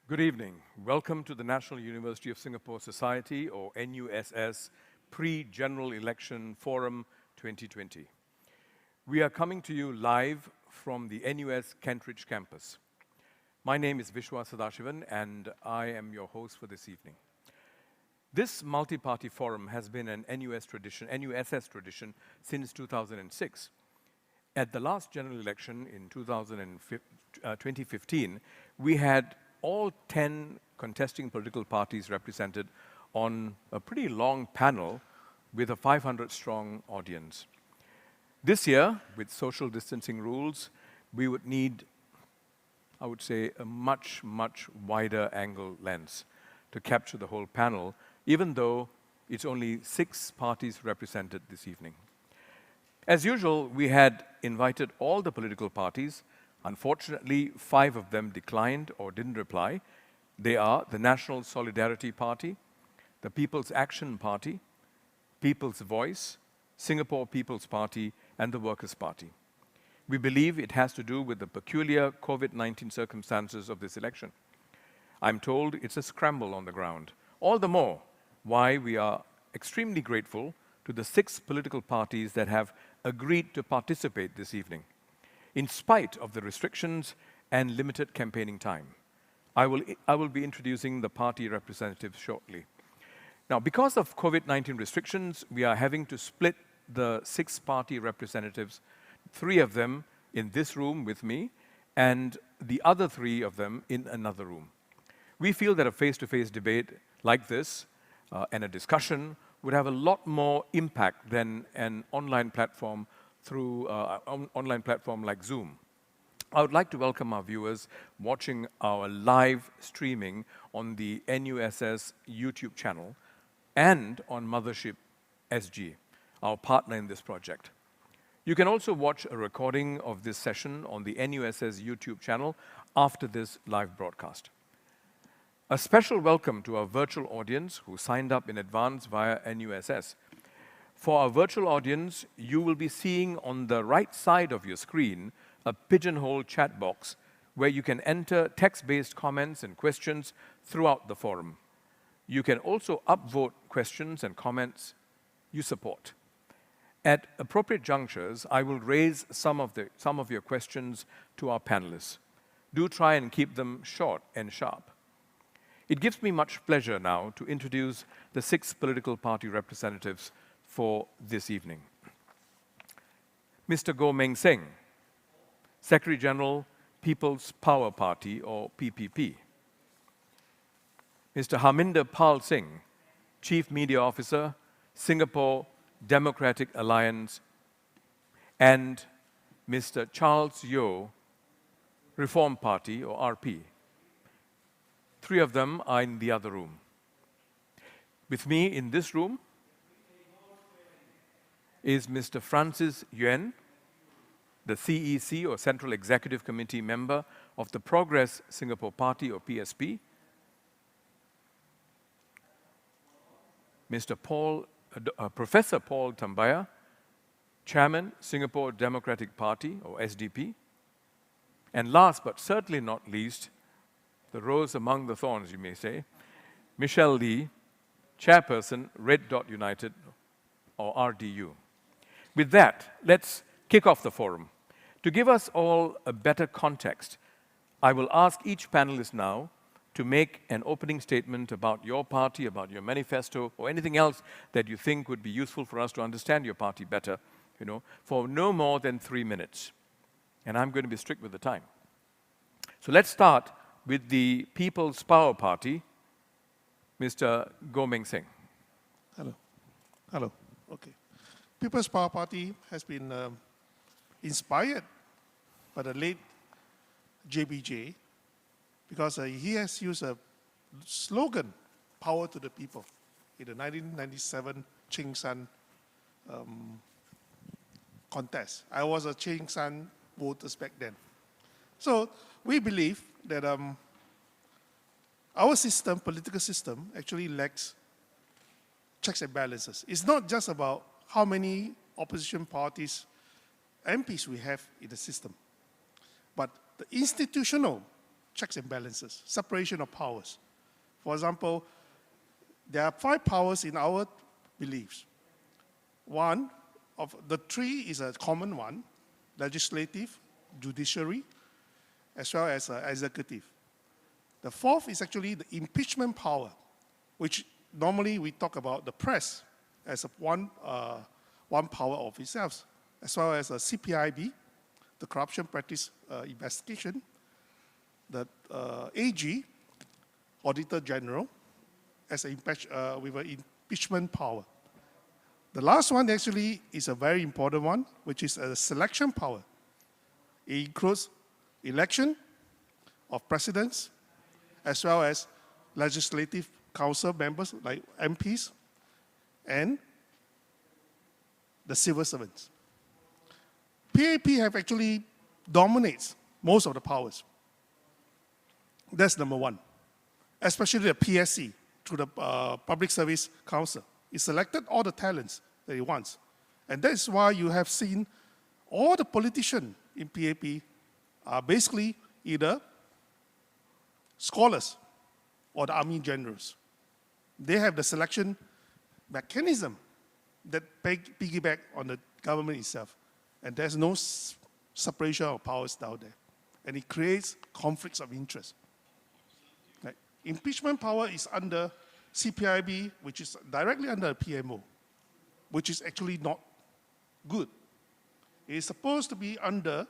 Good evening. Welcome to the National University of Singapore Society, or NUSS Pre-General Election Forum 2020. We are coming to you live from the NUS Kentridge campus. My name is Viswa Sadasivan, and I am your host for this evening. This multi-party forum has been an NUSS tradition since 2006. At the last general election in 2015, we had all 10 contesting political parties represented on a pretty long panel with a 500-strong audience. This year, with social distancing rules, we would need, I would say, a much, much wider angle lens to capture the whole panel, even though it's only 6 parties represented this evening. As usual, we had invited all the political parties. Unfortunately, 5 of them declined or didn't reply. They are the National Solidarity Party, the People's Action Party, People's Voice, Singapore People's Party, and the Workers' Party. We believe it has to do with the peculiar COVID-19 circumstances of this election. I'm told it's a scramble on the ground. All the more why we are extremely grateful to the 6 political parties that have agreed to participate this evening, in spite of the restrictions and limited campaigning time. I will be introducing the party representatives shortly. Now, because of COVID-19 restrictions, we are having to split the 6 party representatives, 3 of them in this room with me, and the other 3 of them in another room. We feel that a face-to-face debate like this and a discussion would have a lot more impact than an online platform through online platform like Zoom. I would like to welcome our viewers watching our live streaming on the NUSS YouTube channel and on Mothership SG, our partner in this project. You can also watch a recording of this session on the NUSS YouTube channel after this live broadcast. A special welcome to our virtual audience who signed up in advance via NUSS. For our virtual audience, you will be seeing on the right side of your screen a pigeonhole chat box where you can enter text-based comments and questions throughout the forum. You can also upvote questions and comments you support. At appropriate junctures, I will raise some of your questions to our panelists. Do try and keep them short and sharp. It gives me much pleasure now to introduce the 6 political party representatives for this evening. Mr. Goh Meng Seng, Secretary General, People's Power Party, or PPP. Mr. Harminder Pal Singh, Chief Media Officer, Singapore Democratic Alliance, and Mr. Charles Yeo, Reform Party, or RP. 3 of them are in the other room. With me in this room is Mr. Francis Yuan, the CEC, or Central Executive Committee member of the Progress Singapore Party, or PSP. Mr. Professor Paul Tambaya, Chairman, Singapore Democratic Party, or SDP. And last but certainly not least, the rose among the thorns, you may say, Michelle Lee, Chairperson, Red Dot United, or RDU. With that, let's kick off the forum. To give us all a better context, I will ask each panelist now to make an opening statement about your party, about your manifesto, or anything else that you think would be useful for us to understand your party better, for no more than 3 minutes. And I'm going to be strict with the time. So let's start with the People's Power Party, Mr. Goh Meng Seng. Hello. Okay. People's Power Party has been inspired by the late JBJ because he has used a slogan, "Power to the People," in the 1997 Cheng San contest. I was a Cheng San voters back then. So we believe that our system, political system, actually lacks checks and balances. It's not just about how many opposition parties, MPs we have in the system, but the institutional checks and balances, separation of powers. For example, there are 5 powers in our beliefs. One of the 3 is a common one: legislative, judiciary, as well as executive. The 4th is actually the impeachment power, which normally we talk about the press as one power of itself, as well as a CPIB, the corruption practice investigation, the AG, Auditor General, as with an impeachment power. The last one actually is a very important one, which is a selection power. It includes election of presidents, as well as legislative council members like MPs, and the civil servants. PAP have actually dominates most of the powers. That's number one. Especially the PSC, through the Public Service Council. It selected all the talents that it wants. And that's why you have seen all the politicians in PAP are basically either scholars or the army generals. They have the selection mechanism that piggyback on the government itself. And there's no separation of powers down there. And it creates conflicts of interest. Right? Impeachment power is under CPIB, which is directly under PMO, which is actually not good. It is supposed to be under,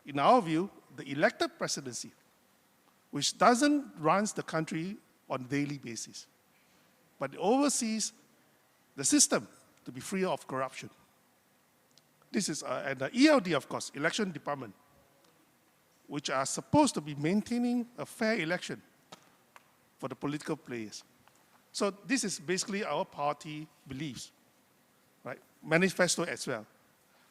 in our view, the elected presidency, which doesn't run the country on a daily basis, but oversees the system to be free of corruption. This is, and the ELD, of course, election department, which are supposed to be maintaining a fair election for the political players. So this is basically our party beliefs, right? Manifesto as well.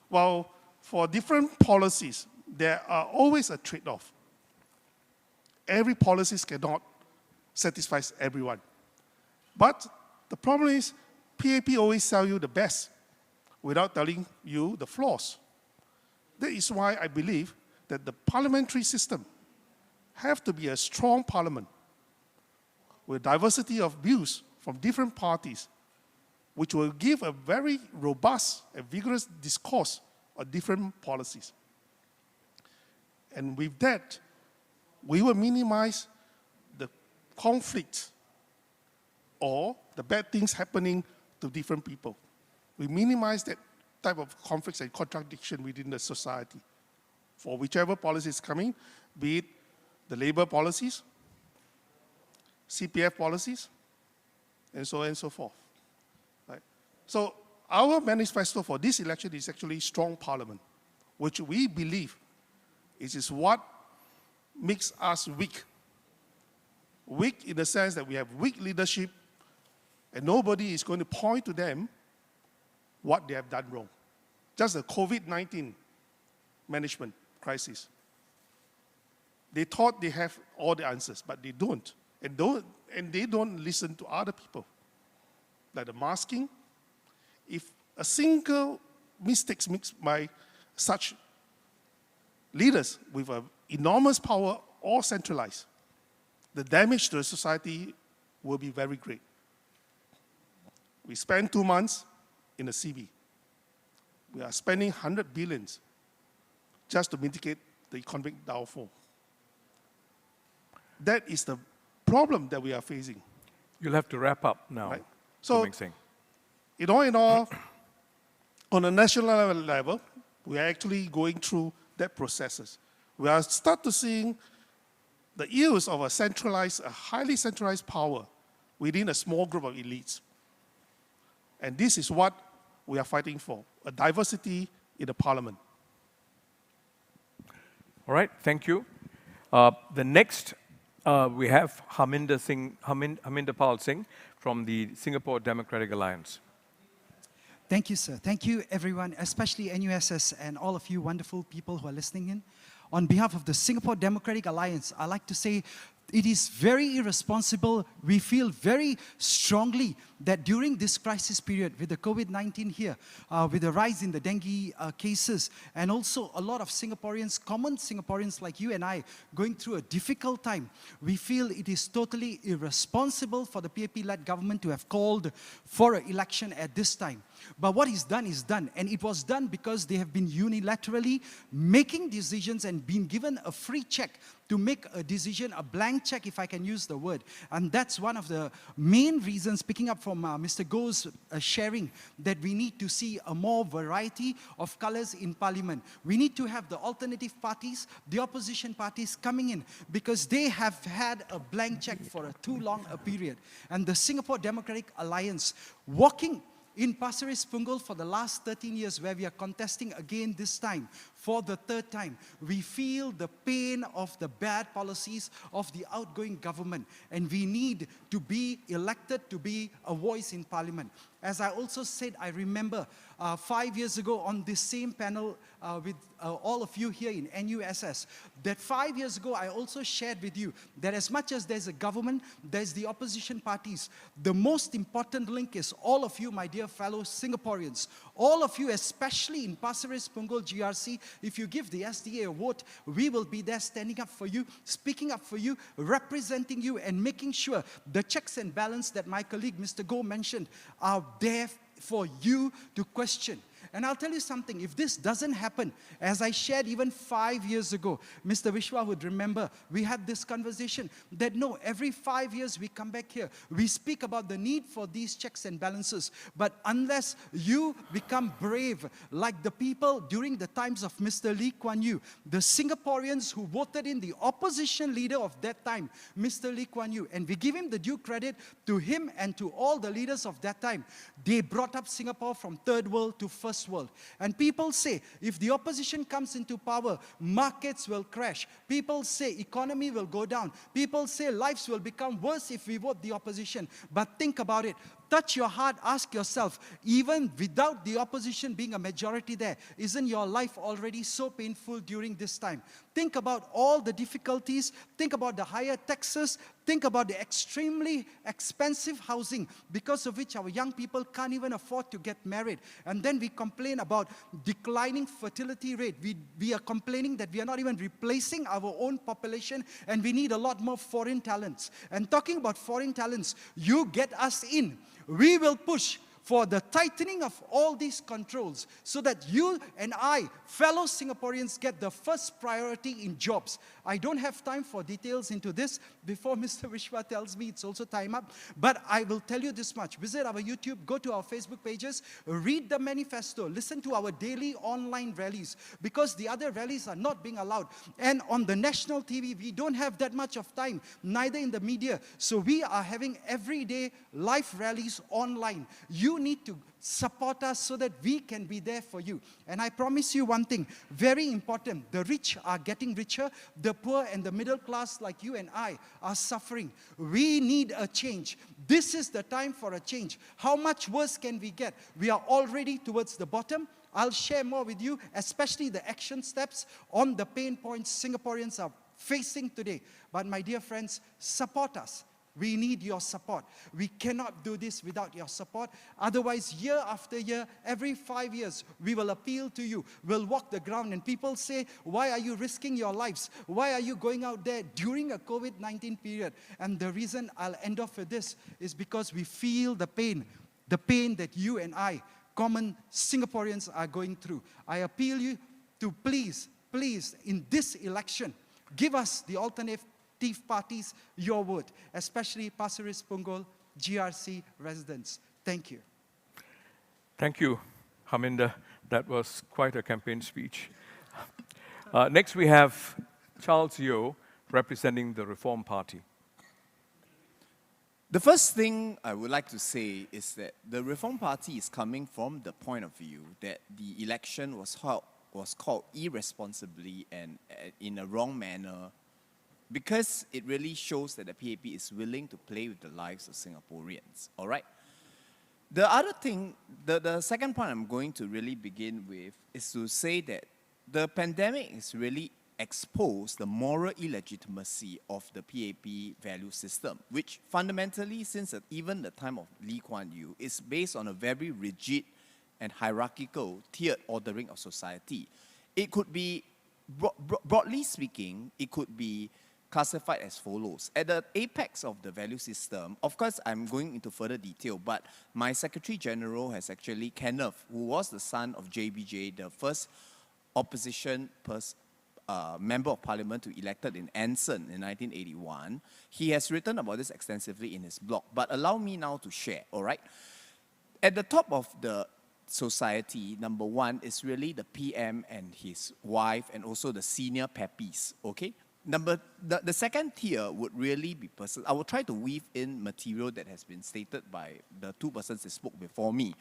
While for different policies, there are always a trade-off. Every policy cannot satisfy everyone. But the problem is, PAP always sell you the best without telling you the flaws. That is why I believe that the parliamentary system have to be a strong parliament with diversity of views from different parties, which will give a very robust and vigorous discourse on different policies. And with that, we will minimize the conflict or the bad things happening to different people. We minimize that type of conflicts and contradiction within the society for whichever policy is coming, be it the labor policies, CPF policies, and so on and so forth. Right? So our manifesto for this election is actually strong parliament, which we believe is what makes us weak. Weak in the sense that we have weak leadership and nobody is going to point to them what they have done wrong. Just the COVID-19 management crisis. They thought they have all the answers, but they don't. And they don't listen to other people. Like the masking. If a single mistake makes by such leaders with an enormous power or centralized, the damage to the society will be very great. We spent 2 months in the CB. We are spending 100 billions just to mitigate the economic downfall. That is the problem that we are facing. You'll have to wrap up now. Right? So, in all, on a national level, we are actually going through that processes. We are start to seeing the ills of a highly centralized power within a small group of elites. And this is what we are fighting for, a diversity in the parliament. All right, thank you. The next, we have Harminder Pal Singh from the Singapore Democratic Alliance. Thank you, sir. Thank you, everyone, especially NUSS and all of you wonderful people who are listening in. On behalf of the Singapore Democratic Alliance, I'd like to say it is very irresponsible. We feel very strongly that during this crisis period with the COVID-19 here, with the rise in the dengue cases, and also a lot of Singaporeans, common Singaporeans like you and I, going through a difficult time, we feel it is totally irresponsible for the PAP-led government to have called for an election at this time. But what is done, and it was done because they have been unilaterally making decisions and been given a free check to make a decision, a blank check, if I can use the word. And that's one of the main reasons, picking up from Mr. Goh's sharing, that we need to see a more variety of colors in Parliament. We need to have the alternative parties, the opposition parties coming in, because they have had a blank check for a too long a period. And the Singapore Democratic Alliance, walking in Pasir Ris Punggol for the last 13 years, where we are contesting again this time for the third time, we feel the pain of the bad policies of the outgoing government, and we need to be elected to be a voice in Parliament. As I also said, I remember 5 years ago on this same panel with all of you here in NUSS, that 5 years ago I also shared with you that as much as there's a government, there's the opposition parties. The most important link is all of you, my dear fellow Singaporeans, all of you, especially in Pasir Ris Punggol GRC. If you give the SDA a vote, we will be there standing up for you, speaking up for you, representing you, and making sure the checks and balance that my colleague Mr. Goh mentioned are there for you to question. And I'll tell you something, if this doesn't happen, as I shared even 5 years ago, Mr. Viswa would remember, we had this conversation that no, every 5 years we come back here, we speak about the need for these checks and balances. But unless you become brave, like the people during the times of Mr. Lee Kuan Yew, the Singaporeans who voted in the opposition leader of that time, Mr. Lee Kuan Yew, and we give him the due credit to him and to all the leaders of that time, they brought up Singapore from third world to first world. And people say, if the opposition comes into power, markets will crash. People say economy will go down. People say lives will become worse if we vote the opposition. But think about it. Touch your heart, ask yourself, even without the opposition being a majority there, isn't your life already so painful during this time? Think about all the difficulties, think about the higher taxes, think about the extremely expensive housing, because of which our young people can't even afford to get married. And then we complain about declining fertility rate. We are complaining that we are not even replacing our own population, and we need a lot more foreign talents. And talking about foreign talents, you get us in. We will push for the tightening of all these controls so that you and I, fellow Singaporeans, get the first priority in jobs. I don't have time for details into this before Mr. Viswa tells me it's also time up, but I will tell you this much. Visit our YouTube, go to our Facebook pages, read the manifesto, listen to our daily online rallies, because the other rallies are not being allowed. And on the national TV, we don't have that much of time, neither in the media. So we are having everyday live rallies online. You need to support us so that we can be there for you. And I promise you one thing, very important, the rich are getting richer, the poor and the middle class like you and I are suffering. We need a change. This is the time for a change. How much worse can we get? We are already towards the bottom. I'll share more with you, especially the action steps on the pain points Singaporeans are facing today. But my dear friends, support us. We need your support. We cannot do this without your support. Otherwise, year after year, every 5 years, we will appeal to you. We'll walk the ground and people say, why are you risking your lives? Why are you going out there during a COVID-19 period? And the reason I'll end off with this is because we feel the pain that you and I, common Singaporeans, are going through. I appeal you to please, in this election, give us the alternative parties your vote, especially Pasir Ris Punggol GRC residents. Thank you. Thank you, Harminder. That was quite a campaign speech. Next we have Charles Yeo representing the Reform Party. The first thing I would like to say is that the Reform Party is coming from the point of view that the election was called irresponsibly and in a wrong manner, because it really shows that the PAP is willing to play with the lives of Singaporeans, all right? The other thing, the second point I'm going to really begin with is to say that the pandemic is really expose the moral illegitimacy of the PAP value system, which fundamentally, since even the time of Lee Kuan Yew, is based on a very rigid and hierarchical tiered ordering of society. It could be, broadly speaking, it could be classified as follows. At the apex of the value system, of course, I'm going into further detail, but my Secretary General has actually, Kenneth, who was the son of JBJ, the first opposition member of parliament to elected in Anson in 1981. He has written about this extensively in his blog, but allow me now to share, all right? At the top of the society, number one, is really the PM and his wife and also the senior peppies, okay? The second tier would really be persons. I will try to weave in material that has been stated by the two persons that spoke before me.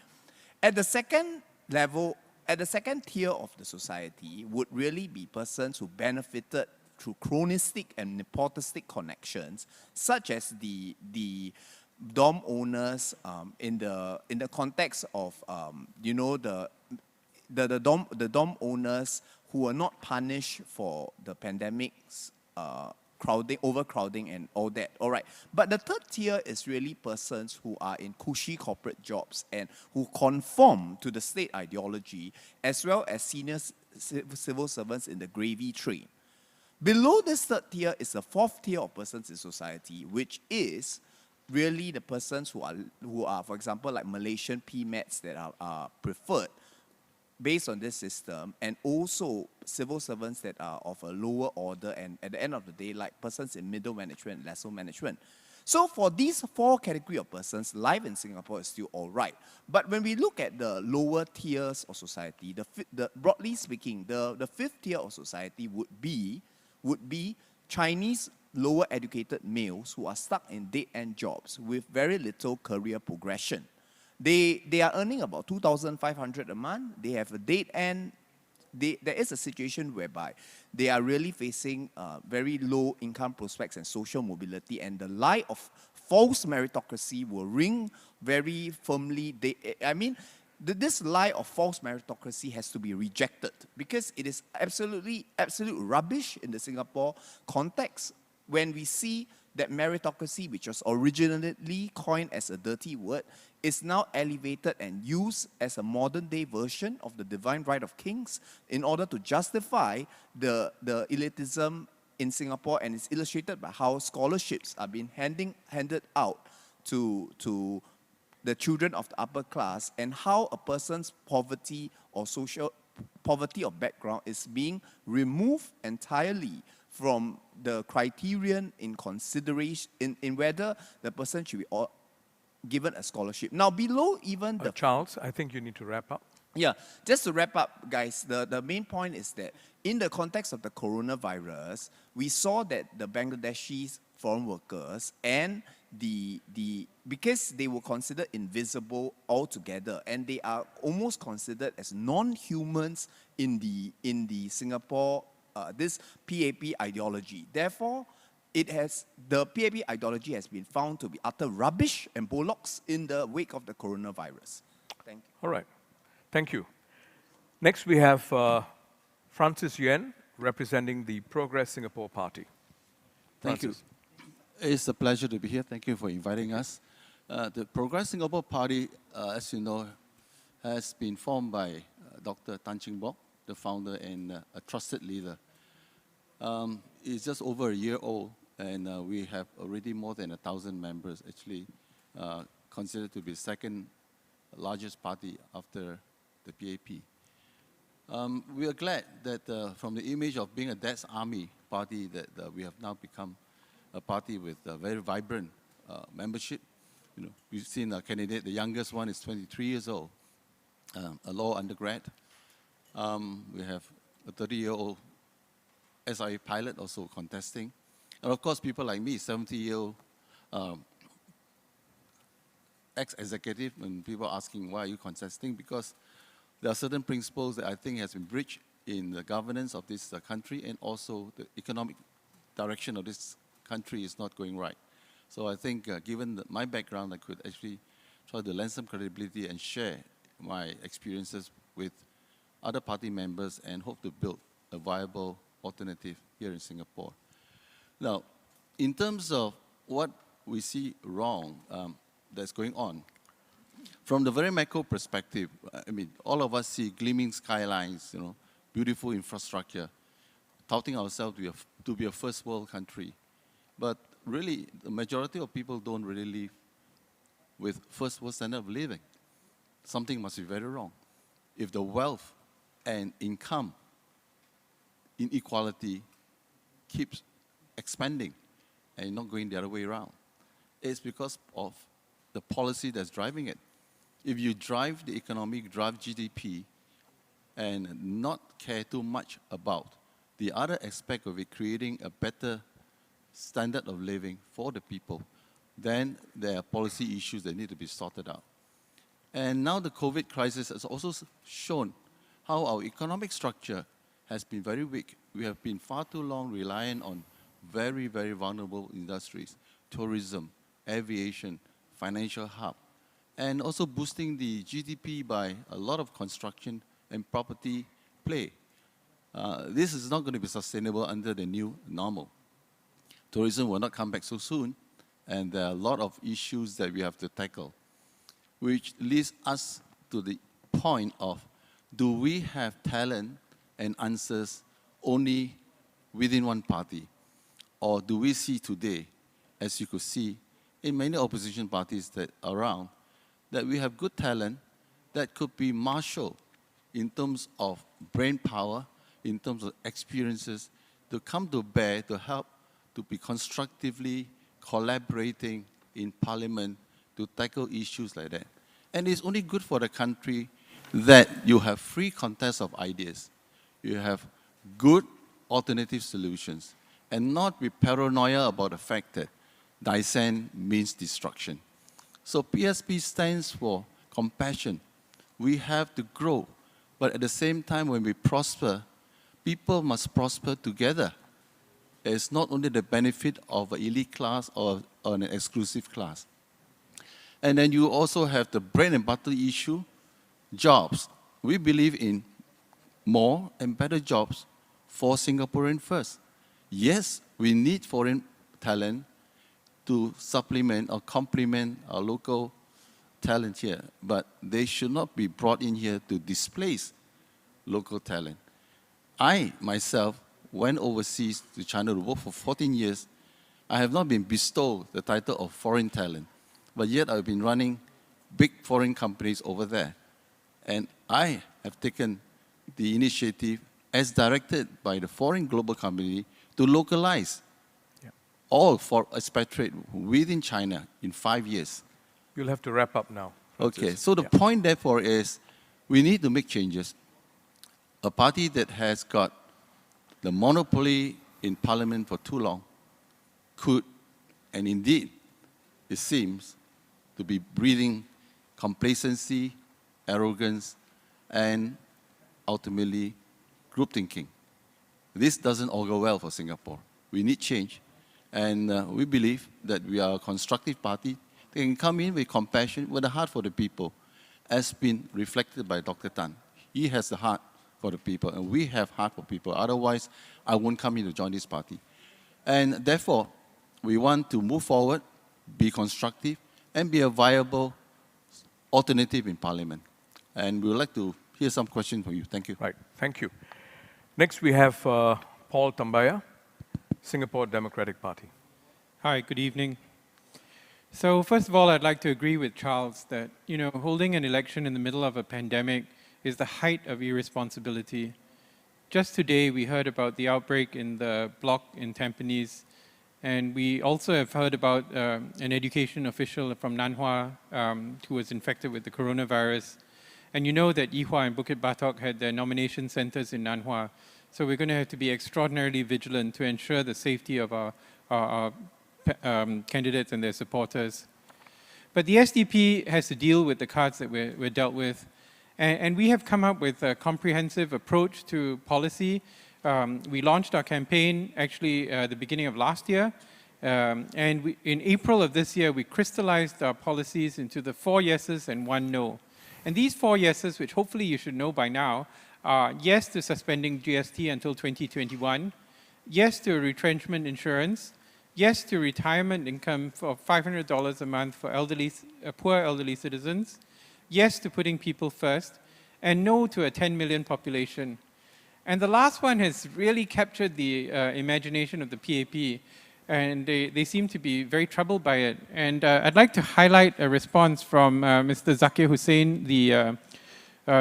At the second level, at the second tier of the society would really be persons who benefited through chronistic and nepotistic connections, such as the dorm owners in the context of the dorm owners who were not punished for the pandemic's overcrowding and all that. All right. But the third tier is really persons who are in cushy corporate jobs and who conform to the state ideology, as well as senior civil servants in the gravy train. Below this third tier is the fourth tier of persons in society, which is really the persons who are, for example, like Malaysian PMATs that are preferred based on this system, and also civil servants that are of a lower order, and at the end of the day, like persons in middle management and lesser management. So for these four category of persons, life in Singapore is still all right. But when we look at the lower tiers of society, broadly speaking, the fifth tier of society would be Chinese lower educated males who are stuck in dead-end jobs with very little career progression. They are earning about 2,500 a month. They have a dead end. There is a situation whereby they are really facing very low income prospects and social mobility, and the lie of false meritocracy will ring very firmly. This lie of false meritocracy has to be rejected because it is absolute rubbish in the Singapore context when we see that meritocracy, which was originally coined as a dirty word, is now elevated and used as a modern-day version of the divine right of kings in order to justify the elitism in Singapore, and it's illustrated by how scholarships are being handed out to the children of the upper class, and how a person's poverty or social poverty of background is being removed entirely from the criterion in consideration in whether the person should be given a scholarship. Now, below even the... Charles, I think you need to wrap up. Yeah, just to wrap up, guys, the main point is that in the context of the coronavirus, we saw that the Bangladeshi foreign workers and because they were considered invisible altogether, and they are almost considered as non-humans in the Singapore this PAP ideology. Therefore, the PAP ideology has been found to be utter rubbish and bollocks in the wake of the coronavirus. Thank you. All right. Thank you. Next, we have Francis Yuan, representing the Progress Singapore Party. Thank you. It's a pleasure to be here. Thank you for inviting us. The Progress Singapore Party, as you know, has been formed by Dr. Tan Cheng Bock, the founder and a trusted leader. It's just over a year old, and we have already more than 1,000 members, actually considered to be the second largest party after the PAP. We are glad that from the image of being a dad's army party, that we have now become a party with a very vibrant membership. You know, we've seen a candidate, the youngest one is 23 years old, a law undergrad. We have a 30-year-old SIA pilot also contesting. And of course, people like me, 70-year-old ex-executive, when people are asking, why are you contesting? Because there are certain principles that I think has been breached in the governance of this country, and also the economic direction of this country is not going right. So I think given my background, I could actually try to lend some credibility and share my experiences with other party members and hope to build a viable alternative here in Singapore. Now, in terms of what we see wrong that's going on, from the very macro perspective, I mean, all of us see gleaming skylines, you know, beautiful infrastructure, touting ourselves to be a first world country. But really, the majority of people don't really live with first world standard of living. Something must be very wrong. If the wealth and income inequality keeps expanding and not going the other way around, it's because of the policy that's driving it. If you drive the economy, drive GDP, and not care too much about the other aspect of it, creating a better standard of living for the people, then there are policy issues that need to be sorted out. And now the COVID crisis has also shown how our economic structure has been very weak. We have been far too long reliant on very, very vulnerable industries, tourism, aviation, financial hub, and also boosting the GDP by a lot of construction and property play. This is not going to be sustainable under the new normal. Tourism will not come back so soon, and there are a lot of issues that we have to tackle, which leads us to the point of, do we have talent and answers only within one party? Or do we see today, as you could see in many opposition parties that are around, that we have good talent that could be marshaled in terms of brain power, in terms of experiences, to come to bear, to help to be constructively collaborating in Parliament to tackle issues like that. And it's only good for the country that you have free contest of ideas. You have good alternative solutions, and not be paranoia about the fact that dissent means destruction. So PSP stands for compassion. We have to grow, but at the same time, when we prosper, people must prosper together. It's not only the benefit of an elite class or an exclusive class. And then you also have the bread and butter issue, jobs. We believe in more and better jobs for Singaporean first. Yes, we need foreign talent to supplement or complement our local talent here, but they should not be brought in here to displace local talent. I, myself, went overseas to China to work for 14 years. I have not been bestowed the title of foreign talent, but yet I've been running big foreign companies over there. And I have taken the initiative, as directed by the foreign global company, to localize all for expatriate within China in 5 years. You'll have to wrap up now, Francis. Okay, so the point therefore is, we need to make changes. A party that has got the monopoly in Parliament for too long could, and indeed, it seems, to be breathing complacency, arrogance, and ultimately group thinking. This doesn't augur well for Singapore. We need change, and we believe that we are a constructive party. They can come in with compassion, with a heart for the people, as been reflected by Dr. Tan. He has the heart for the people, and we have heart for people. Otherwise, I won't come in to join this party. And therefore, we want to move forward, be constructive, and be a viable alternative in Parliament. And we would like to hear some questions from you. Thank you. Right, thank you. Next, we have Paul Tambaya, Singapore Democratic Party. Hi, good evening. So first of all, I'd like to agree with Charles that, holding an election in the middle of a pandemic is the height of irresponsibility. Just today, we heard about the outbreak in the block in Tampines, and we also have heard about an education official from Nanhua who was infected with the coronavirus. And you know that Yihua and Bukit Batok had their nomination centers in Nanhua. So we're going to have to be extraordinarily vigilant to ensure the safety of our candidates and their supporters. But the SDP has to deal with the cards that we're dealt with. And we have come up with a comprehensive approach to policy. We launched our campaign actually the beginning of last year. And in April of this year, we crystallized our policies into the 4 yeses and 1 no. And these 4 yeses, which hopefully you should know by now, Yes to suspending GST until 2021. Yes to retrenchment insurance. Yes to retirement income for $500 a month for poor elderly citizens. Yes to putting people first. And no to a 10 million population. And the last one has really captured the imagination of the PAP. And they seem to be very troubled by it. And I'd like to highlight a response from Mr. Zakir Hussain, the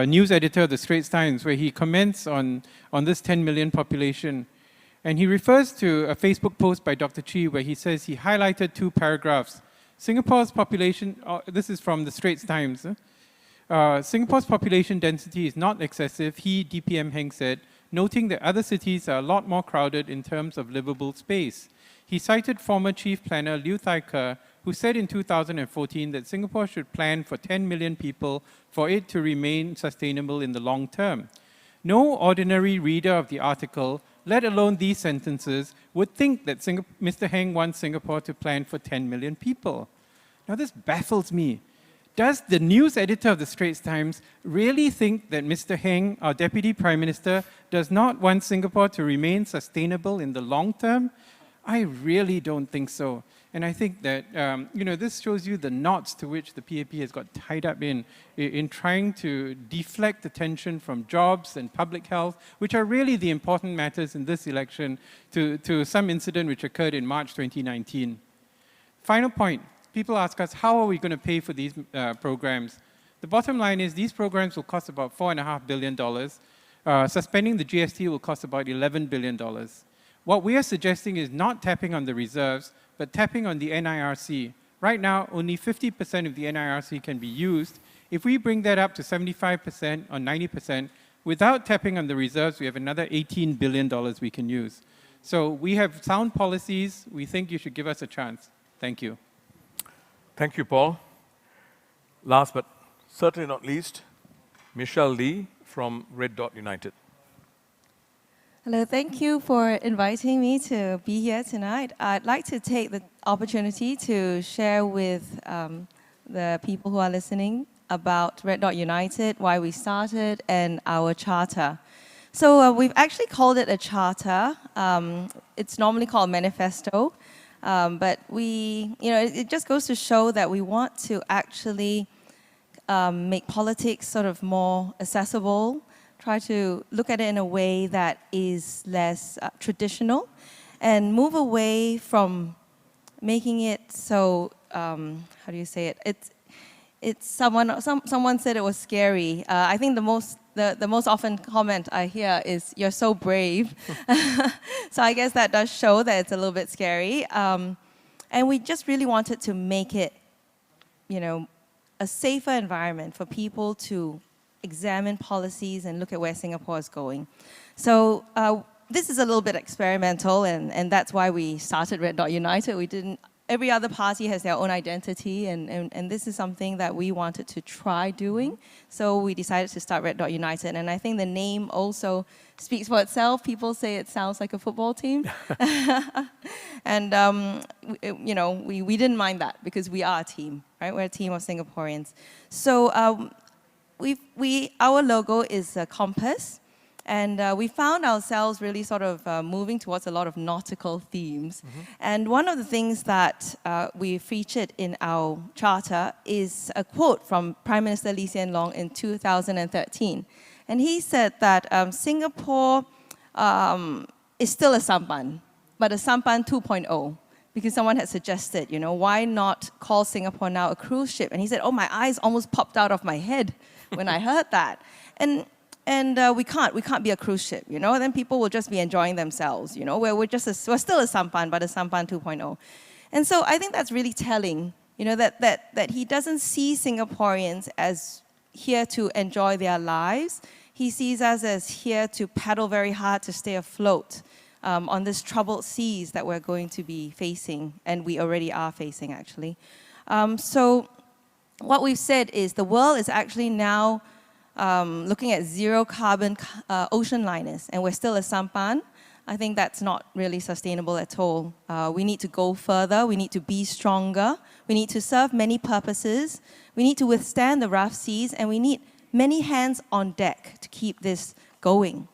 news editor of the Straits Times, where he comments on this 10 million population. And he refers to a Facebook post by Dr. Chi where he says he highlighted 2 paragraphs. Singapore's population, this is from the Straits Times, Singapore's population density is not excessive, he, DPM Heng, said, noting that other cities are a lot more crowded in terms of livable space. He cited former Chief Planner Liu Thai Ker, who said in 2014 that Singapore should plan for 10 million people for it to remain sustainable in the long term. No ordinary reader of the article, let alone these sentences, would think that Mr. Heng wants Singapore to plan for 10 million people. Now this baffles me. Does the news editor of the Straits Times really think that Mr. Heng, our Deputy Prime Minister, does not want Singapore to remain sustainable in the long term? I really don't think so. And I think that this shows you the knots to which the PAP has got tied up in trying to deflect attention from jobs and public health, which are really the important matters in this election, to some incident which occurred in March 2019. Final point. People ask us, how are we going to pay for these programs? The bottom line is these programs will cost about $4.5 billion. Suspending the GST will cost about $11 billion. What we are suggesting is not tapping on the reserves, but tapping on the NIRC. Right now, only 50% of the NIRC can be used. If we bring that up to 75% or 90%, without tapping on the reserves, we have another $18 billion we can use. So we have sound policies. We think you should give us a chance. Thank you. Thank you, Paul. Last but certainly not least, Michelle Lee from Red Dot United. Hello, thank you for inviting me to be here tonight. I'd like to take the opportunity to share with the people who are listening about Red Dot United, why we started, and our charter. So we've actually called it a charter. It's normally called a manifesto, but it just goes to show that we want to actually make politics sort of more accessible, try to look at it in a way that is less traditional, and move away from making it so, how do you say it? Someone said it was scary. I think the most often comment I hear is, "You're so brave." So I guess that does show that it's a little bit scary. And we just really wanted to make it, a safer environment for people to examine policies and look at where Singapore is going. So this is a little bit experimental, and that's why we started Red Dot United. Every other party has their own identity, and this is something that we wanted to try doing. So we decided to start Red Dot United, and I think the name also speaks for itself. People say it sounds like a football team. And, we didn't mind that because we are a team, right? We're a team of Singaporeans. So our logo is a compass, and we found ourselves really sort of moving towards a lot of nautical themes. Mm-hmm. And one of the things that we featured in our charter is a quote from Prime Minister Lee Hsien Loong in 2013. And he said that Singapore is still a sampan, but a sampan 2.0. Because someone had suggested, why not call Singapore now a cruise ship? And he said, oh, my eyes almost popped out of my head when I heard that. And we can't be a cruise ship, then people will just be enjoying themselves, we're still a sampan, but a sampan 2.0. And so I think that's really telling, that he doesn't see Singaporeans as here to enjoy their lives. He sees us as here to paddle very hard to stay afloat on this troubled seas that we're going to be facing, and we already are facing, actually. So what we've said is the world is actually now looking at zero carbon ocean liners, and we're still a sampan. I think that's not really sustainable at all. We need to go further. We need to be stronger. We need to serve many purposes. We need to withstand the rough seas, and we need many hands on deck to keep this going.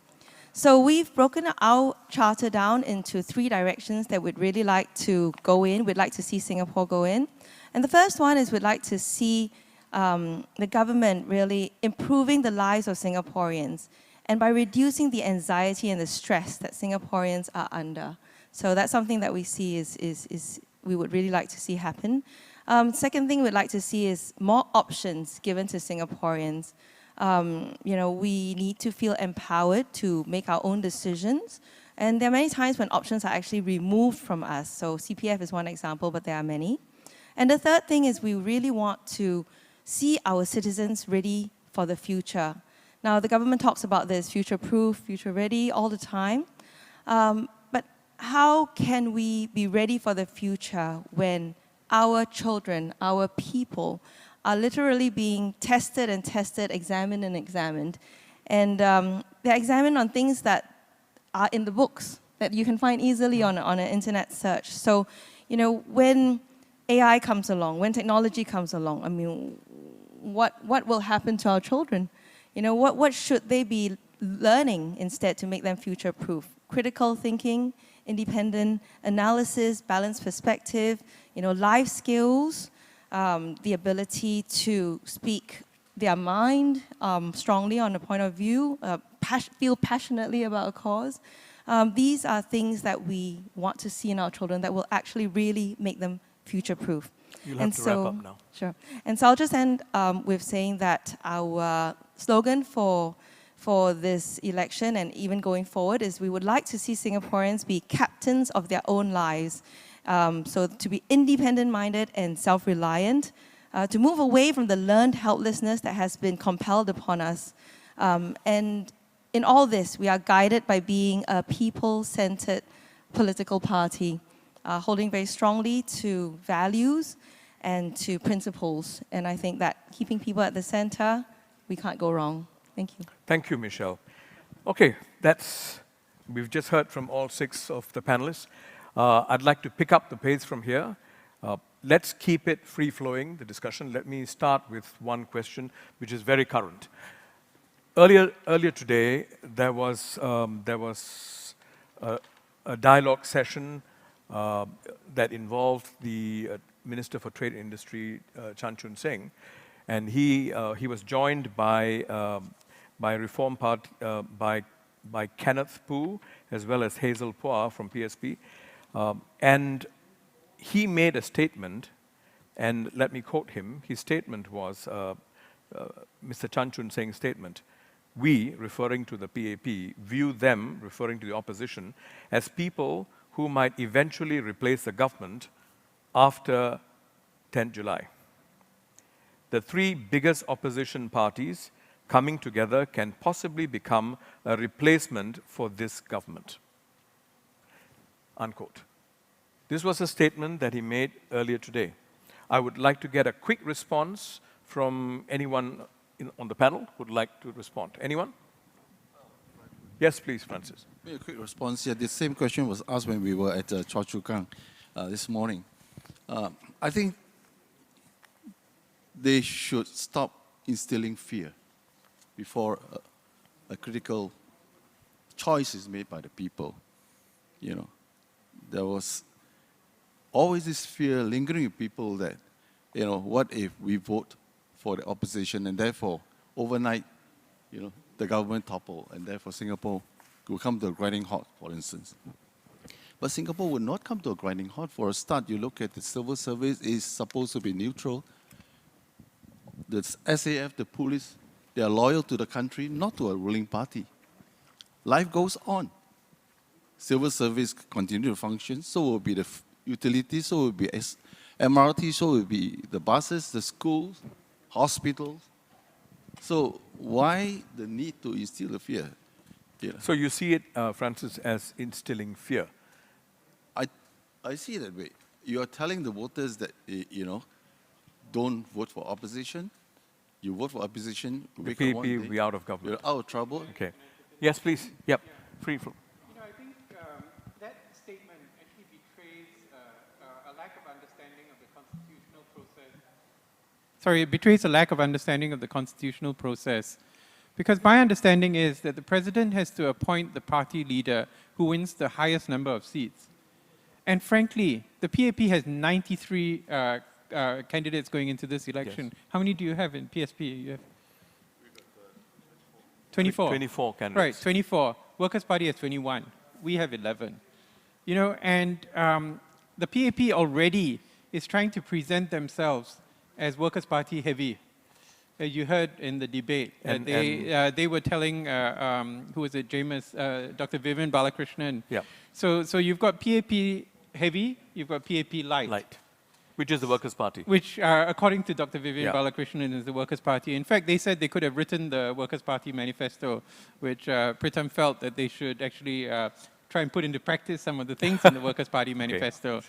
So we've broken our charter down into 3 directions that we'd really like to go in, we'd like to see Singapore go in. And the first one is we'd like to see the government really improving the lives of Singaporeans and by reducing the anxiety and the stress that Singaporeans are under. So that's something that we see is we would really like to see happen. Second thing we'd like to see is more options given to Singaporeans. You know, we need to feel empowered to make our own decisions. And there are many times when options are actually removed from us. So CPF is one example, but there are many. And the third thing is we really want to see our citizens ready for the future. Now, the government talks about this future-proof, future-ready all the time. But how can we be ready for the future when our children, our people, are literally being tested and tested, examined and examined. And they're examined on things that are in the books that you can find easily on an internet search. So, you know, when AI comes along, when technology comes along, I mean, what will happen to our children? You know, what should they be learning instead to make them future-proof? Critical thinking, independent analysis, balanced perspective, you know, life skills, the ability to speak their mind strongly on a point of view, feel passionately about a cause. These are things that we want to see in our children that will actually really make them future-proof. You'll have to wrap up now. Sure. And so I'll just end with saying that our slogan for this election and even going forward is we would like to see Singaporeans be captains of their own lives. So to be independent-minded and self-reliant, to move away from the learned helplessness that has been compelled upon us. And in all this, we are guided by being a people-centered political party, holding very strongly to values and to principles. And I think that keeping people at the center, we can't go wrong. Thank you. Thank you, Michelle. Okay, we've just heard from all 6 of the panelists. I'd like to pick up the pace from here. Let's keep it free-flowing, the discussion. Let me start with one question, which is very current. Earlier today, there was a dialogue session that involved the Minister for Trade and Industry, Chan Chun Sing, and he was joined by Reform Party, by Kenneth Poo, as well as Hazel Pua from PSP. And he made a statement, and let me quote him. His statement was, Mr. Chan Chun Sing's statement, "We," referring to the PAP, "view them," referring to the opposition, "as people who might eventually replace the government after 10th July. The 3 biggest opposition parties coming together can possibly become a replacement for this government." Unquote. This was a statement that he made earlier today. I would like to get a quick response from anyone on the panel who would like to respond. Anyone? Yes, please, Francis. A quick response here. The same question was asked when we were at Choa Chu Kang this morning. I think they should stop instilling fear before a critical choice is made by the people. You know, there was always this fear lingering with people that, you know, what if we vote for the opposition and therefore overnight, you know, the government topple and therefore Singapore will come to a grinding halt, for instance. But Singapore would not come to a grinding halt. For a start, you look at the civil service is supposed to be neutral. The SAF, the police, they are loyal to the country, not to a ruling party. Life goes on. Civil service continue to function, so will be the utilities, so will be MRT, so will be the buses, the schools, hospitals. So why the need to instill the fear? Yeah. So you see it, Francis, as instilling fear? I see it that way. You are telling the voters that, you know, don't vote for opposition. You vote for opposition, The PAP will be out of government. you're out of trouble. Okay. Yes, please. Yep. Free flow. You know, I think that statement actually betrays a lack of understanding of the constitutional process. Sorry, it betrays a lack of understanding of the constitutional process Because my understanding is that the president has to appoint the party leader who wins the highest number of seats. And frankly, the PAP has 93 candidates going into this election. Yes. How many do you have in PSP? You have 24. 24 candidates. Right, 24. Workers' Party has 21. We have 11. You know, and the PAP already is trying to present themselves as Workers' Party heavy. You heard in the debate, they were telling, who was it, Dr. Vivian Balakrishnan. Yeah. So you've got PAP heavy, you've got PAP light. Light, which is the Workers' Party. Which, according to Dr. Vivian Yeah. Balakrishnan, is the Workers' Party. In fact, they said they could have written the Workers' Party manifesto, which Pritam felt that they should actually try and put into practice some of the things in the Workers' Party manifesto.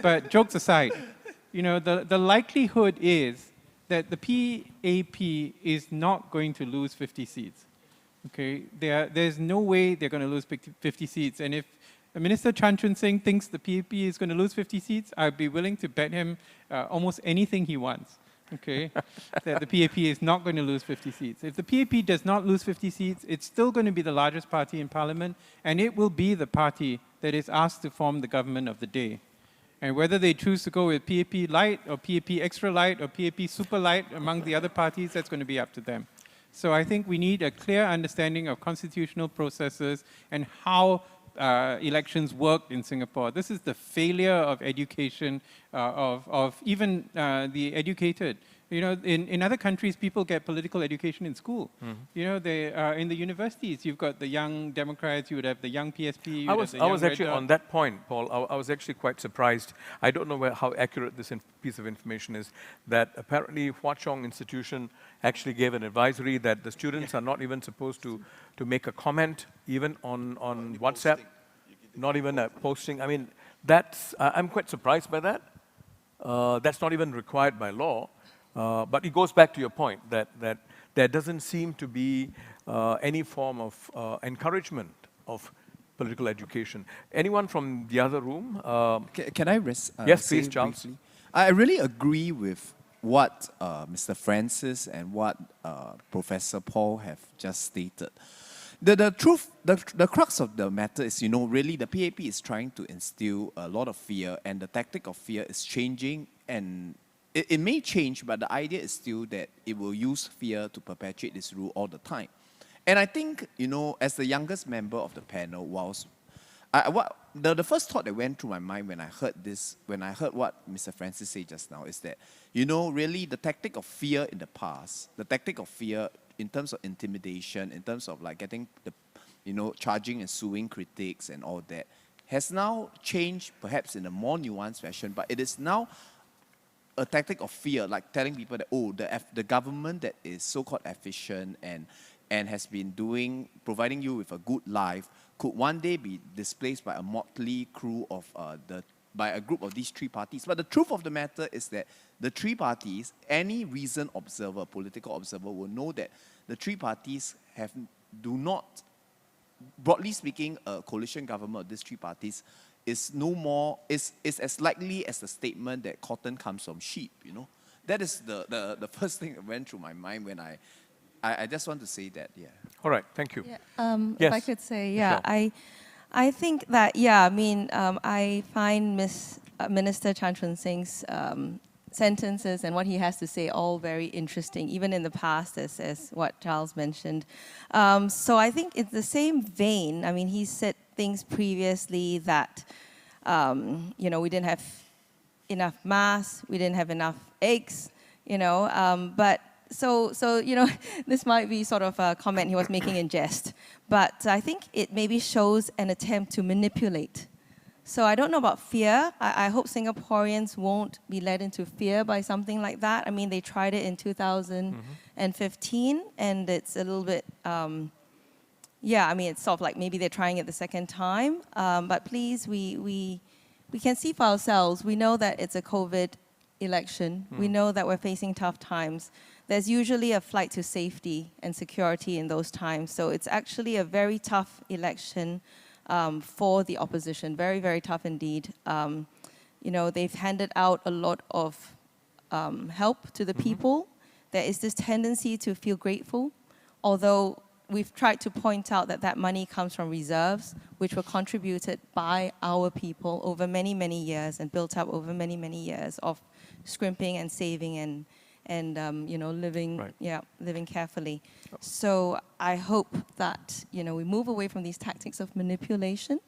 But jokes aside, you know, the likelihood is that the PAP is not going to lose 50 seats. Okay, there's no way they're going to lose 50 seats. And if Minister Chan Chun Sing thinks the PAP is going to lose 50 seats, I'd be willing to bet him almost anything he wants. Okay, that the PAP is not going to lose 50 seats. If the PAP does not lose 50 seats, it's still going to be the largest party in Parliament, and it will be the party that is asked to form the government of the day. And whether they choose to go with PAP light or PAP extra light or PAP super light among the other parties, that's going to be up to them. So I think we need a clear understanding of constitutional processes and how elections work in Singapore. This is the failure of education, of even the educated. You know, in other countries, people get political education in school. You know, they in the universities, you've got the young Democrats, you would have the young PSP. I was actually on that point, Paul. I was actually quite surprised. I don't know how accurate this piece of information is, that apparently Hwa Chong Institution actually gave an advisory that the students are not even supposed to make a comment, even on WhatsApp, not even a posting. I mean, that's, I'm quite surprised by that. That's not even required by law. But it goes back to your point that there doesn't seem to be any form of encouragement of political education. Anyone from the other room? Can I yes, please, Charles. Briefly? I really agree with what Mr. Francis and what Professor Paul have just stated. The truth, the crux of the matter is, you know, really the PAP is trying to instill a lot of fear, and the tactic of fear is changing, and it may change, but the idea is still that it will use fear to perpetuate this rule all the time. And I think, you know, as the youngest member of the panel, the first thought that went through my mind when I heard this, when I heard what Mr. Francis said just now, is that, you know, really the tactic of fear in the past, the tactic of fear in terms of intimidation, in terms of like getting the, you know, charging and suing critics and all that, has now changed perhaps in a more nuanced fashion, but it is now a tactic of fear, like telling people that, oh, the government that is so-called efficient and has been providing you with a good life could one day be displaced by a motley crew of by a group of these three parties. But the truth of the matter is that the three parties, any reasoned observer, political observer, will know that the three parties do not, broadly speaking, a coalition government of these three parties is as likely as the statement that cotton comes from sheep, you know. That is the first thing that went through my mind when I just want to say that, yeah. All right, thank you. Yeah, Yes. If I could say, yeah, Sure. I think that, yeah, I mean, I find Minister Chan Chun Sing's sentences and what he has to say all very interesting, even in the past, as what Charles mentioned. So I think it's the same vein. I mean, he said things previously that, you know, we didn't have enough masks, we didn't have enough eggs, you know, but so, you know, this might be sort of a comment he was making in jest, but I think it maybe shows an attempt to manipulate. So I don't know about fear. I hope Singaporeans won't be led into fear by something like that. I mean, they tried it in 2015, and it's a little bit, yeah, I mean, it's sort of like maybe they're trying it the second time. But please, we can see for ourselves. We know that it's a COVID election. We know that we're facing tough times. There's usually a flight to safety and security in those times. So it's actually a very tough election for the opposition. Very, very tough indeed. You know, they've handed out a lot of help to the people. There is this tendency to feel grateful although we've tried to point out that that money comes from reserves, which were contributed by our people over many, many years and built up over many, many years of scrimping and saving and you know, living, Right. living carefully. So I hope that, you know, we move away from these tactics of manipulation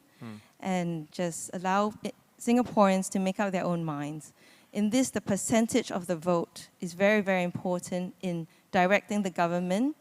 and just allow Singaporeans to make up their own minds. In this, the percentage of the vote is very, very important in directing the government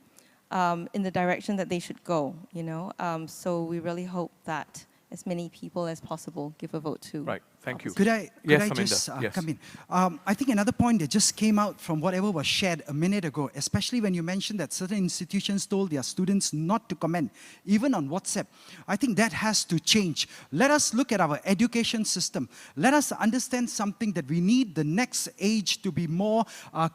in the direction that they should go, you know. So we really hope that as many people as possible give a vote to. Right, thank you. Could I Yes, just Aminda, yes. come in? I think another point that just came out from whatever was shared a minute ago, especially when you mentioned that certain institutions told their students not to comment, even on WhatsApp. I think that has to change. Let us look at our education system. Let us understand something that we need the next age to be more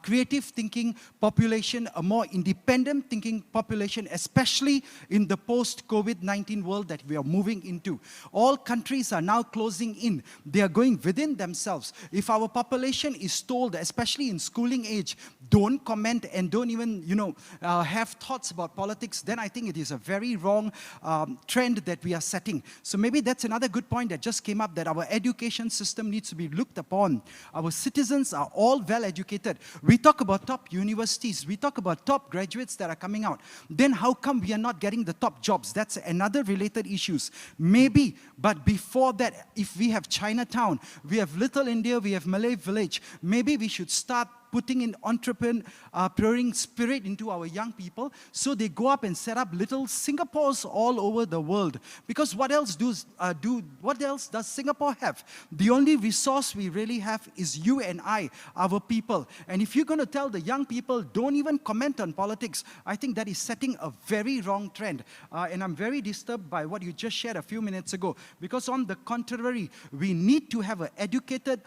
creative thinking population, a more independent thinking population, especially in the post-COVID-19 world that we are moving into. All countries are now closing in. They are going within themselves. If our population is told, especially in schooling age, don't comment and don't even, you know, have thoughts about politics, then I think it is a very wrong trend that we are setting. So maybe that's another good point that just came up, that our education system needs to be looked upon. Our citizens are all well educated. We talk about top universities. We talk about top graduates that are coming out. Then how come we are not getting the top jobs? That's another related issues. Maybe, but before that, if we have Chinatown, we have Little India, we have Malay Village, maybe we should start putting in entrepreneuring spirit into our young people so they go up and set up little Singapores all over the world. Because what else does Singapore have? The only resource we really have is you and I, our people. And if you're going to tell the young people, don't even comment on politics, I think that is setting a very wrong trend. And I'm very disturbed by what you just shared a few minutes ago. Because on the contrary, we need to have an educated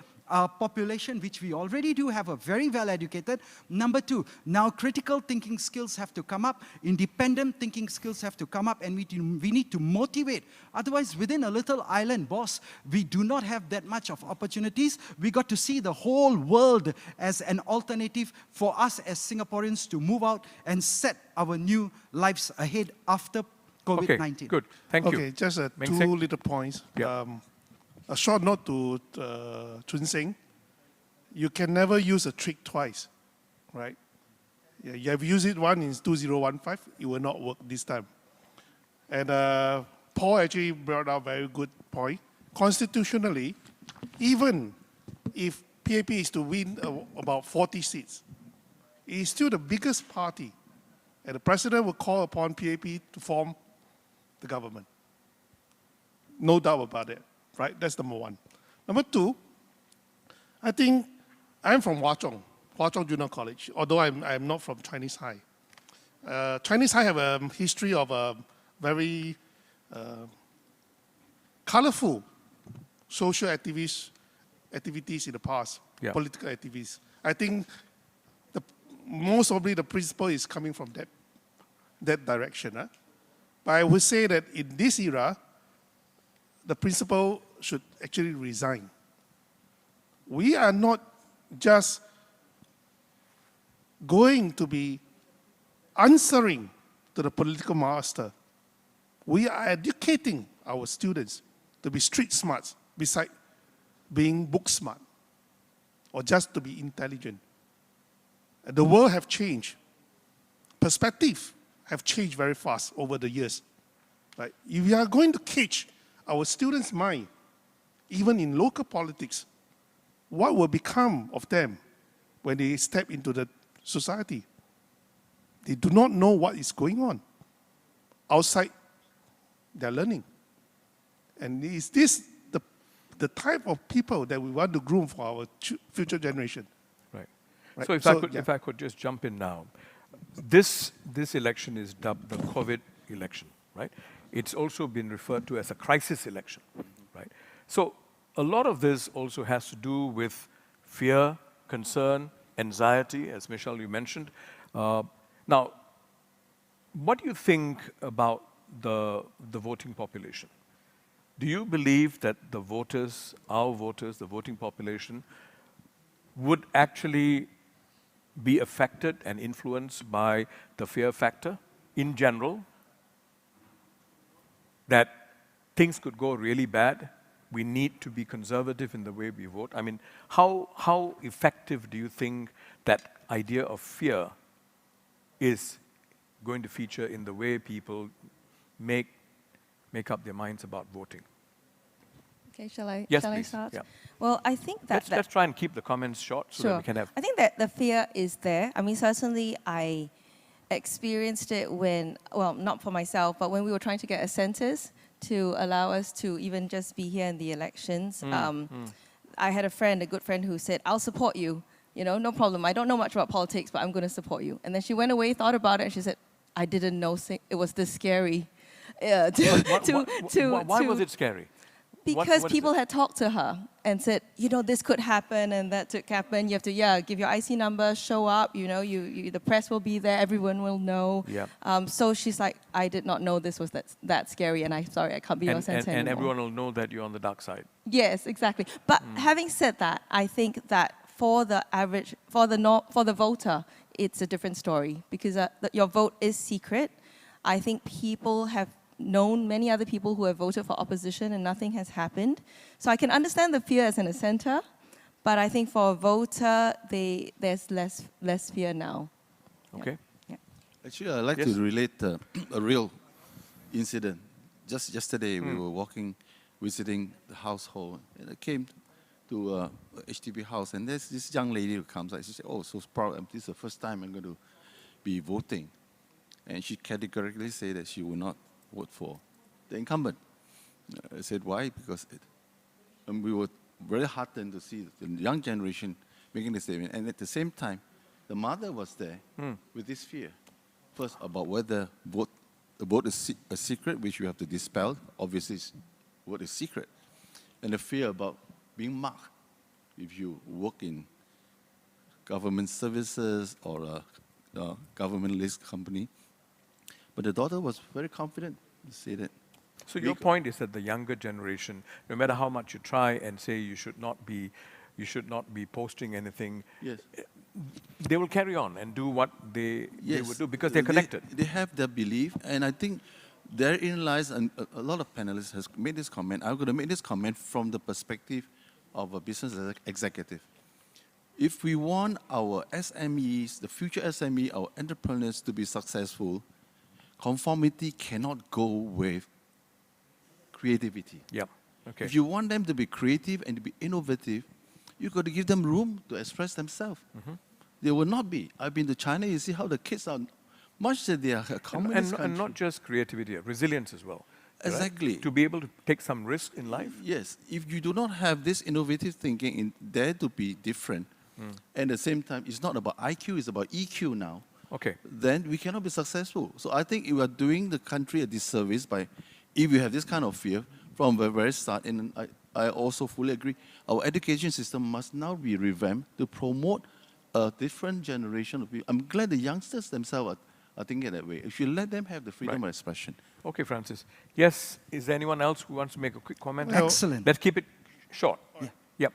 population, which we already do have a very well educated. Number two, now critical thinking skills have to come up, independent thinking skills have to come up, and we need to motivate. Otherwise, within a little island, boss, we do not have that much of opportunities. We got to see the whole world as an alternative for us as Singaporeans to move out and set our new lives ahead after COVID-19. Okay, good. Thank you. Okay, just Meng two Seng? little points. Yeah. A short note to Chun Seng. You can never use a trick twice, right? Yeah, you have used it once in 2015, it will not work this time. And Paul actually brought up a very good point. Constitutionally, even if PAP is to win about 40 seats, it is still the biggest party. And the president will call upon PAP to form the government. No doubt about it. Right, that's number one. Number two, I think I'm from Hwa Chong Junior College, although I'm not from Chinese High. Chinese High have a history of a very colorful social activities in the past, political activities. I think most probably the principle is coming from that direction. Huh? But I would say that in this era, the principal should actually resign. We are not just going to be answering to the political master. We are educating our students to be street smart beside being book smart or just to be intelligent. And the world have changed. Perspective have changed very fast over the years. Right? If we are going to catch our students' mind, even in local politics, what will become of them when they step into the society? They do not know what is going on outside their learning. And is this the type of people that we want to groom for our future generation? Right. Right. So if I could just jump in now. This election is dubbed the COVID election, right? It's also been referred to as a crisis election, right? So a lot of this also has to do with fear, concern, anxiety, as Michelle, you mentioned. Now, what do you think about the voting population? Do you believe that the voters, our voters, the voting population, would actually be affected and influenced by the fear factor? in general, that things could go really bad. We need to be conservative in the way we vote. I mean, how effective do you think that idea of fear is going to feature in the way people make up their minds about voting? Okay, shall I Yes, please. start? Yeah. Well, I think that... Let's try and keep the comments short so that we can have... I think that the fear is there. I mean, certainly I experienced it when, well, not for myself, but when we were trying to get a census to allow us to even just be here in the elections. I had a good friend who said, I'll support you. You know, no problem. I don't know much about politics, but I'm going to support you. And then she went away, thought about it, and she said, I didn't know it was this scary. Why was it scary? Because what people had talked to her and said, you know, this could happen and that could happen. You have to, give your IC number, show up. You know, the press will be there. Everyone will know. Yeah. So she's like, I did not know this was that scary, and I'm sorry, I can't be your senator anymore. And everyone will know that you're on the dark side. Yes, exactly. But having said that, I think that for the voter, it's a different story because your vote is secret. I think people have known many other people who have voted for opposition and nothing has happened. So I can understand the fear as an assenter, but I think for a voter, there's less fear now. Okay. Yeah. Actually, I'd like to relate a real incident. Just yesterday, we were visiting the household, and I came to a HDB house, and there's this young lady who comes out. She said, oh, so proud, this is the first time I'm going to be voting. And she categorically said that she will not vote for the incumbent. I said, why? Because we were very heartened to see the young generation making the statement. And at the same time, the mother was there with this fear. First, about whether the vote is a secret, which you have to dispel. Obviously, vote is secret. And the fear about being marked if you work in government services or a government-list company. But the daughter was very confident to say that. So your point is that the younger generation, no matter how much you try and say you should not be posting anything, yes, they will carry on and do what they would do because they're connected. They have their belief, and I think therein lies, and a lot of panelists has made this comment. I'm going to make this comment from the perspective of a business executive. If we want our SMEs, the future SME, our entrepreneurs to be successful, conformity cannot go with creativity. Yeah. Okay. If you want them to be creative and to be innovative, you've got to give them room to express themselves. They will not be. I've been to China, you see how the kids are, much that they are a communist country. And not just creativity, resilience as well. Exactly. Right? To be able to take some risk in life. Yes. If you do not have this innovative thinking in there to be different, and at the same time, it's not about IQ, it's about EQ now. Okay. Then we cannot be successful. So I think you are doing the country a disservice by, if you have this kind of fear from the very start, and I also fully agree, our education system must now be revamped to promote a different generation of people. I'm glad the youngsters themselves are thinking that way. If you let them have the freedom of expression. Okay, Francis. Yes, is there anyone else who wants to make a quick comment? Excellent. Let's keep it short. Yeah. Yep.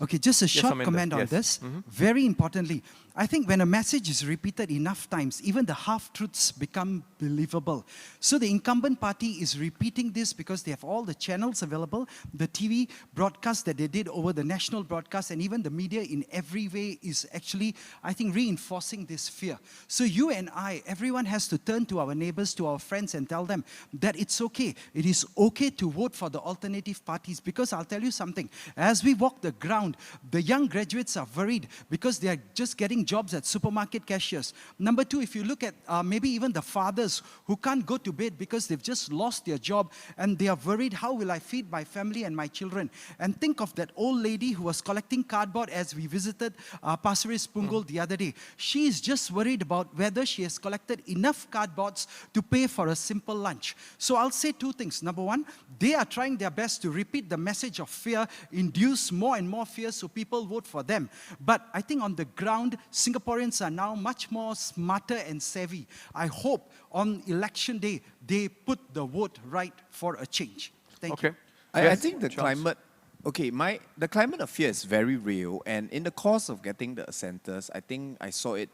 Okay, just a short Aminda. comment on this. Very importantly, I think when a message is repeated enough times, even the half-truths become believable. So the incumbent party is repeating this because they have all the channels available, the TV broadcast that they did over the national broadcast, and even the media in every way is actually, I think, reinforcing this fear. So you and I, everyone has to turn to our neighbors, to our friends, and tell them that it's okay. It is okay to vote for the alternative parties, because I'll tell you something. As we walk the ground, the young graduates are worried because they are just getting jobs at supermarket cashiers. Number two, if you look at maybe even the fathers who can't go to bed because they've just lost their job and they are worried, how will I feed my family and my children? And think of that old lady who was collecting cardboard as we visited Pasir Ris Punggol the other day. She is just worried about whether she has collected enough cardboards to pay for a simple lunch. So I'll say two things. Number one, they are trying their best to repeat the message of fear, induce more and more fear so people vote for them. But I think on the ground, Singaporeans are now much more smarter and savvy. I hope on election day, they put the vote right for a change. Thank you. I think the climate, the climate of fear is very real, and in the course of getting the assenters, I think I saw it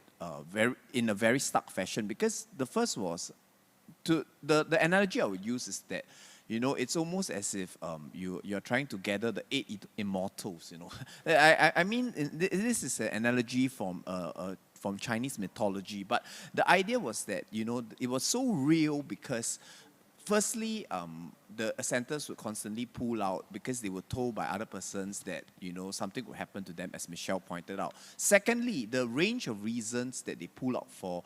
in a very stuck fashion, because the first was, the analogy I would use is that, you know, it's almost as if you're trying to gather the 8 immortals, you know. I mean, this is an analogy from Chinese mythology, but the idea was that, you know, it was so real because, firstly, the assenters would constantly pull out because they were told by other persons that, you know, something would happen to them, as Michelle pointed out. Secondly, the range of reasons that they pull out for,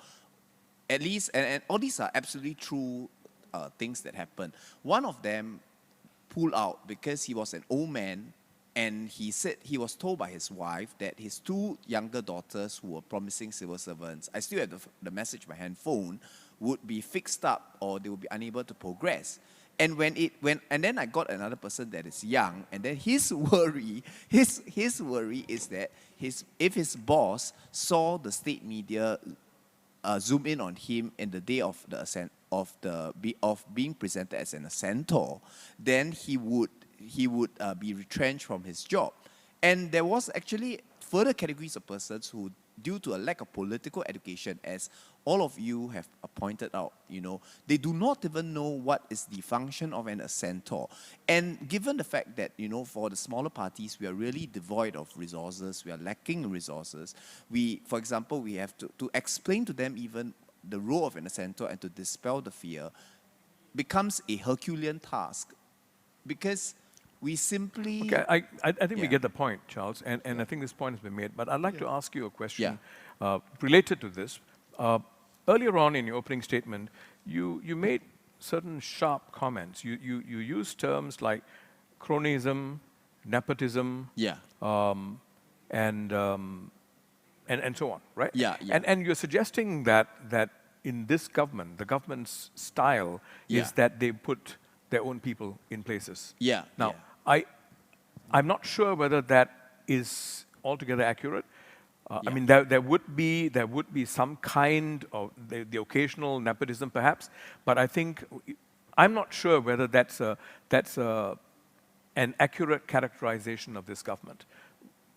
at least, and all these are absolutely true things that happen. One of them pulled out because he was an old man, and he said he was told by his wife that his 2 younger daughters, who were promising civil servants, I still have the message by handphone, would be fixed up or they would be unable to progress. And and then I got another person that is young, and then his worry is that if his boss saw the state media zoom in on him in the day of being presented as an assenter, then he would be retrenched from his job. And there was actually further categories of persons who, due to a lack of political education, as all of you have pointed out, you know, they do not even know what is the function of an assenter. And given the fact that, you know, for the smaller parties, we are really devoid of resources, we are lacking resources. For example, we have to explain to them even the role of an assenter and to dispel the fear becomes a Herculean task, because we simply... Okay, I think we get the point, Charles, and I think this point has been made, but I'd like to ask you a question related to this. Earlier on in your opening statement, you made certain sharp comments. You used terms like cronyism, nepotism, and so on, right? Yeah. And you're suggesting that in this government, the government's style is that they put their own people in places. Now, I'm not sure whether that is altogether accurate. I mean, there would be some kind of the occasional nepotism, perhaps, but I'm not sure whether that's an accurate characterization of this government.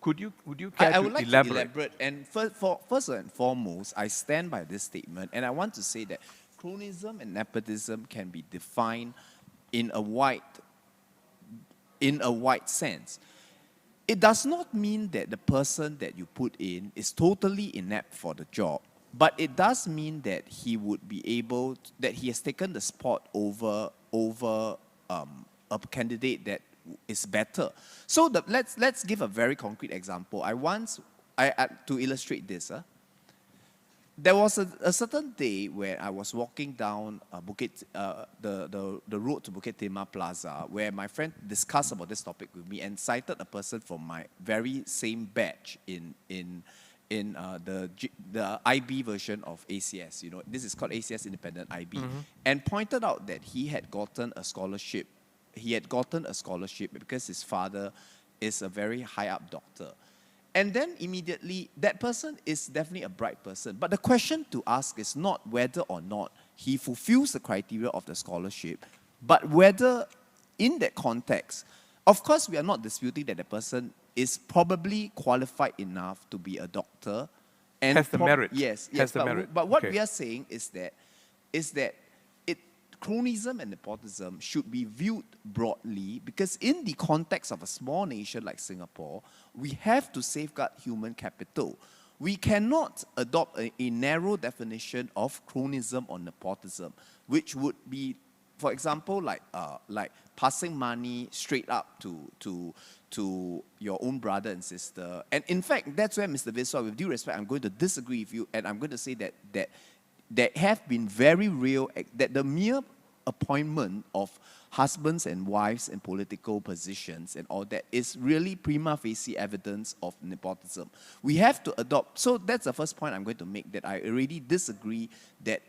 Would you care I would to like elaborate? to elaborate, and first and foremost, I stand by this statement, and I want to say that cronyism and nepotism can be defined in a wide sense. It does not mean that the person that you put in is totally inept for the job, but it does mean that he would be able that he has taken the spot over a candidate that is better. So let's give a very concrete example. To illustrate this. There was a certain day where I was walking down the road to Bukit Timah Plaza, where my friend discussed about this topic with me and cited a person from my very same batch in the IB version of ACS. You know, this is called ACS Independent IB, and pointed out that he had gotten a scholarship. He had gotten a scholarship because his father is a very high up doctor. And then immediately, that person is definitely a bright person. But the question to ask is not whether or not he fulfills the criteria of the scholarship, but whether in that context, of course, we are not disputing that the person is probably qualified enough to be a doctor. And has the merit. Yes. Has the merit. But what we are saying is that cronyism and nepotism should be viewed broadly, because in the context of a small nation like Singapore, we have to safeguard human capital. We cannot adopt a narrow definition of cronyism or nepotism, which would be, for example, like passing money straight up to your own brother and sister. And in fact, that's where, Mr. Viswa, with due respect, I'm going to disagree with you, and I'm going to say that have been very real, that the mere appointment of husbands and wives in political positions and all that is really prima facie evidence of nepotism. We have to adopt, so that's the first point I'm going to make, that I already disagree that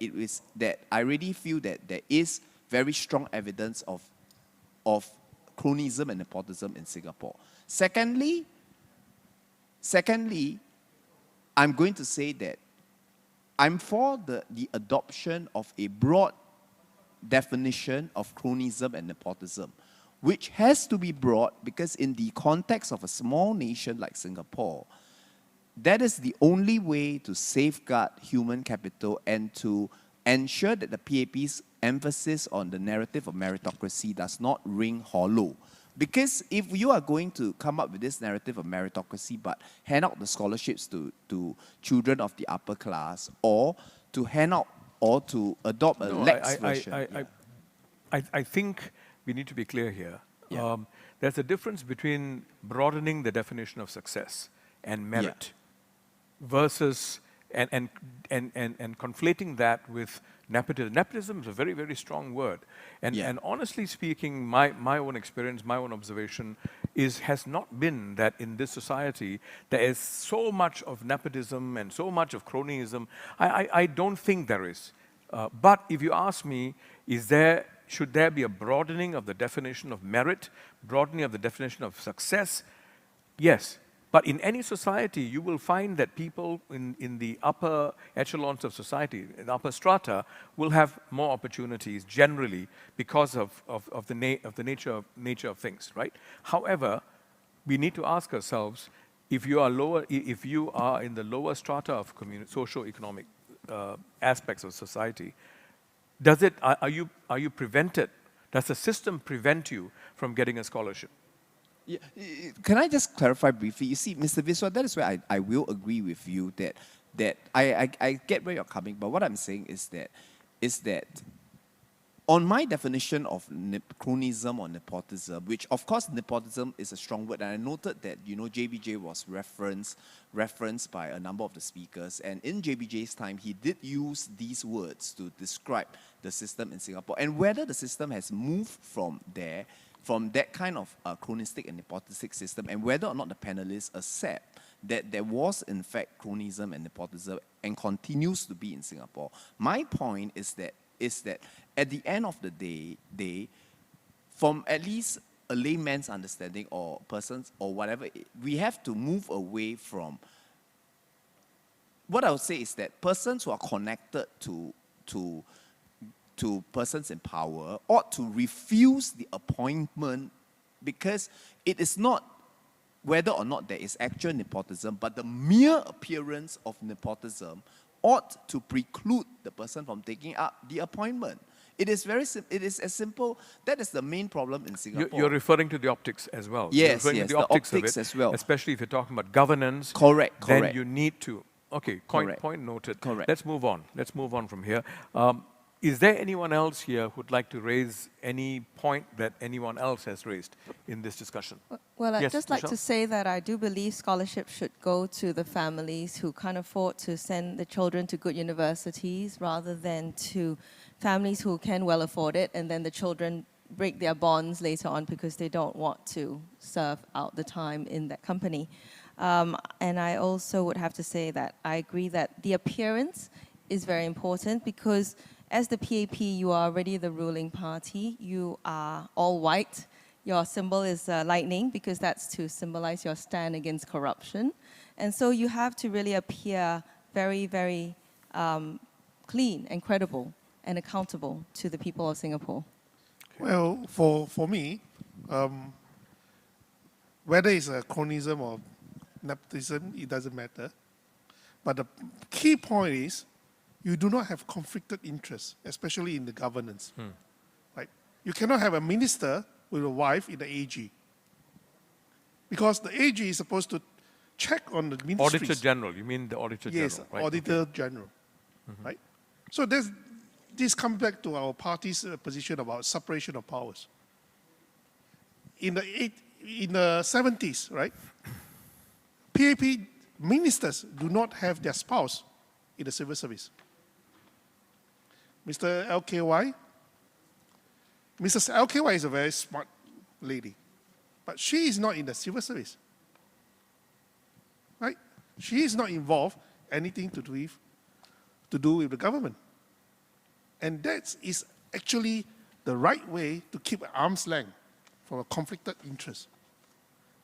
I already feel that there is very strong evidence of cronyism and nepotism in Singapore. Secondly, I'm going to say that I'm for the adoption of a broad definition of cronyism and nepotism, which has to be broad because in the context of a small nation like Singapore, that is the only way to safeguard human capital and to ensure that the PAP's emphasis on the narrative of meritocracy does not ring hollow. Because if you are going to come up with this narrative of meritocracy but hand out the scholarships to children of the upper class, or to hand out or to adopt a lax version. I think we need to be clear here. Yeah. There's a difference between broadening the definition of success and merit versus and conflating that with nepotism. Nepotism is a very, very strong word. And honestly speaking, my own experience, my own observation has not been that in this society there is so much of nepotism and so much of cronyism. I don't think there is. But if you ask me, should there be a broadening of the definition of merit, broadening of the definition of success? Yes. But in any society, you will find that people in the upper echelons of society, in the upper strata, will have more opportunities generally because of the nature of things, right? However, we need to ask ourselves, if you are in the lower strata of socio-economic aspects of society, are you prevented? Does the system prevent you from getting a scholarship? Yeah. Can I just clarify briefly? You see, Mr. Viswa, that is where I will agree with you that I get where you're coming, but what I'm saying is that on my definition of cronyism or nepotism, which of course nepotism is a strong word, and I noted that JBJ was referenced by a number of the speakers, and in JBJ's time he did use these words to describe the system in Singapore, and whether the system has moved from that kind of chronistic and nepotistic system, and whether or not the panelists accept that there was in fact cronyism and nepotism and continues to be in Singapore. My point is that at the end of the day, from at least a layman's understanding or persons or whatever, we have to move away from, what I would say is that persons who are connected to persons in power ought to refuse the appointment, because it is not whether or not there is actual nepotism, but the mere appearance of nepotism ought to preclude the person from taking up the appointment. It is it is as simple. That is the main problem in Singapore. You're referring to the optics as well. Yes, you're referring to the optics of it, as well. Especially if you're talking about governance. Correct. Then you need to. Okay, point noted. Correct. Let's move on. Let's move on from here. Is there anyone else here who'd like to raise any point that anyone else has raised in this discussion? Well, I'd Yes, just like Michelle? to say that I do believe scholarships should go to the families who can't afford to send the children to good universities, rather than to families who can well afford it, and then the children break their bonds later on because they don't want to serve out the time in that company. And I also would have to say that I agree that the appearance is very important, because as the PAP, you are already the ruling party. You are all white. Your symbol is lightning, because that's to symbolize your stand against corruption. And so you have to really appear very, very clean and credible and accountable to the people of Singapore. Well, for me, whether it's a cronyism or nepotism, it doesn't matter. But the key point is, you do not have conflicted interests, especially in the governance. Right? You cannot have a minister with a wife in the AG, because the AG is supposed to check on the ministries. Auditor General, you mean the Auditor General? Yes, right? Auditor General. Right? So this comes back to our party's position about separation of powers. In the 70s, right, PAP ministers do not have their spouse in the civil service. Mr. LKY, Mrs. LKY is a very smart lady, but she is not in the civil service. Right? She is not involved anything to do with the government. And that is actually the right way to keep an arm's length from a conflicted interest.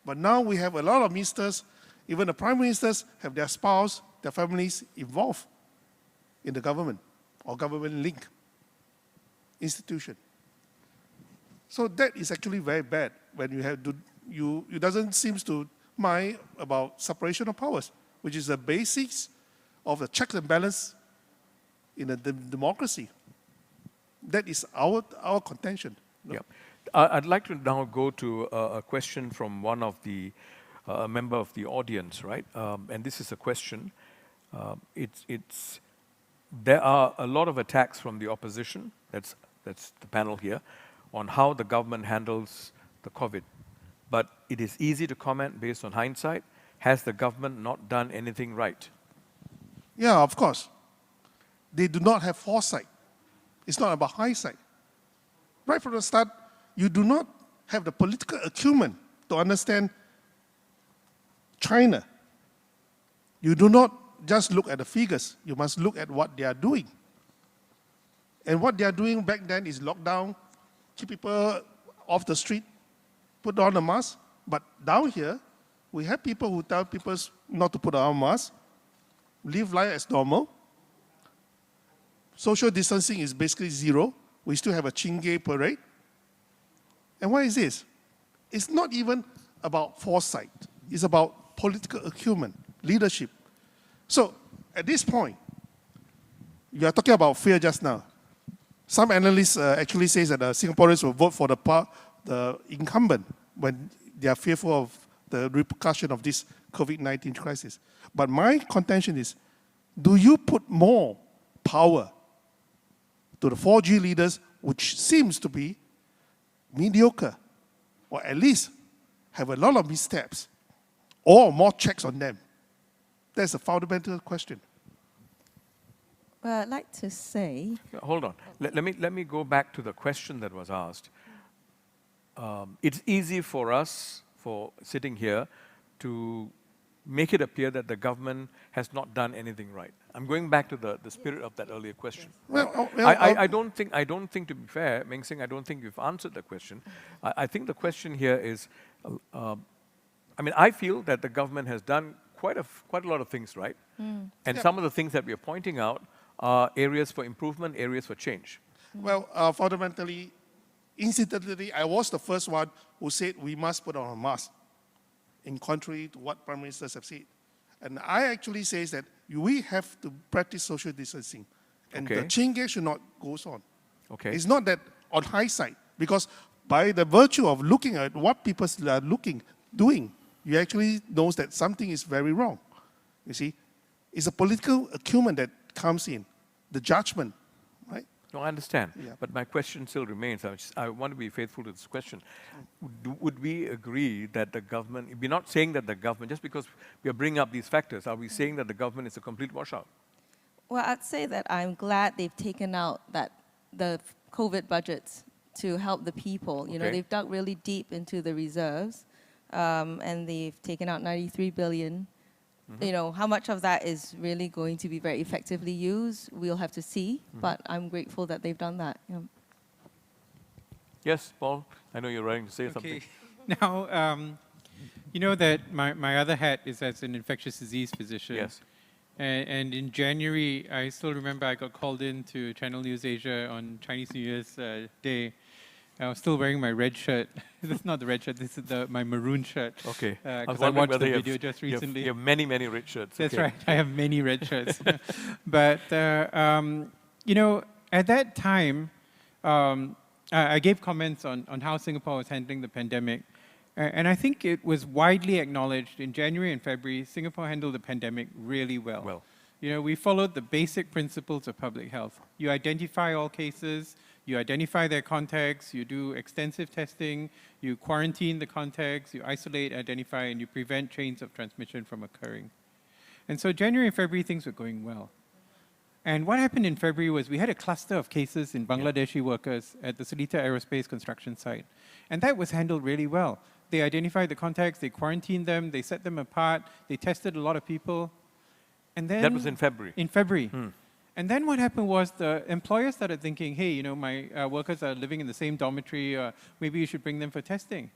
But now we have a lot of ministers, even the prime ministers have their spouse, their families involved in the government or government-linked institution. So that is actually very bad when you have you doesn't seem to mind about separation of powers. which is the basics of the checks and balance in a democracy. That is our contention. No? Yeah. I'd like to now go to a question from one of the member of the audience, right? And this is a question. There are a lot of attacks from the opposition, that's the panel here, on how the government handles the COVID. But it is easy to comment based on hindsight. Has the government not done anything right? Yeah, of course. They do not have foresight. It's not about hindsight. Right from the start, you do not have the political acumen to understand China. You do not just look at the figures. You must look at what they are doing. And what they are doing back then is lockdown, keep people off the street, put on a mask. But down here, we have people who tell people not to put on a mask, live life as normal. Social distancing is basically zero. We still have a Chingay parade. And what is this? It's not even about foresight. It's about political acumen, leadership. So at this point, you are talking about fear just now. Some analysts actually say that Singaporeans will vote for the incumbent when they are fearful of the repercussion of this COVID-19 crisis. But my contention is, do you put more power to the 4G leaders, which seems to be mediocre, or at least have a lot of missteps, or more checks on them? That's a fundamental question. Well, I'd like to say... Hold on. Let me go back to the question that was asked. It's easy for us, for sitting here, to make it appear that the government has not done anything right. I'm going back to the spirit of that earlier question. I don't think, to be fair, Meng Sing, I don't think you've answered the question. I think the question here is, I feel that the government has done quite a lot of things right. And some of the things that we are pointing out are areas for improvement, areas for change. Well, fundamentally, incidentally, I was the first one who said we must put on a mask, in contrary to what Prime Ministers have said. And I actually say that we have to practice social distancing. And the Chingay should not go on. Okay. It's not that on hindsight, because by the virtue of looking at what people are doing, you actually know that something is very wrong. You see, it's a political acumen that comes in, the judgment, right? No, I understand. Yeah. But my question still remains. I want to be faithful to this question. Would we agree that the government, we're not saying that the government, just because we are bringing up these factors, are we saying that the government is a complete washout? Well, I'd say that I'm glad they've taken out the COVID budgets to help the people. You know, they've dug really deep into the reserves, and they've taken out 93 billion. You know, how much of that is really going to be very effectively used, we'll have to see, but I'm grateful that they've done that. Yeah. Yes, Paul, I know you're ready to say something. Now, you know that my other hat is as an infectious disease physician. Yes. And in January, I still remember I got called in to Channel News Asia on Chinese New Year's Day. I was still wearing my red shirt. This is not the red shirt, this is my maroon shirt. Okay. Because I watched the video just recently. You have many, many red shirts. That's right, I have many red shirts. But, you know, at that time, I gave comments on how Singapore was handling the pandemic. And I think it was widely acknowledged in January and February, Singapore handled the pandemic really well. You know, we followed the basic principles of public health. You identify all cases, you identify their contacts, you do extensive testing, you quarantine the contacts, you isolate, identify, and you prevent chains of transmission from occurring. And so January and February, things were going well. And what happened in February was we had a cluster of cases in Bangladeshi workers at the Seletar Aerospace construction site. And that was handled really well. They identified the contacts, they quarantined them, they set them apart, they tested a lot of people. And then that was in February? In February. And then what happened was the employers started thinking, hey, you know, my workers are living in the same dormitory, maybe you should bring them for testing.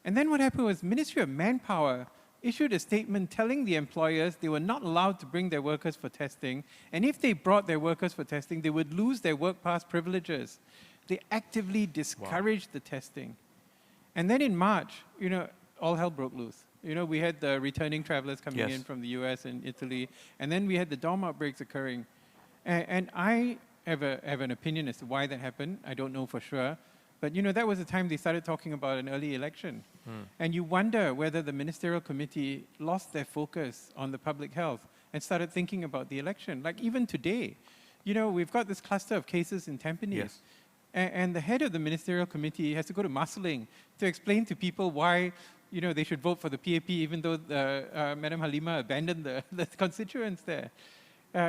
And then what happened was Ministry of Manpower issued a statement telling the employers they were not allowed to bring their workers for testing, and if they brought their workers for testing, they would lose their work pass privileges. They actively discouraged the testing. And then in March, you know, all hell broke loose. You know, we had the returning travelers coming Yes. in from the US and Italy, and then we had the dorm outbreaks occurring. And I have an opinion as to why that happened. I don't know for sure. But, you know, that was the time they started talking about an early election. And you wonder whether the ministerial committee lost their focus on the public health and started thinking about the election. Like even today, you know, we've got this cluster of cases in Tampines. Yes. And the head of the ministerial committee has to go to Marsiling to explain to people why, you know, they should vote for the PAP even though Madam Halima abandoned the constituents there.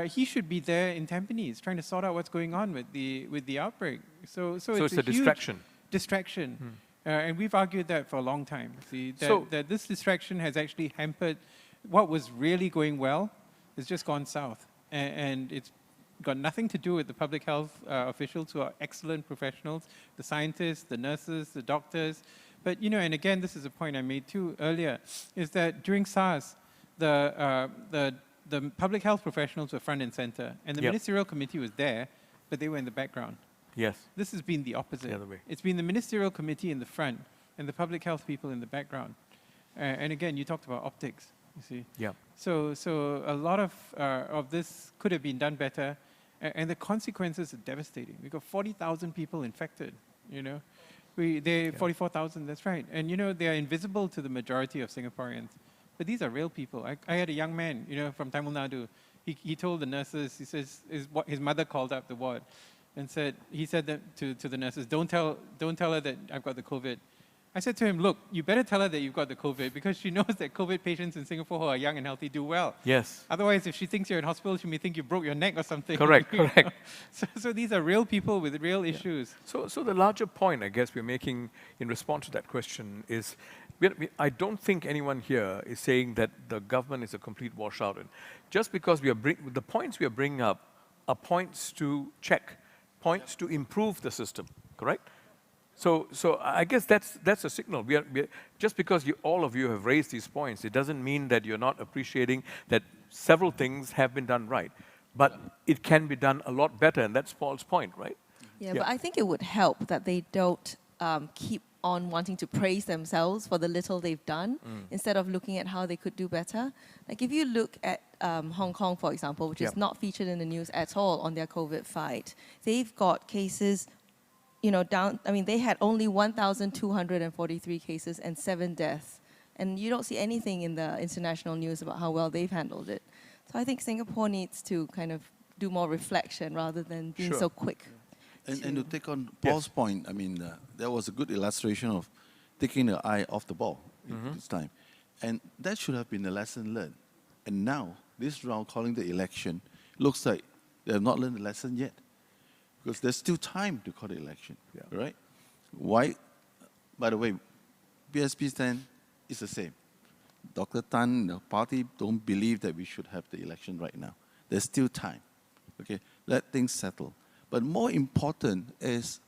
He should be there in Tampines trying to sort out what's going on with the outbreak. So it's a huge distraction. Distraction. And we've argued that for a long time. See, that this distraction has actually hampered what was really going well. It's just gone south. And it's got nothing to do with the public health officials who are excellent professionals, the scientists, the nurses, the doctors. But, you know, and again, this is a point I made too earlier, is that during SARS, the public health professionals were front and center, and the Yep. ministerial committee was there, but they were in the background. Yes. This has been the opposite. The other way. It's been the ministerial committee in the front and the public health people in the background. And again, you talked about optics, you see. Yeah. So a lot of this could have been done better, and the consequences are devastating. We've got 40,000 people infected, you know. 44,000, that's right. And, you know, they are invisible to the majority of Singaporeans. But these are real people. I had a young man, you know, from Tamil Nadu. He told the nurses, he says, his mother called up the ward and he said that to the nurses, don't tell her that I've got the COVID. I said to him, look, you better tell her that you've got the COVID because she knows that COVID patients in Singapore who are young and healthy do well. Yes. Otherwise, if she thinks you're in hospital, she may think you broke your neck or something. Correct, you know? correct. So these are real people with real issues. So the larger point, I guess, we're making in response to that question is, I don't think anyone here is saying that the government is a complete washout. And just because the points we are bringing up are points to check, points to improve the system, correct? So I guess that's a signal. We are just because all of you have raised these points, it doesn't mean that you're not appreciating that several things have been done right. But it can be done a lot better, and that's Paul's point, right? Yeah, but I think it would help that they don't keep on wanting to praise themselves for the little they've done instead of looking at how they could do better. Like if you look at Hong Kong, for example, which is not featured in the news at all on their COVID fight, they've got cases, you know, they had only 1,243 cases and 7 deaths. And you don't see anything in the international news about how well they've handled it. So I think Singapore needs to kind of do more reflection rather than being so quick. And to take on Paul's point, I mean, that was a good illustration of taking the eye off the ball this time. And that should have been a lesson learned. And now, this round, calling the election, looks like they have not learned the lesson yet. Because there's still time to call the election, right? Why? By the way, PSP stand is the same. Dr. Tan, the party don't believe that we should have the election right now. There's still time. Okay, let things settle. But more important is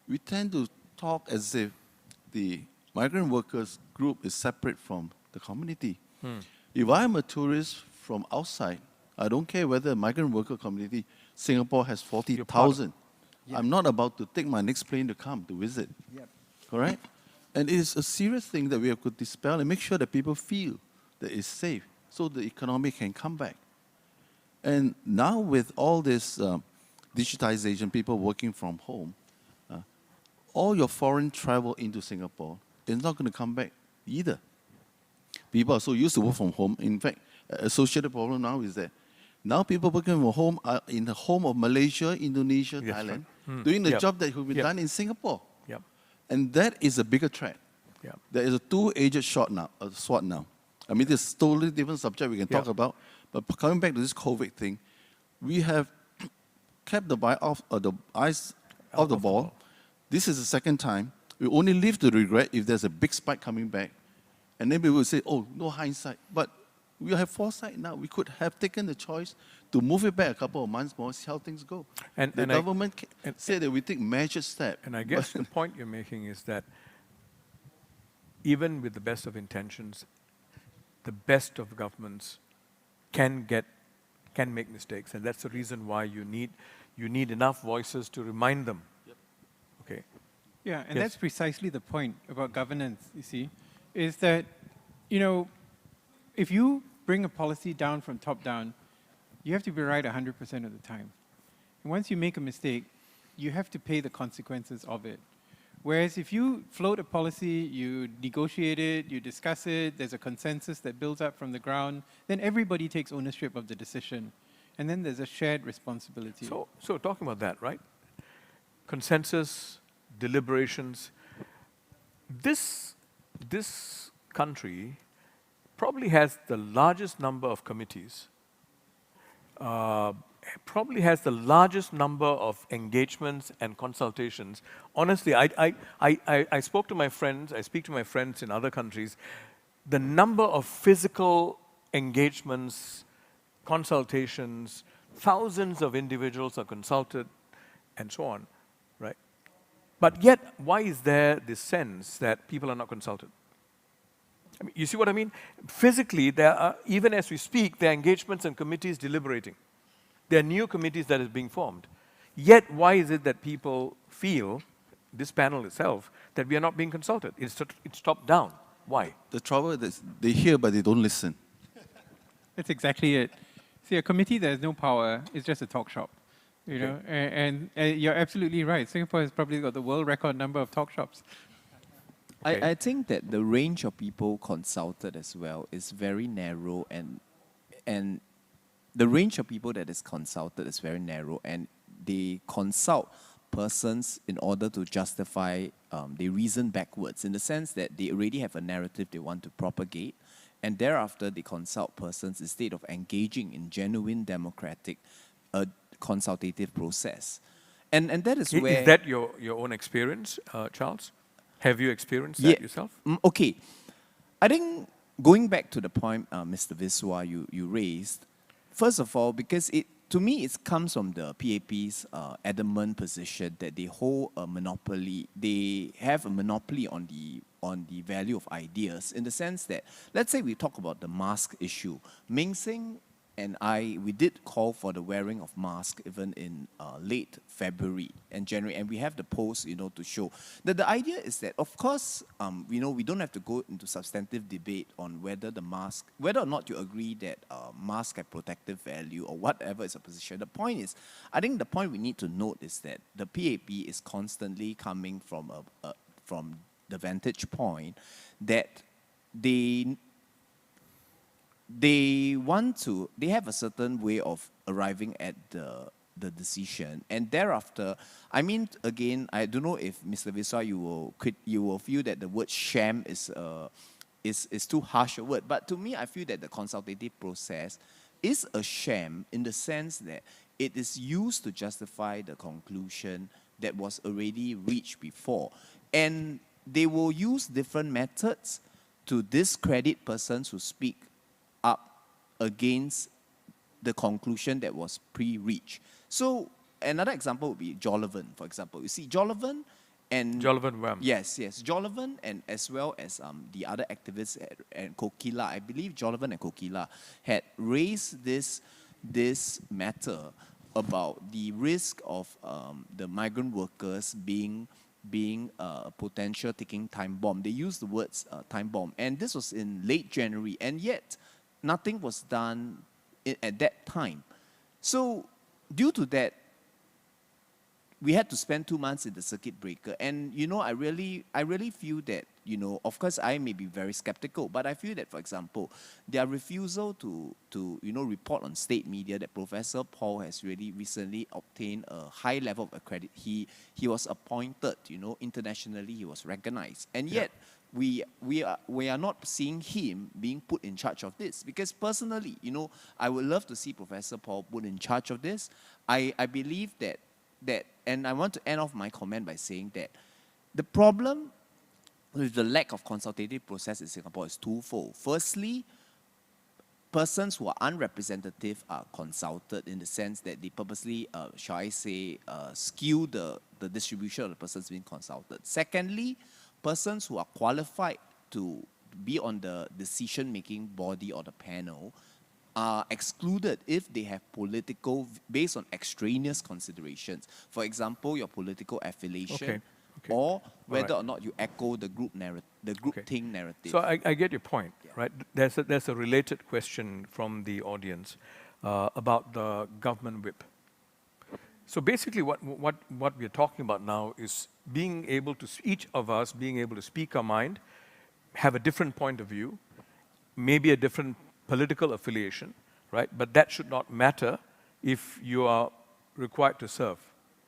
we tend to talk as if the migrant workers group is separate from the community. If I'm a tourist from outside, I don't care whether a migrant worker community, Singapore has 40,000. I'm not about to take my next plane to come to visit. Correct? And it is a serious thing that we have to dispel and make sure that people feel that it's safe so the economy can come back. And now with all this digitization, people working from home, all your foreign travel into Singapore is not going to come back either. People are so used to work from home. In fact, associated problem now is that now people working from home are in the home of Malaysia, Indonesia, Thailand, doing the job that could be done in Singapore. And that is a bigger threat. There is a two-edged sword now. I mean, this is a totally different subject we can talk about. But coming back to this COVID thing, we have kept the eyes off the ball. This is the second time. We only live to regret if there's a big spike coming back. And then people will say, oh, no hindsight. But we have foresight now. We could have taken the choice to move it back a couple of months more, see how things go. And the government said that we take measured steps. And I guess the point you're making is that even with the best of intentions, the best of governments can make mistakes. And that's the reason why you need enough voices to remind them. Okay. Yeah, and that's precisely the point about governance, you see, is that you know, if you bring a policy down from top down, you have to be right 100% of the time. And once you make a mistake, you have to pay the consequences of it. Whereas if you float a policy, you negotiate it, you discuss it, there's a consensus that builds up from the ground, then everybody takes ownership of the decision. And then there's a shared responsibility. So talking about that, right? Consensus, deliberations. This country probably has the largest number of committees, probably has the largest number of engagements and consultations. Honestly, I spoke to my friends, I speak to my friends in other countries, the number of physical engagements, consultations, thousands of individuals are consulted, and so on, right? But yet, why is there this sense that people are not consulted? I mean, you see what I mean? Physically, there are, even as we speak, there are engagements and committees deliberating. There are new committees that are being formed. Yet, why is it that people feel, this panel itself, that we are not being consulted? It's top down. Why? The trouble is they hear but they don't listen. That's exactly it. See, a committee that has no power is just a talk shop. You know, and you're absolutely right. Singapore has probably got the world record number of talk shops. Okay. I think that the range of people consulted as well is very narrow, and the range of people that is consulted is very narrow, and they consult persons in order to justify, they reason backwards in the sense that they already have a narrative they want to propagate, and thereafter they consult persons instead of engaging in genuine democratic consultative process. And that is where... Is that your own experience, Charles? Have you experienced that yourself? Okay. I think going back to the point, Mr. Viswa, you raised, first of all, because to me, it comes from the PAP's adamant position that they hold a monopoly, they have a monopoly on the value of ideas, in the sense that, let's say we talk about the mask issue. Ming Sing and we did call for the wearing of mask even in late February and January, and we have the post, to show that the idea is that, of course, we don't have to go into substantive debate on whether or not you agree that masks have protective value or whatever is a position. The point is, I think the point we need to note is that the PAP is constantly coming from the vantage point that they have a certain way of arriving at the decision, and thereafter, I mean, again, I don't know if Mr. Viswa, you will feel that the word sham is too harsh a word, but to me, I feel that the consultative process is a sham in the sense that it is used to justify the conclusion that was already reached before, and they will use different methods to discredit persons who speak up against the conclusion that was pre-reached. So another example would be Jollivan, for example. You see, Jollivan and... Jollivan Wham. Yes. Jollivan, and as well as the other activists and Kokila, I believe Jollivan and Kokila had raised this matter about the risk of the migrant workers being a potential ticking time bomb. They used the words time bomb, and this was in late January, and yet nothing was done at that time. So due to that, we had to spend 2 months in the circuit breaker. And, I really feel that, of course, I may be very skeptical, but I feel that, for example, their refusal to report on state media that Professor Paul has really recently obtained a high level of accredit. He was appointed, internationally he was recognized. And yet, we are not seeing him being put in charge of this, because personally, I would love to see Professor Paul put in charge of this. I believe that, and I want to end off my comment by saying that the problem with the lack of consultative process in Singapore is twofold. Firstly, persons who are unrepresentative are consulted in the sense that they purposely, shall I say, skew the distribution of the persons being consulted. Secondly, persons who are qualified to be on the decision-making body or the panel are excluded if they have based on extraneous considerations. For example, your political affiliation. or whether right. or not you echo the group narrative, the group think narrative. So I get your point, right? There's a related question from the audience about the government whip. So basically what we're talking about now is being able to, each of us being able to speak our mind, have a different point of view, maybe a different political affiliation, right? But that should not matter if you are required to serve,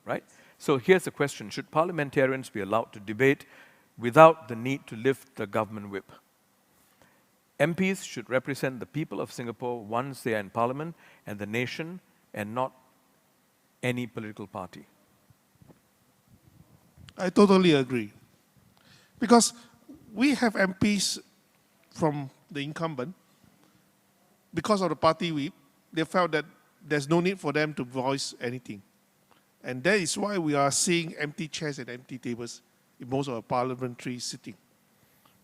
right? So here's the question: should parliamentarians be allowed to debate without the need to lift the government whip? MPs should represent the people of Singapore once they are in parliament and the nation, and not any political party. I totally agree. Because we have MPs from the incumbent, because of the party whip, they felt that there's no need for them to voice anything. And that is why we are seeing empty chairs and empty tables in most of our parliamentary sitting.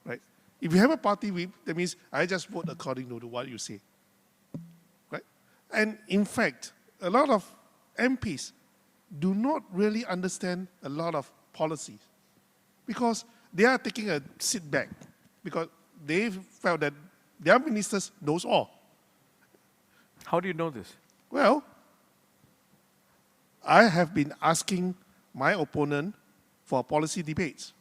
Right? If you have a party whip, that means I just vote according to what you say. Right? And in fact, a lot of MPs do not really understand a lot of policies because they are taking a sit back because they felt that their ministers knows all. How do you know this? Well, I have been asking my opponent for policy debates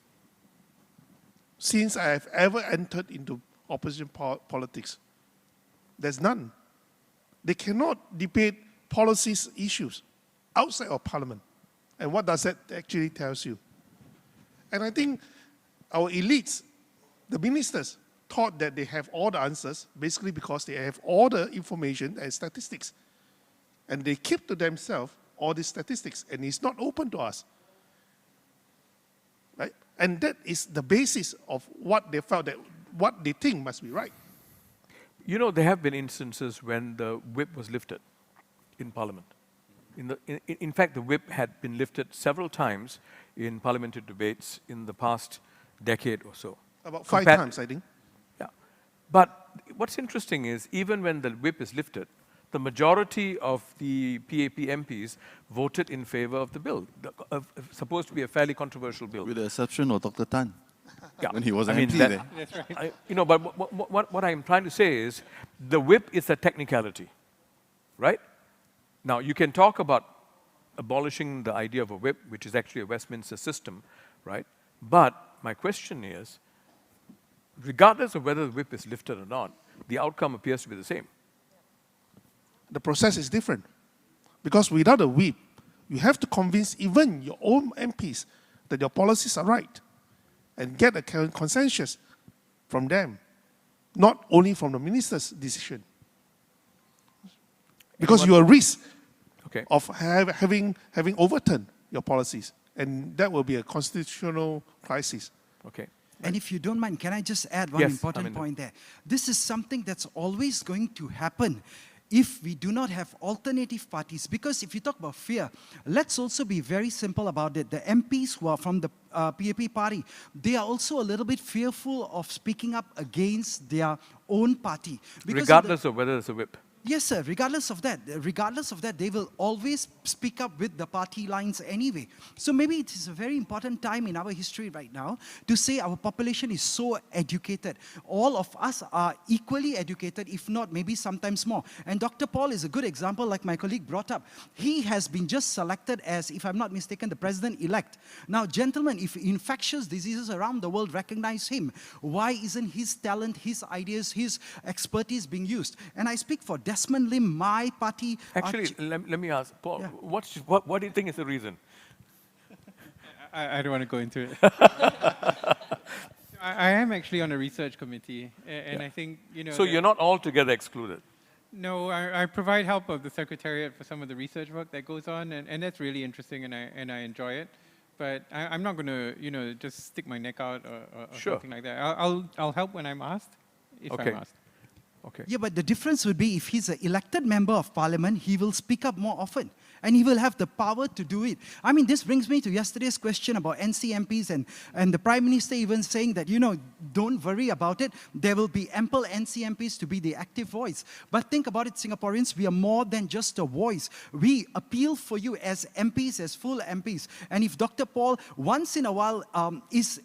since I have ever entered into opposition politics. There's none. They cannot debate policies issues outside of parliament. And what does that actually tells you? And I think our elites, the ministers, thought that they have all the answers, basically because they have all the information and statistics. And they keep to themselves all these statistics, and it's not open to us. Right? And that is the basis of what they felt that what they think must be right. You know, there have been instances when the whip was lifted in Parliament. In fact, the whip had been lifted several times in parliamentary debates in the past decade or so. About 5 times, I think. Yeah. But what's interesting is, even when the whip is lifted, the majority of the PAP MPs voted in favor of the bill, supposed to be a fairly controversial bill. With the exception of Dr. Tan, Yeah. when he was an I mean, MP that- there. That's right. you know, but what I'm trying to say is, the whip is a technicality, right? Now, you can talk about abolishing the idea of a whip, which is actually a Westminster system, right? But my question is, regardless of whether the whip is lifted or not, the outcome appears to be the same. The process is different. Because without a whip, you have to convince even your own MPs that your policies are right and get a consensus from them, not only from the minister's decision. Because you are at risk Okay. of having overturned your policies, and that will be a constitutional crisis. Okay. And if you don't mind, can I just add one Yes, important Aminda. point there? This is something that's always going to happen if we do not have alternative parties. Because if you talk about fear, let's also be very simple about it. The MPs who are from the PAP party, they are also a little bit fearful of speaking up against their own party. Because Regardless of whether it's a whip. Yes, sir. Regardless of that, they will always speak up with the party lines anyway. So maybe it is a very important time in our history right now to say our population is so educated. All of us are equally educated, if not maybe sometimes more. And Dr. Paul is a good example, like my colleague brought up. He has been just selected as, if I'm not mistaken, the president-elect. Now, gentlemen, if infectious diseases around the world recognize him, why isn't his talent, his ideas, his expertise being used? And I speak for Desmond Lim, my party. Actually, let me ask, Paul, Yeah. what do you think is the reason? I don't want to go into it. I am actually on a research committee, and I think, you know... So you're not altogether excluded. No, I provide help of the Secretariat for some of the research work that goes on, and that's really interesting, and I enjoy it. But I'm not going to, you know, just stick my neck out or Sure. something like that. I'll help when I'm asked, if Okay. I'm asked. Okay. Yeah, but the difference would be if he's an elected member of parliament, he will speak up more often. And he will have the power to do it. I mean, this brings me to yesterday's question about NCMPs and the Prime Minister even saying that, don't worry about it. There will be ample NCMPs to be the active voice. But think about it, Singaporeans, we are more than just a voice. We appeal for you as MPs, as full MPs. And if Dr. Paul once in a while is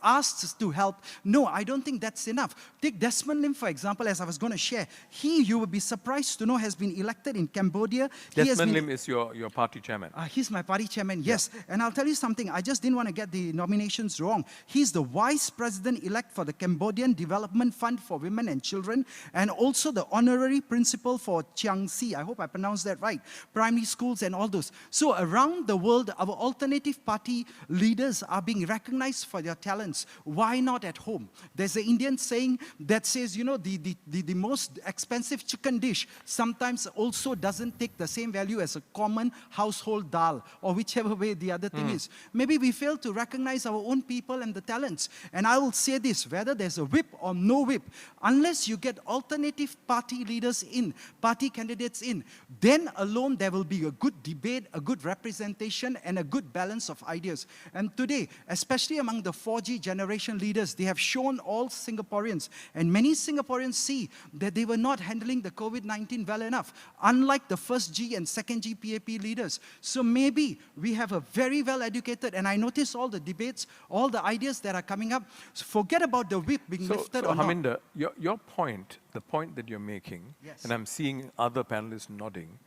asked to help. No, I don't think that's enough. Take Desmond Lim, for example, as I was going to share. You will be surprised to know, has been elected in Cambodia. Desmond Lim is your party chairman. He's my party chairman, yes. Yeah. And I'll tell you something, I just didn't want to get the nominations wrong. He's the vice president-elect for the Cambodian Development Fund for Women and Children, and also the honorary principal for Chiang Si, I hope I pronounced that right, primary schools and all those. So around the world, our alternative party leaders are being recognized for their talents. Why not at home? There's an Indian saying that says, the most expensive chicken dish sometimes also doesn't take the same value as a common household dal, or whichever way the other thing is. Maybe we fail to recognize our own people and the talents. And I will say this, whether there's a whip or no whip, unless you get alternative party leaders in, party candidates in, then alone there will be a good debate, a good representation, and a good balance of ideas. And today, especially among the 4G generation leaders, they have shown all Singaporeans, and many Singaporeans see that they were not handling the COVID-19 well enough, unlike the first G and second G PAP leaders. So maybe we have a very well-educated, and I notice all the debates, all the ideas that are coming up. So forget about the whip being lifted or not. Harminder, your point, the point that you're making, yes, and I'm seeing other panelists nodding,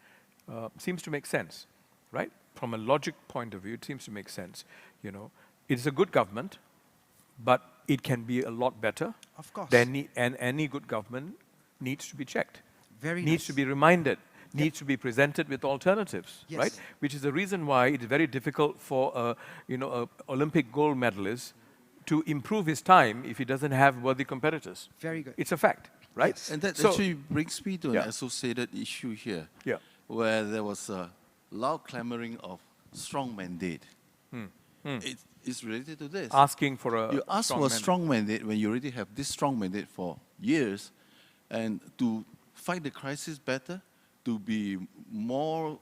seems to make sense, right? From a logic point of view, it seems to make sense. It's a good government, but it can be a lot better. Of course. And any good government needs to be checked. Very needs nice. to be reminded. Yep. Needs to be presented with alternatives, Yes. right? Which is the reason why it's very difficult for a Olympic gold medalist to improve his time if he doesn't have worthy competitors. Very good. It's a fact, right? Yes. And that So- actually brings me to an Yeah. associated issue here, Yeah. where there was a loud clamoring of strong mandate. It's related to this. Asking for a You ask for a strong mandate when you already have this strong mandate for years, and to fight the crisis better, to be more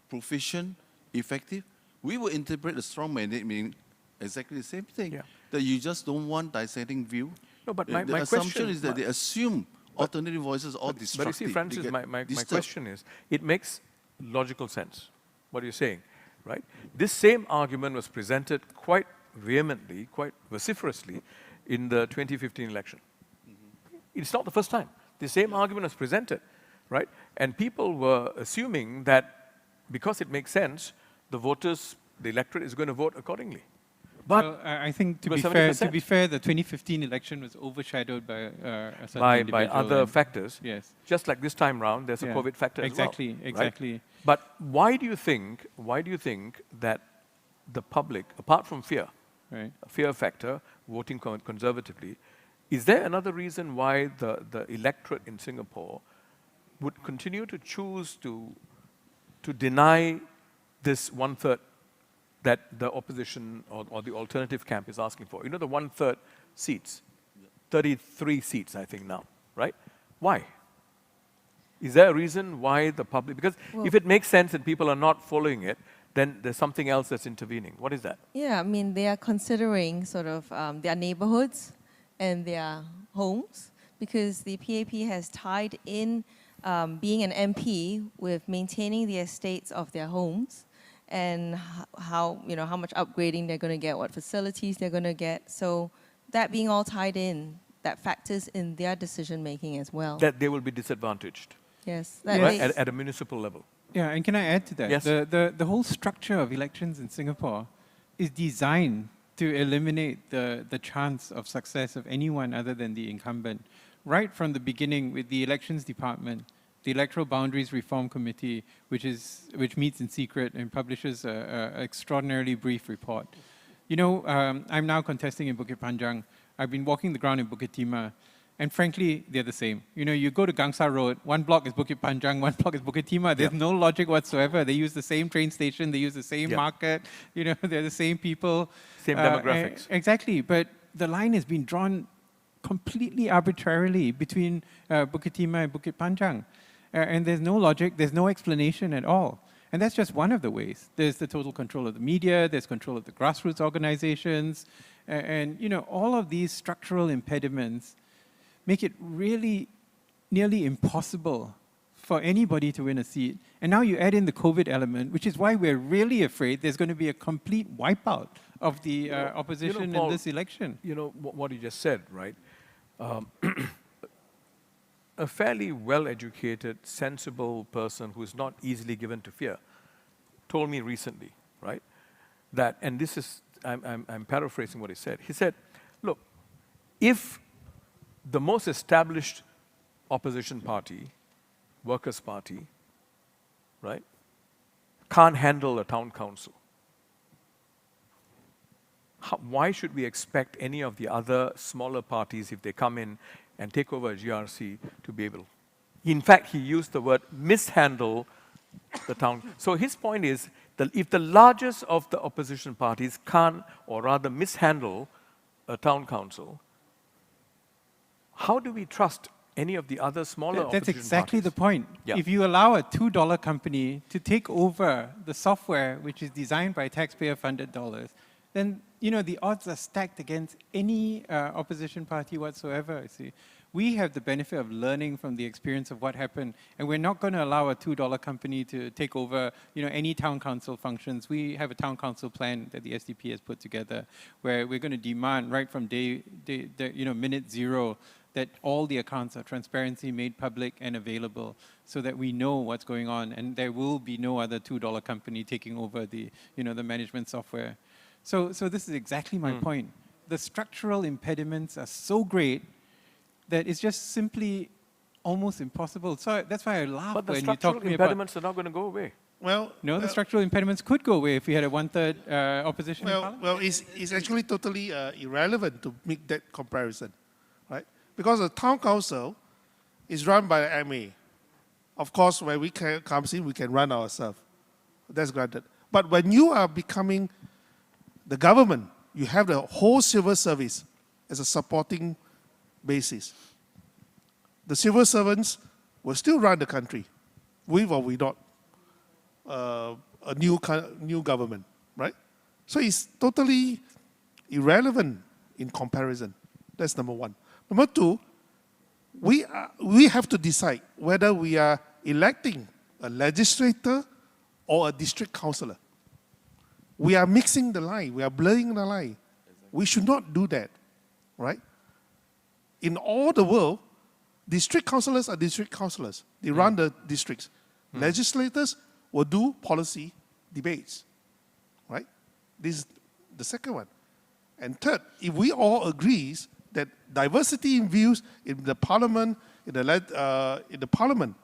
proficient, effective, we will interpret the strong mandate meaning exactly the same thing. Yeah. That you just don't want dissecting view. No, but The my assumption question is that they assume alternative voices are But destructive. you see, Francis, They get my disturbed. question is, it makes logical sense, what you're saying, right? This same argument was presented quite vehemently, quite vociferously in the 2015 election. It's not the first time. The same argument was presented, right? And people were assuming that because it makes sense, the voters, the electorate is going to vote accordingly. But Well, I think to But be 70%. fair, the 2015 election was overshadowed by a certain by individual other and- factors, Yes. just like this time round, there's a Yeah. COVID factor Exactly, as well. exactly. Right? But why do you think that the public, apart from fear, Right. a fear factor, voting conservatively, is there another reason why the electorate in Singapore would continue to choose to deny this one-third that the opposition or the alternative camp is asking for? The one-third seats, 33 seats, I think now, right? Why? Is there a reason why the public, because Well- if it makes sense and people are not following it, then there's something else that's intervening. What is that? Yeah, I mean, they are considering sort of their neighborhoods and their homes, because the PAP has tied in being an MP with maintaining the estates of their homes and how much upgrading they're going to get, what facilities they're going to get. So that being all tied in, that factors in their decision making as well. That they will be disadvantaged, Yes, that right? makes- At a municipal level. Yeah, and can I add to that? Yes. The whole structure of elections in Singapore is designed to eliminate the chance of success of anyone other than the incumbent. Right from the beginning with the elections department, the Electoral Boundaries Reform Committee, which meets in secret and publishes an extraordinarily brief report. I'm now contesting in Bukit Panjang. I've been walking the ground in Bukit Timah. And frankly, they're the same. You go to Gangsa Road, one block is Bukit Panjang, one block is Bukit Timah. There's no logic whatsoever. They use the same train station, they use the same market, they're the same people. Same demographics. Exactly, but the line has been drawn completely arbitrarily between Bukit Timah and Bukit Panjang. And there's no logic, there's no explanation at all. And that's just one of the ways. There's the total control of the media, there's control of the grassroots organizations, and you know, all of these structural impediments make it really nearly impossible for anybody to win a seat. And now you add in the COVID element, which is why we're really afraid there's going to be a complete wipeout of the opposition Paul, in this election. You know, what you just said, right? A fairly well-educated, sensible person who's not easily given to fear told me recently, right, that, and this is, I'm paraphrasing what he said. He said, look, if the most established opposition party, Workers' Party, right, can't handle a town council, why should we expect any of the other smaller parties, if they come in and take over a GRC, to be able? In fact, he used the word mishandle the town. So his point is that if the largest of the opposition parties can't, or rather mishandle a town council, how do we trust any of the other smaller opposition That's exactly parties? the point. Yeah. If you allow a $2 company to take over the software which is designed by taxpayer-funded dollars, then you know the odds are stacked against any opposition party whatsoever. You see, we have the benefit of learning from the experience of what happened, and we're not going to allow a $2 company to take over, you know, any town council functions. We have a town council plan that the SDP has put together, where we're going to demand right from minute zero that all the accounts are transparency made public and available, so that we know what's going on, and there will be no other $2 company taking over the, you know, the management software. So this is exactly my point. The structural impediments are so great that it's just simply almost impossible. So that's why I laugh But the when you talk to structural me about... impediments are not going to go away. Well, No, the structural impediments could go away if we had a one-third opposition in Parliament. well, it's actually totally irrelevant to make that comparison, right? Because the town council is run by the MA. Of course, when we comes in, we can run ourselves. That's granted. But when you are becoming the government, you have the whole civil service as a supporting basis. The civil servants will still run the country, with or without a new government, right? So it's totally irrelevant in comparison. That's number one. Number two, we have to decide whether we are electing a legislator or a district councillor. We are mixing the line. We are blurring the line. We should not do that, right? In all the world, district councillors are district councillors. They run the districts. Legislators will do policy debates, right? This is the second one. And third, if we all agree that diversity in views in the parliament, in the parliament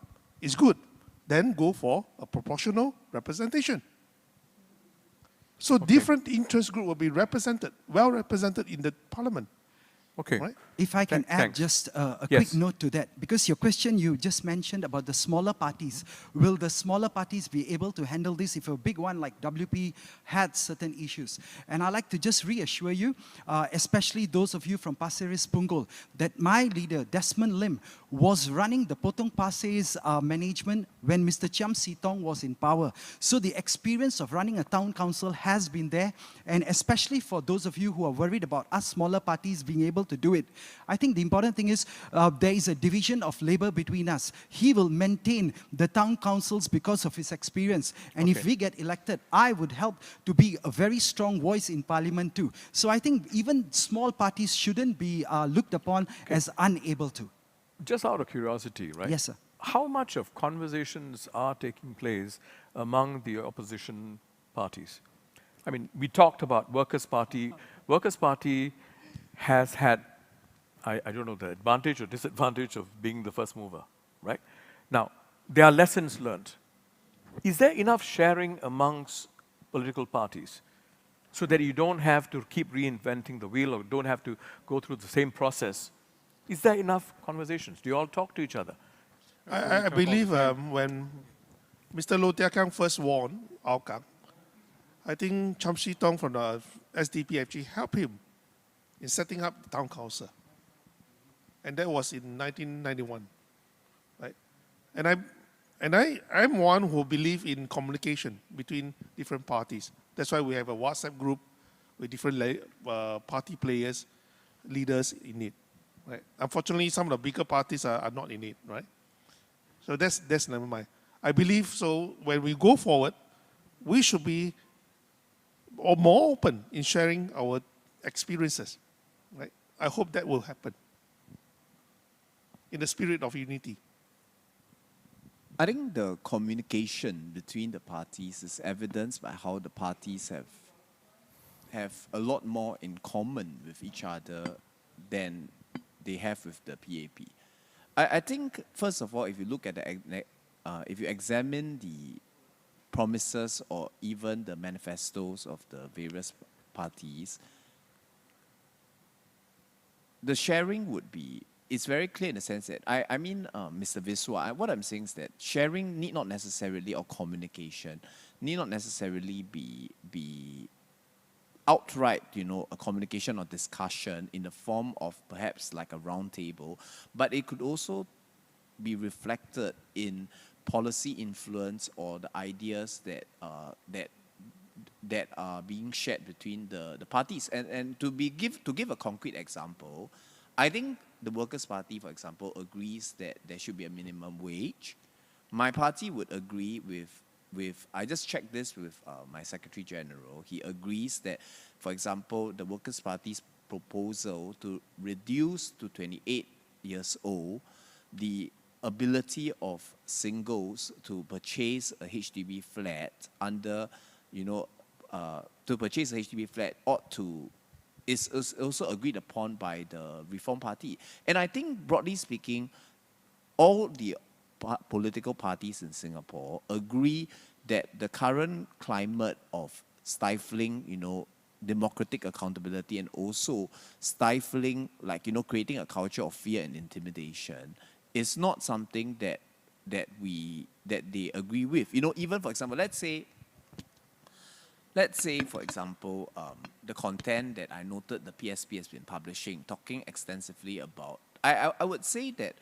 is good, then go for a proportional representation. So different interest groups will be represented, well represented in the parliament. Okay. Right? If I can add Thanks. just a Yes. quick note to that, because your question you just mentioned about the smaller parties, will the smaller parties be able to handle this if a big one like WP had certain issues? And I'd like to just reassure you, especially those of you from Pasir Ris Punggol, that my leader, Desmond Lim, was running the Potong Pasir's management when Mr. Chiam See Tong was in power. So the experience of running a town council has been there, and especially for those of you who are worried about us smaller parties being able to do it, I think the important thing is there is a division of labor between us. He will maintain the town councils because of his experience. And if we get elected, I would help to be a very strong voice in parliament too. So I think even small parties shouldn't be looked upon as unable to. Just out of curiosity, right? Yes, sir. How much of conversations are taking place among the opposition parties? I mean, we talked about Workers' Party. Workers' Party has had, I don't know, the advantage or disadvantage of being the first mover, right? Now, there are lessons learned. Is there enough sharing amongst political parties so that you don't have to keep reinventing the wheel or don't have to go through the same process? Is there enough conversations? Do you all talk to each other? I believe when Mr. Low Tia Kang first won Aokang, I think Chiam See Tong from the SDP actually helped him in setting up the town council. and that was in 1991, right? And I'm one who believe in communication between different parties. That's why we have a WhatsApp group with different party players, leaders in it, right? Unfortunately, some of the bigger parties are not in it, right? So that's never mind. I believe so when we go forward, we should be more open in sharing our experiences, right? I hope that will happen in the spirit of unity. I think the communication between the parties is evidenced by how the parties have a lot more in common with each other than they have with the PAP. I think, first of all, if you look at if you examine the promises or even the manifestos of the various parties, the sharing would be, it's very clear in the sense that, Mr. Viswa, what I'm saying is that sharing need not necessarily, or communication, need not necessarily be outright, a communication or discussion in the form of perhaps like a round table, but it could also be reflected in policy influence or the ideas that are being shared between the parties. And to give a concrete example, I think the Workers' Party, for example, agrees that there should be a minimum wage. My party would agree with I just checked this with my Secretary General. He agrees that, for example, the Workers' Party's proposal to reduce to 28 years old the ability of singles to purchase a HDB flat to purchase a HDB flat is also agreed upon by the Reform Party. And I think, broadly speaking, all the political parties in Singapore agree that the current climate of stifling, democratic accountability and also stifling, creating a culture of fear and intimidation is not something that they agree with. Even, for example, let's say, for example, the content that I noted the PSP has been publishing, talking extensively about, I would say that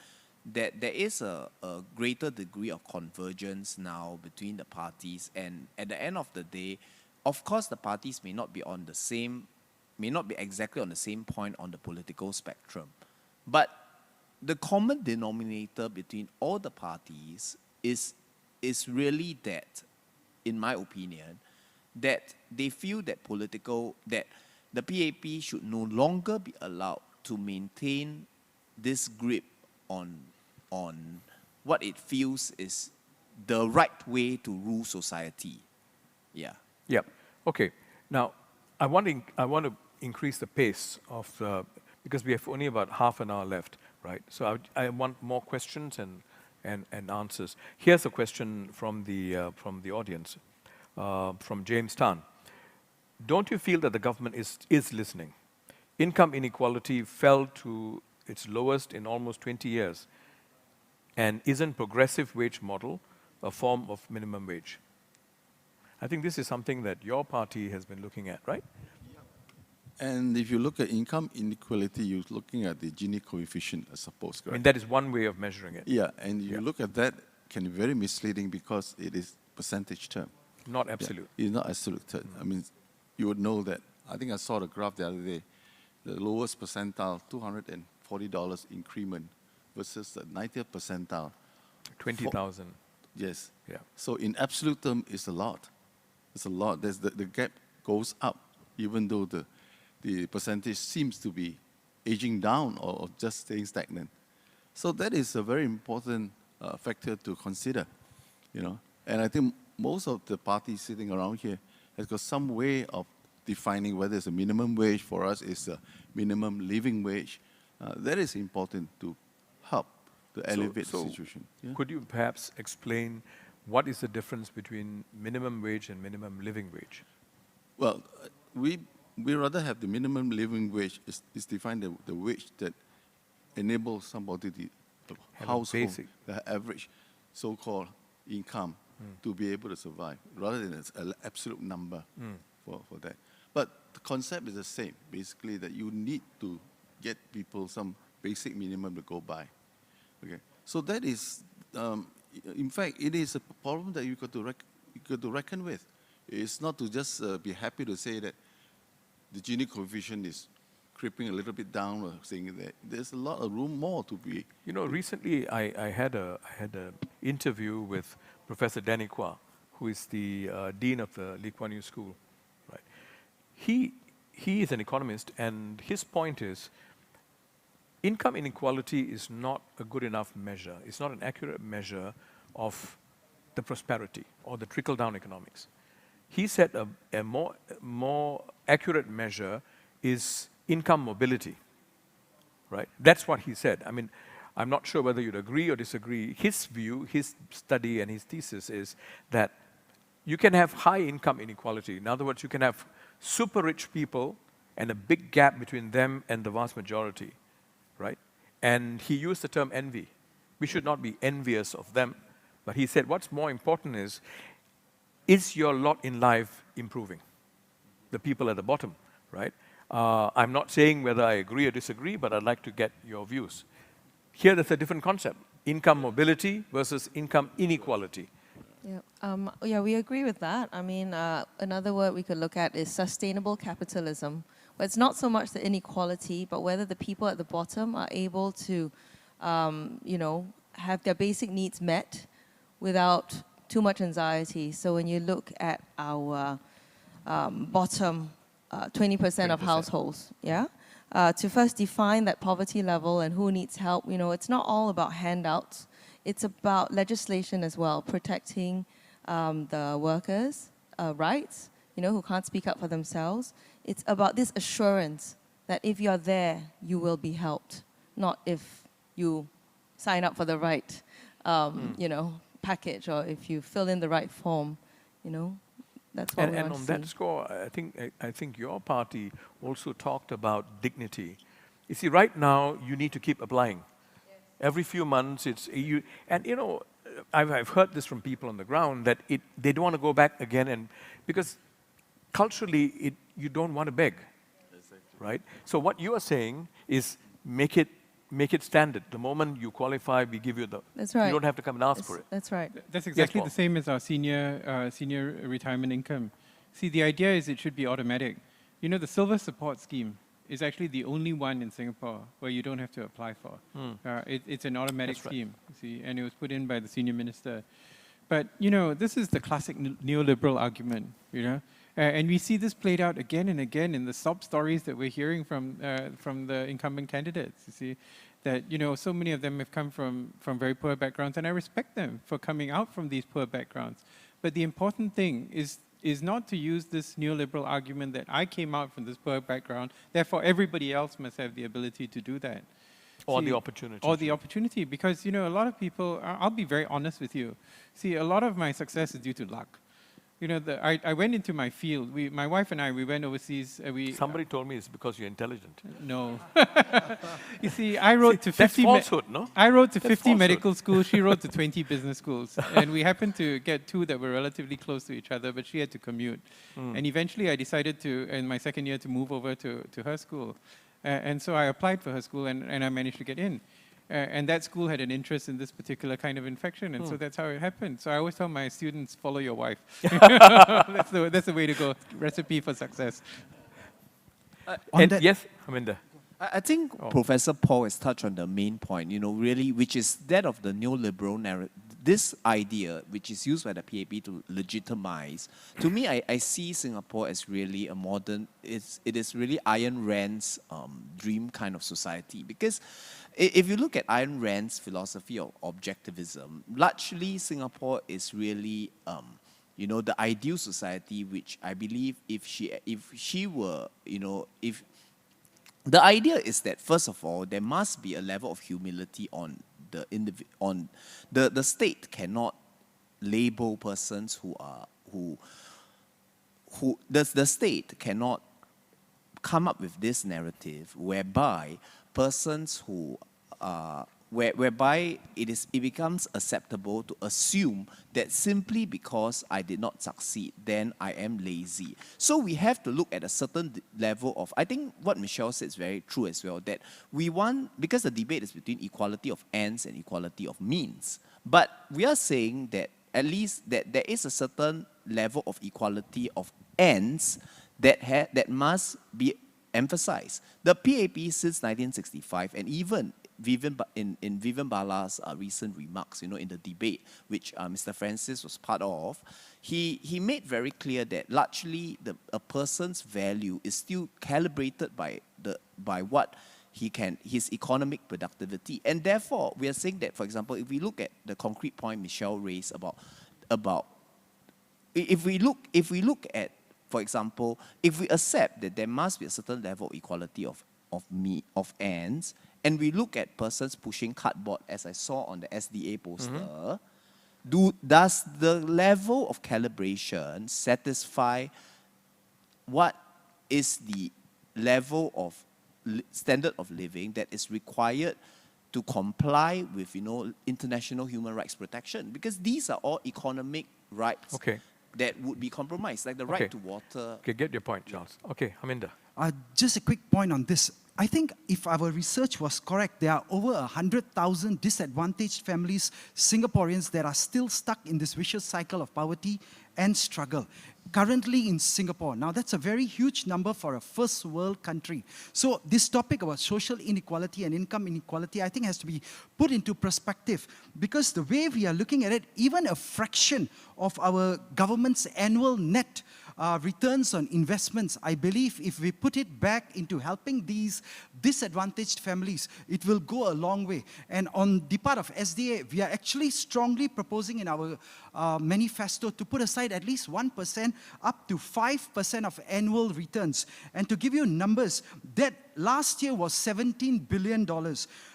there is a greater degree of convergence now between the parties, and at the end of the day, of course, the parties may not be exactly on the same point on the political spectrum, but the common denominator between all the parties is really that, in my opinion, that they feel that the PAP should no longer be allowed to maintain this grip on what it feels is the right way to rule society. Yeah. Yeah. Okay. Now, I want to increase the pace of because we have only about half an hour left, right? So I want more questions and answers. Here's a question from the audience, from James Tan. Don't you feel that the government is listening? Income inequality fell to its lowest in almost 20 years. And isn't progressive wage model a form of minimum wage? I think this is something that your party has been looking at, right? And if you look at income inequality, you're looking at the Gini coefficient, I suppose, correct? I mean, that is one way of measuring it. Yeah, and you look at that, can be very misleading because it is percentage term. Not absolute. Yeah, it's not absolute term. I mean, you would know that. I think I saw the graph the other day. The lowest percentile, $240 increment versus the 90th percentile. 20,000. Yes. Yeah. So in absolute term, it's a lot. It's a lot. The gap goes up, even though the percentage seems to be aging down or just staying stagnant. So that is a very important factor to consider, And I think most of the parties sitting around here has got some way of defining whether it's a minimum wage. For us, it's a minimum living wage. That is important to help to elevate the situation. Yeah? Could you perhaps explain what is the difference between minimum wage and minimum living wage? Well, we rather have the minimum living wage is defined the wage that enables somebody the household, the average so-called income to be able to survive, rather than an absolute number for that. But the concept is the same, basically, that you need to get people some basic minimum to go by. Okay, so that is, in fact, it is a problem that you got to reckon with. It's not to just be happy to say that the Gini coefficient is creeping a little bit down, or saying that there's a lot of room more to be. You know, recently I had a interview with Professor Danny Kwa, who is the dean of the Lee Kuan Yew School. Right? He is an economist, and his point is, income inequality is not a good enough measure. It's not an accurate measure of the prosperity or the trickle-down economics. He said a more accurate measure is income mobility, right? That's what he said. I mean, I'm not sure whether you'd agree or disagree. His view, his study and his thesis is that you can have high income inequality. In other words, you can have super rich people and a big gap between them and the vast majority, right? And he used the term envy. We should not be envious of them. But he said what's more important is your lot in life improving? The people at the bottom, right? I'm not saying whether I agree or disagree, but I'd like to get your views. Here, there's a different concept. Income mobility versus income inequality. Yeah, we agree with that. I mean, another word we could look at is sustainable capitalism. But it's not so much the inequality, but whether the people at the bottom are able to, have their basic needs met without too much anxiety. So when you look at our bottom 20% of households, to first define that poverty level and who needs help, it's not all about handouts. It's about legislation as well, protecting the workers' rights, who can't speak up for themselves. It's about this assurance that if you're there, you will be helped, not if you sign up for the right, package, or if you fill in the right form, that's what we want to see. And on that score, I think your party also talked about dignity. You see, right now, you need to keep applying. Yes. Every few months, I've heard this from people on the ground, that they don't want to go back again, because culturally, you don't want to beg, right? So what you are saying is make it standard. The moment you qualify, we give you That's right. You don't have to come and ask for it. That's right. That's exactly the same as our senior retirement income. See, the idea is it should be automatic. The Silver Support Scheme is actually the only one in Singapore where you don't have to apply for. It's an automatic scheme, see, and it was put in by the senior minister. But, this is the classic neoliberal argument, and we see this played out again and again in the sob stories that we're hearing from the incumbent candidates. You see, that so many of them have come from very poor backgrounds, and I respect them for coming out from these poor backgrounds. But the important thing is not to use this neoliberal argument that I came out from this poor background, therefore everybody else must have the ability to do that. Or the opportunity. Or the opportunity, because a lot of people, I'll be very honest with you. See, a lot of my success is due to luck. I went into my field. My wife and I, we went overseas. Somebody told me it's because you're intelligent. No. You see, I wrote to 50. That's falsehood, no? I wrote to 50 medical schools. She wrote to 20 business schools, and we happened to get 2 that were relatively close to each other. But she had to commute, and eventually I decided to, in my second year, to move over to her school, and so I applied for her school, and I managed to get in. And that school had an interest in this particular kind of infection, and so that's how it happened. So I always tell my students, follow your wife. That's the way to go. Recipe for success. Yes, Aminda. I think Professor Paul has touched on the main point, really, which is that of the neoliberal narrative. This idea, which is used by the PAP to legitimize, to me, I see Singapore as really a modern, it is really Ayn Rand's dream kind of society. Because if you look at Ayn Rand's philosophy of objectivism, largely Singapore is really, the ideal society, which I believe the idea is that, first of all, there must be a level of humility on the state cannot label persons the state cannot come up with this narrative whereby persons who whereby it becomes acceptable to assume that simply because I did not succeed, then I am lazy. So we have to look at a certain level of, I think what Michelle said is very true as well, that we want, because the debate is between equality of ends and equality of means, but we are saying that at least that there is a certain level of equality of ends that must be emphasized. The PAP since 1965, and even in Vivian Bala's recent remarks, in the debate, which Mr. Francis was part of, he made very clear that largely a person's value is still calibrated by what his economic productivity. And therefore, we are saying that, for example, if we look at the concrete point Michelle raised about if we look at, for example, if we accept that there must be a certain level of equality of ends, and we look at persons pushing cardboard, as I saw on the SDA poster, does the level of calibration satisfy what is the level of standard of living that is required to comply with, international human rights protection? Because these are all economic rights that would be compromised, like the right to water. Okay, get your point, Charles. Okay, Haminda. Just a quick point on this. I think if our research was correct, there are over 100,000 disadvantaged families, Singaporeans, that are still stuck in this vicious cycle of poverty and struggle. Currently in Singapore. Now that's a very huge number for a first world country. So this topic about social inequality and income inequality, I think, has to be put into perspective, because the way we are looking at it, even a fraction of our government's annual net returns on investments, I believe if we put it back into helping these disadvantaged families, it will go a long way. And on the part of SDA, we are actually strongly proposing in our manifesto to put aside at least 1% up to 5% of annual returns. And to give you numbers, that last year was $17 billion.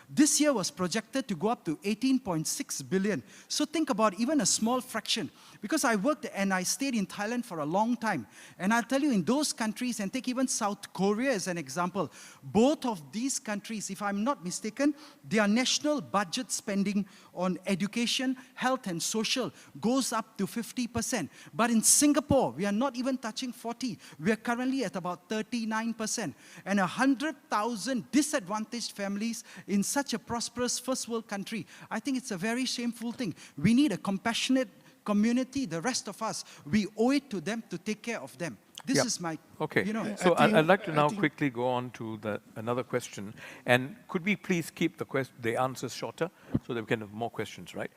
This year was projected to go up to 18.6 billion. So think about even a small fraction. Because I worked and I stayed in Thailand for a long time. And I'll tell you, in those countries, and take even South Korea as an example, both of these countries, if I'm not mistaken, their national budget spending on education, health, and social goes up to 50%. But in Singapore, we are not even touching 40. We are currently at about 39%. And 100,000 disadvantaged families in such a prosperous first world country, I think it's a very shameful thing. We need a compassionate community, the rest of us. We owe it to them to take care of them. This is my, So I'd like to now quickly go on to another question. And could we please keep the answers shorter so that we can have more questions, right?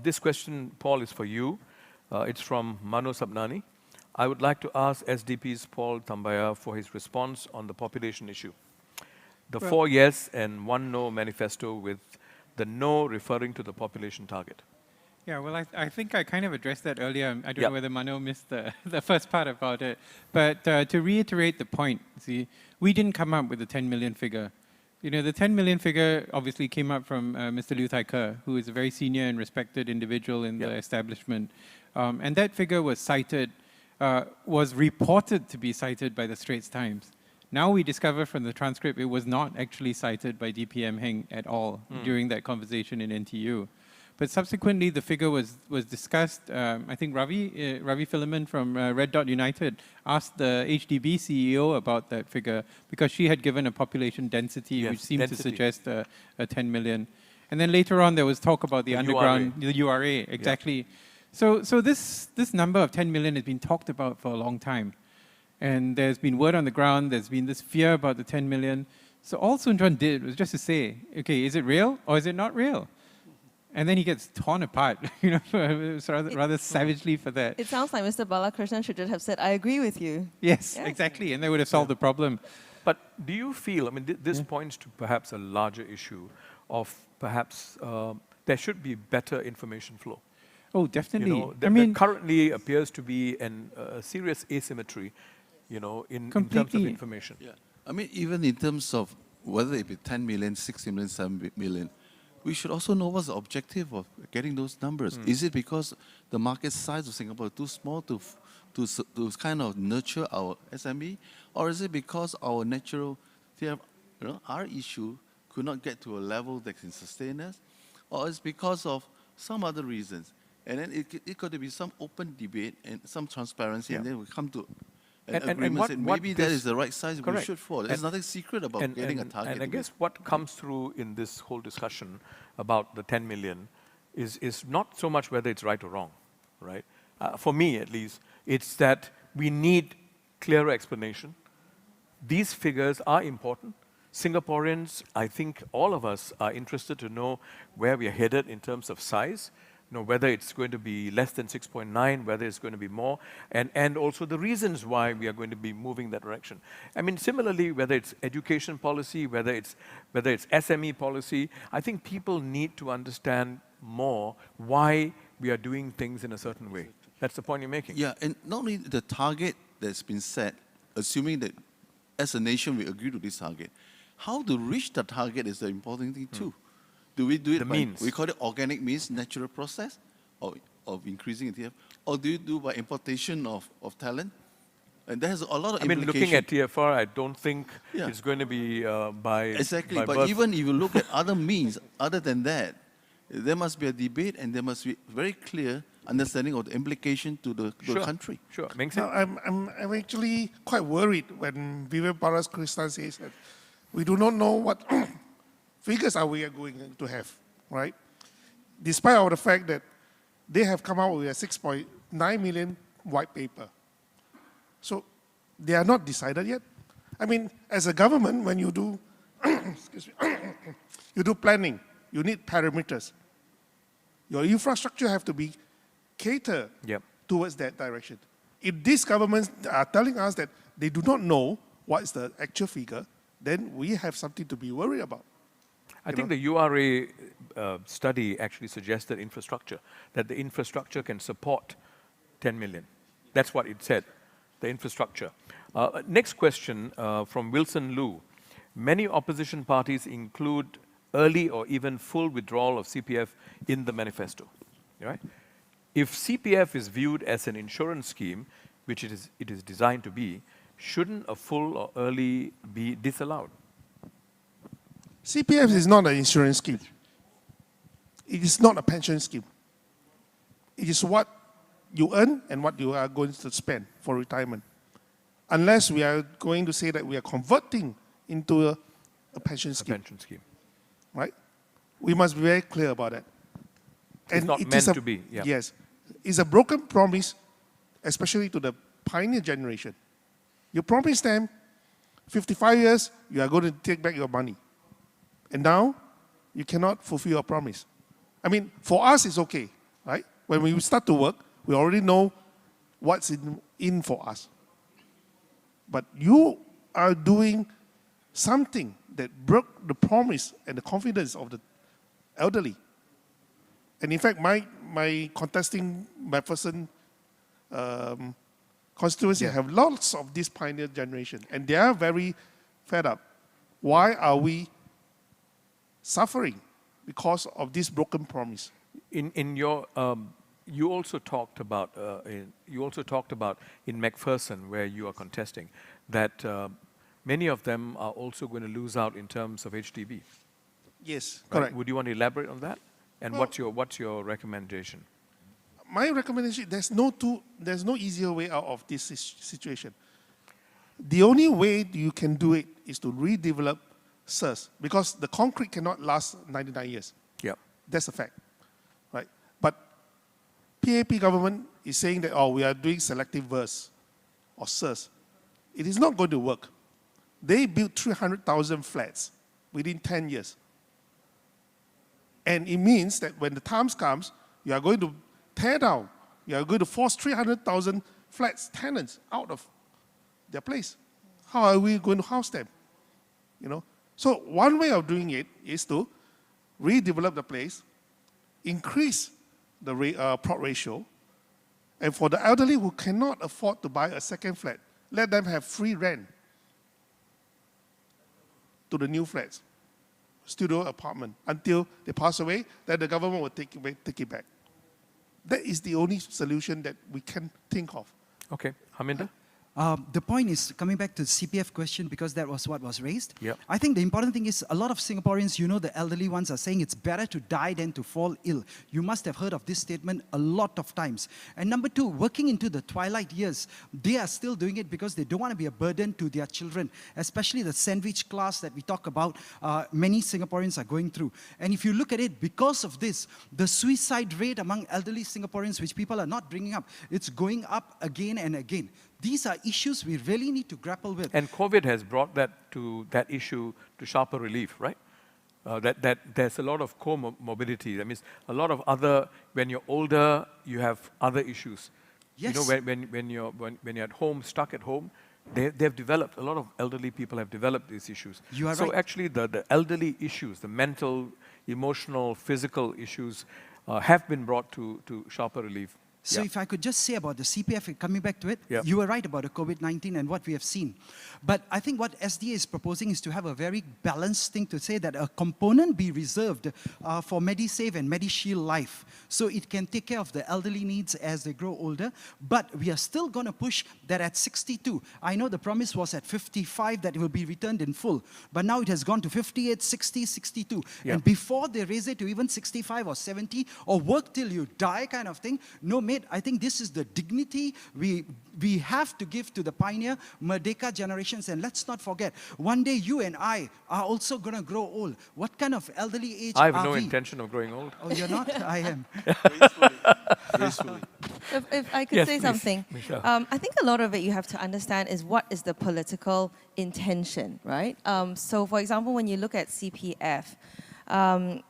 This question, Paul, is for you. It's from Mano Sabnani. I would like to ask SDP's Paul Tambaya for his response on the population issue. The 4 yes and 1 no manifesto, with the no referring to the population target. Yeah, well, I think I kind of addressed that earlier. I don't know whether Mano missed the first part about it. But to reiterate the point, see, we didn't come up with the 10 million figure. The 10 million figure obviously came up from Mr. Liu Tai Ke, who is a very senior and respected individual in the establishment. And that figure was cited, was reported to be cited by the Straits Times. Now we discover from the transcript it was not actually cited by DPM Heng at all during that conversation in NTU. But subsequently, the figure was discussed. I think Ravi Philemon from Red Dot United asked the HDB CEO about that figure, because she had given a population density which seemed to suggest a 10 million. And then later on, there was talk about the underground, the URA, exactly. Yeah. So this number of 10 million has been talked about for a long time. And there's been word on the ground, there's been this fear about the 10 million. So all Sun Chuan did was just to say, okay, is it real or is it not real? And then he gets torn apart, rather savagely for that. It sounds like Mr. Balakrishnan should just have said, I agree with you. Yes, exactly, and they would have solved the problem. But do you feel, this points to perhaps a larger issue of perhaps there should be better information flow. Oh, definitely. There currently appears to be a serious asymmetry, in terms of information. Yeah. Even in terms of whether it be 10 million, 60 million, 7 million, we should also know what's the objective of getting those numbers. Is it because the market size of Singapore is too small to kind of nurture our SME? Or is it because our natural, our issue could not get to a level that can sustain us, or it's because of some other reasons. And then it could be some open debate and some transparency, and then we come to an agreement that maybe that is the right size we should for. There's nothing secret about getting a target. And I guess what comes through in this whole discussion about the 10 million is not so much whether it's right or wrong, right? For me, at least, it's that we need clearer explanation. These figures are important. Singaporeans, I think all of us are interested to know where we are headed in terms of size, whether it's going to be less than 6.9, whether it's going to be more, and also the reasons why we are going to be moving that direction. I mean, similarly, whether it's education policy, whether it's SME policy, I think people need to understand more why we are doing things in a certain way. That's the point you're making. Yeah, and not only the target that's been set, assuming that as a nation we agree to this target, how to reach the target is the important thing too. Do we do it by means? We call it organic means, natural process of increasing TF, or do you do by importation of talent? And that has a lot of implications. Looking at TFR, I don't think it's going to be by Exactly, by but birth. even if you look at other means, other than that, there must be a debate and there must be very clear understanding of the implication to the country. Sure, Meng Now, Seng? I'm actually quite worried when Vivian Paras Kristan says that we do not know what figures are we going to have, right? Despite of the fact that they have come out with a 6.9 million white paper. So they are not decided yet. I mean, as a government, when you do, excuse me, you do planning, you need parameters. Your infrastructure have to be catered towards that direction. If these governments are telling us that they do not know what is the actual figure, then we have something to be worried about. I think the URA study actually suggested infrastructure, that the infrastructure can support 10 million. That's what it said, the infrastructure. Next question from Wilson Lu. Many opposition parties include early or even full withdrawal of CPF in the manifesto. Right? If CPF is viewed as an insurance scheme, which it is designed to be, shouldn't a full or early be disallowed? CPF is not an insurance scheme. It is not a pension scheme. It is what you earn and what you are going to spend for retirement. Unless we are going to say that we are converting into a pension scheme. A pension scheme. Right? We must be very clear about that. It's not meant to be. Yeah. Yes. It's a broken promise, especially to the pioneer generation. You promised them 55 years, you are going to take back your money. And now, you cannot fulfill your promise. I mean, for us, it's okay, right? When we start to work, we already know what's in for us. But you are doing something that broke the promise and the confidence of the elderly. And in fact, my contesting McPherson constituency have lots of this pioneer generation, and they are very fed up. Why are we suffering because of this broken promise? In your you also talked about in McPherson, where you are contesting, that many of them are also going to lose out in terms of HDB. Yes, Right? correct. Would you want to elaborate on that? And what's your recommendation? My recommendation: there's no easier way out of this situation. The only way you can do it is to redevelop SURS, because the concrete cannot last 99 years. Yeah. That's a fact, right? But PAP government is saying that, we are doing selective verse or SURS. It is not going to work. They built 300,000 flats within 10 years. And it means that when the time comes, you are going to tear down, you are going to force 300,000 flats tenants out of their place. How are we going to house them? So one way of doing it is to redevelop the place, increase the plot ratio, and for the elderly who cannot afford to buy a second flat, let them have free rent to the new flats, studio apartment, until they pass away. Then the government will take it back. That is the only solution that we can think of. Okay, Harminder? The point is, coming back to the CPF question, because that was what was raised, Yep. I think the important thing is a lot of Singaporeans, you know, the elderly ones are saying it's better to die than to fall ill. You must have heard of this statement a lot of times. And number two, working into the twilight years, they are still doing it because they don't want to be a burden to their children, especially the sandwich class that we talk about, many Singaporeans are going through. And if you look at it, because of this, the suicide rate among elderly Singaporeans, which people are not bringing up, it's going up again and again. These are issues we really need to grapple with. And COVID has brought that issue to sharper relief, right? That there's a lot of comorbidity. That means a lot of other, when you're older, you have other issues. Yes. You know, when you're at home, stuck at home, they've developed, a lot of elderly people have developed these issues. You are so right. actually the elderly issues, the mental, emotional, physical issues have been brought to sharper relief. So if I could just say about the CPF, coming back to it, you were right about the COVID-19 and what we have seen. But I think what SDA is proposing is to have a very balanced thing to say that a component be reserved for MediSave and MediShield Life. So it can take care of the elderly needs as they grow older. But we are still going to push that at 62. I know the promise was at 55 that it will be returned in full. But now it has gone to 58, 60, 62. And before they raise it to even 65 or 70 or work till you die kind of thing, no, mate, I think this is the dignity we have to give to the pioneer Merdeka generations. And let's not forget, one day you and I are also going to grow old. What kind of elderly age I have are no we? intention of growing old. Oh, you're not? I am. Gracefully. If I could Yes, say please, something, Michelle. I think a lot of it you have to understand is what is the political intention, right? So, for example, when you look at CPF,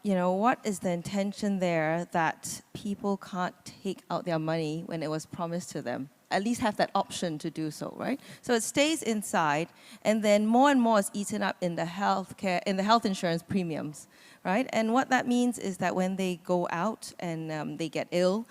you know, what is the intention there that people can't take out their money when it was promised to them? At least have that option to do so, right? So it stays inside, and then more and more is eaten up in the health insurance premiums, right? And what that means is that when they go out and they get ill,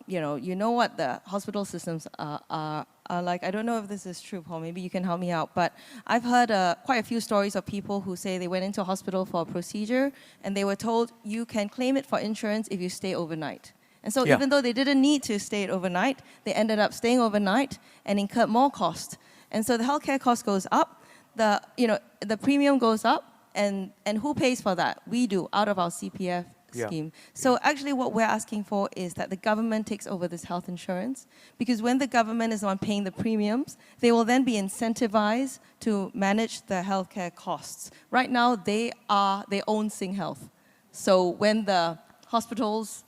you know what the hospital systems are like. I don't know if this is true, Paul. Maybe you can help me out. But I've heard quite a few stories of people who say they went into a hospital for a procedure, and they were told you can claim it for insurance if you stay overnight. And so even though they didn't need to stay overnight, they ended up staying overnight and incurred more cost. And so the healthcare cost goes up, the premium goes up, and who pays for that? We do, out of our CPF scheme. So actually what we're asking for is that the government takes over this health insurance, because when the government is the one paying the premiums, they will then be incentivized to manage the healthcare costs. Right now, they own SingHealth. So when the hospitals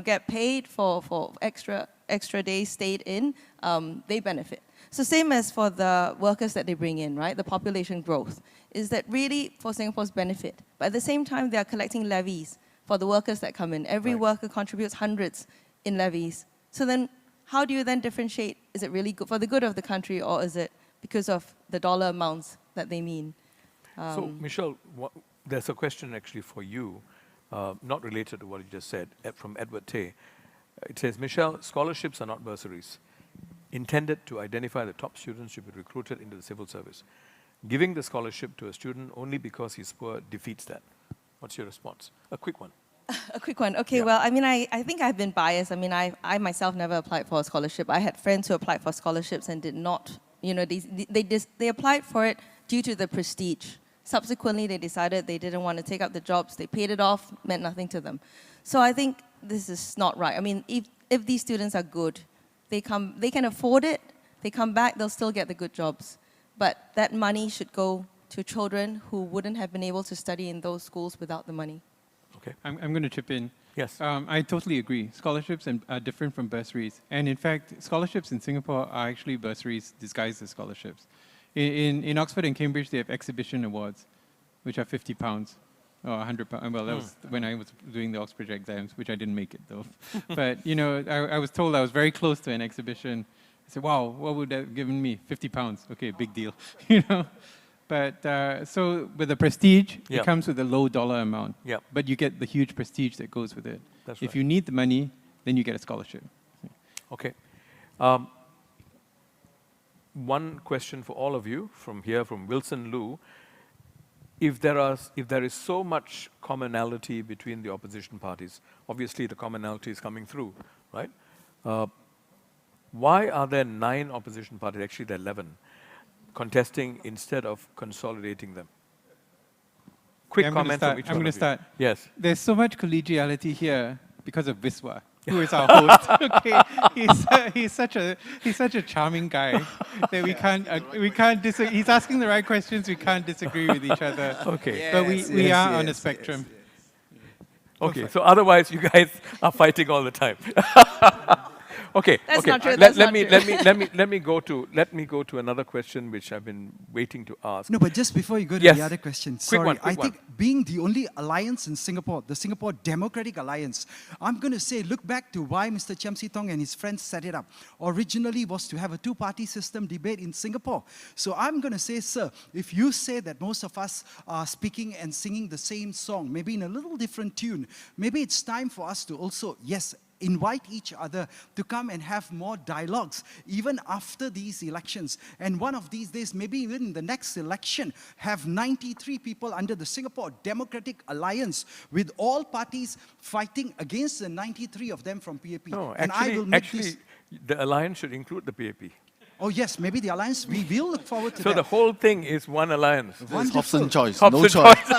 get paid for extra days stayed in, they benefit. So same as for the workers that they bring in, right? The population growth is that really for Singapore's benefit. But at the same time, they are collecting levies for the workers that come in. Every worker contributes hundreds in levies. So then how do you then differentiate? Is it really good for the good of the country, or is it because of the dollar amounts that they mean? So, Michelle, there's a question actually for you, not related to what you just said, from Edward Tay. It says, Michelle, scholarships are not bursaries. Intended to identify the top students to be recruited into the civil service. Giving the scholarship to a student only because he's poor defeats that. What's your response? A quick one. A quick one. Okay, well, I mean, I think I've been biased. I mean, I myself never applied for a scholarship. I had friends who applied for scholarships and did not. They applied for it due to the prestige. Subsequently, they decided they didn't want to take up the jobs. They paid it off, meant nothing to them. So I think this is not right. I mean, if these students are good, they can afford it, they come back, they'll still get the good jobs. But that money should go to children who wouldn't have been able to study in those schools without the money. Okay. I'm going to chip in. Yes. I totally agree. Scholarships are different from bursaries. And in fact, scholarships in Singapore are actually bursaries disguised as scholarships. In Oxford and Cambridge, they have exhibition awards, which are £50 or £100. Well, that was when I was doing the Oxford exams, which I didn't make it, though. But, I was told I was very close to an exhibition. I said, wow, what would that have given me? £50. Okay, big deal, But so with the prestige, it comes with a low dollar amount. But you get the huge prestige that goes with it. That's if you need the money, then you get a scholarship. Okay. One question for all of you from here, from Wilson Lu. If there is so much commonality between the opposition parties, obviously the commonality is coming through, right? Why are there 9 opposition parties, actually there are 11, contesting instead of consolidating them? Quick I'm gonna comment start. from each I'm one gonna of you. start. Yes. There's so much collegiality here because of Viswa, who is our host. Okay, he's such a charming guy that we can't disagree. He's asking the right questions. We can't disagree with each other. Okay. But we are on a spectrum. Okay, so otherwise you guys are fighting all the time. Okay, That's okay. not true, that's not true. Let me go to another question which I've been waiting to ask. No, but just before you go to Yes. the other question, Quick sorry, one, I quick think being the only alliance in Singapore, the Singapore Democratic Alliance, I'm going to say, look back to why Mr. Chiam See Tong and his friends set it up. Originally was to have a two-party system debate in Singapore. So I'm going to say, sir, if you say that most of us are speaking and singing the same song, maybe in a little different tune, maybe it's time for us to also, yes, invite each other to come and have more dialogues, even after these elections. And one of these days, maybe even in the next election, have 93 people under the Singapore Democratic Alliance, with all parties fighting against the 93 of them from PAP. No, And I will make actually, this. the alliance should include the PAP. Oh yes, maybe the alliance, we will look forward to So that. the whole thing is one alliance. This is Wonderful. Hobson choice, Hobson no choice.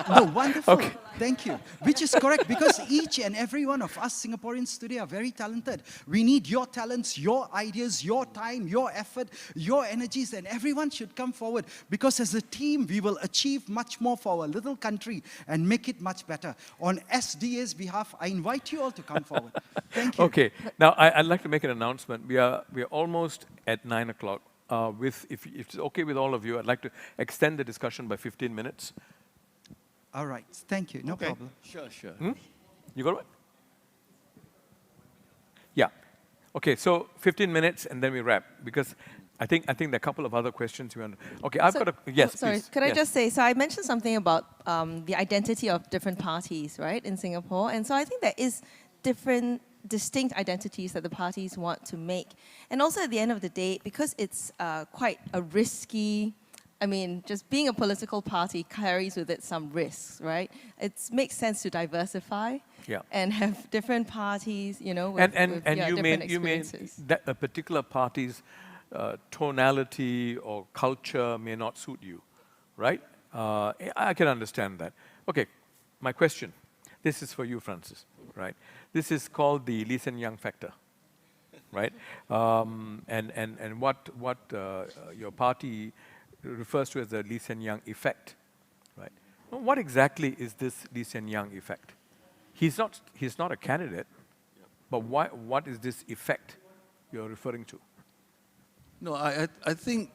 No, wonderful. Thank you. Which is correct, because each and every one of us Singaporeans today are very talented. We need your talents, your ideas, your time, your effort, your energies, and everyone should come forward, because as a team, we will achieve much more for our little country and make it much better. On SDA's behalf, I invite you all to come forward. Thank you. Okay, now I'd like to make an announcement. We are almost at 9 o'clock. If it's okay with all of you, I'd like to extend the discussion by 15 minutes. All right. Thank you. No Okay. problem. Sure, sure. You got it? Yeah. Okay, so 15 minutes and then we wrap, because I think there are a couple of other questions we want. Okay, I've got a yes. Sorry, please. could I Yes. just say, so I mentioned something about the identity of different parties, right, in Singapore. And so I think there is different distinct identities that the parties want to make. And also at the end of the day, because it's quite a risky, I mean, just being a political party carries with it some risks, right? It makes sense to diversify and have different parties, you know, with, And you different may experiences. that a particular party's tonality or culture may not suit you, right? I can understand that. Okay, my question. This is for you, Francis, right? This is called the Lee Hsien Yang factor, right? And what your party refers to as the Lee Hsien Yang effect, right? Well, what exactly is this Lee Hsien Yang effect? He's not a candidate, but what is this effect you're referring to? No, I think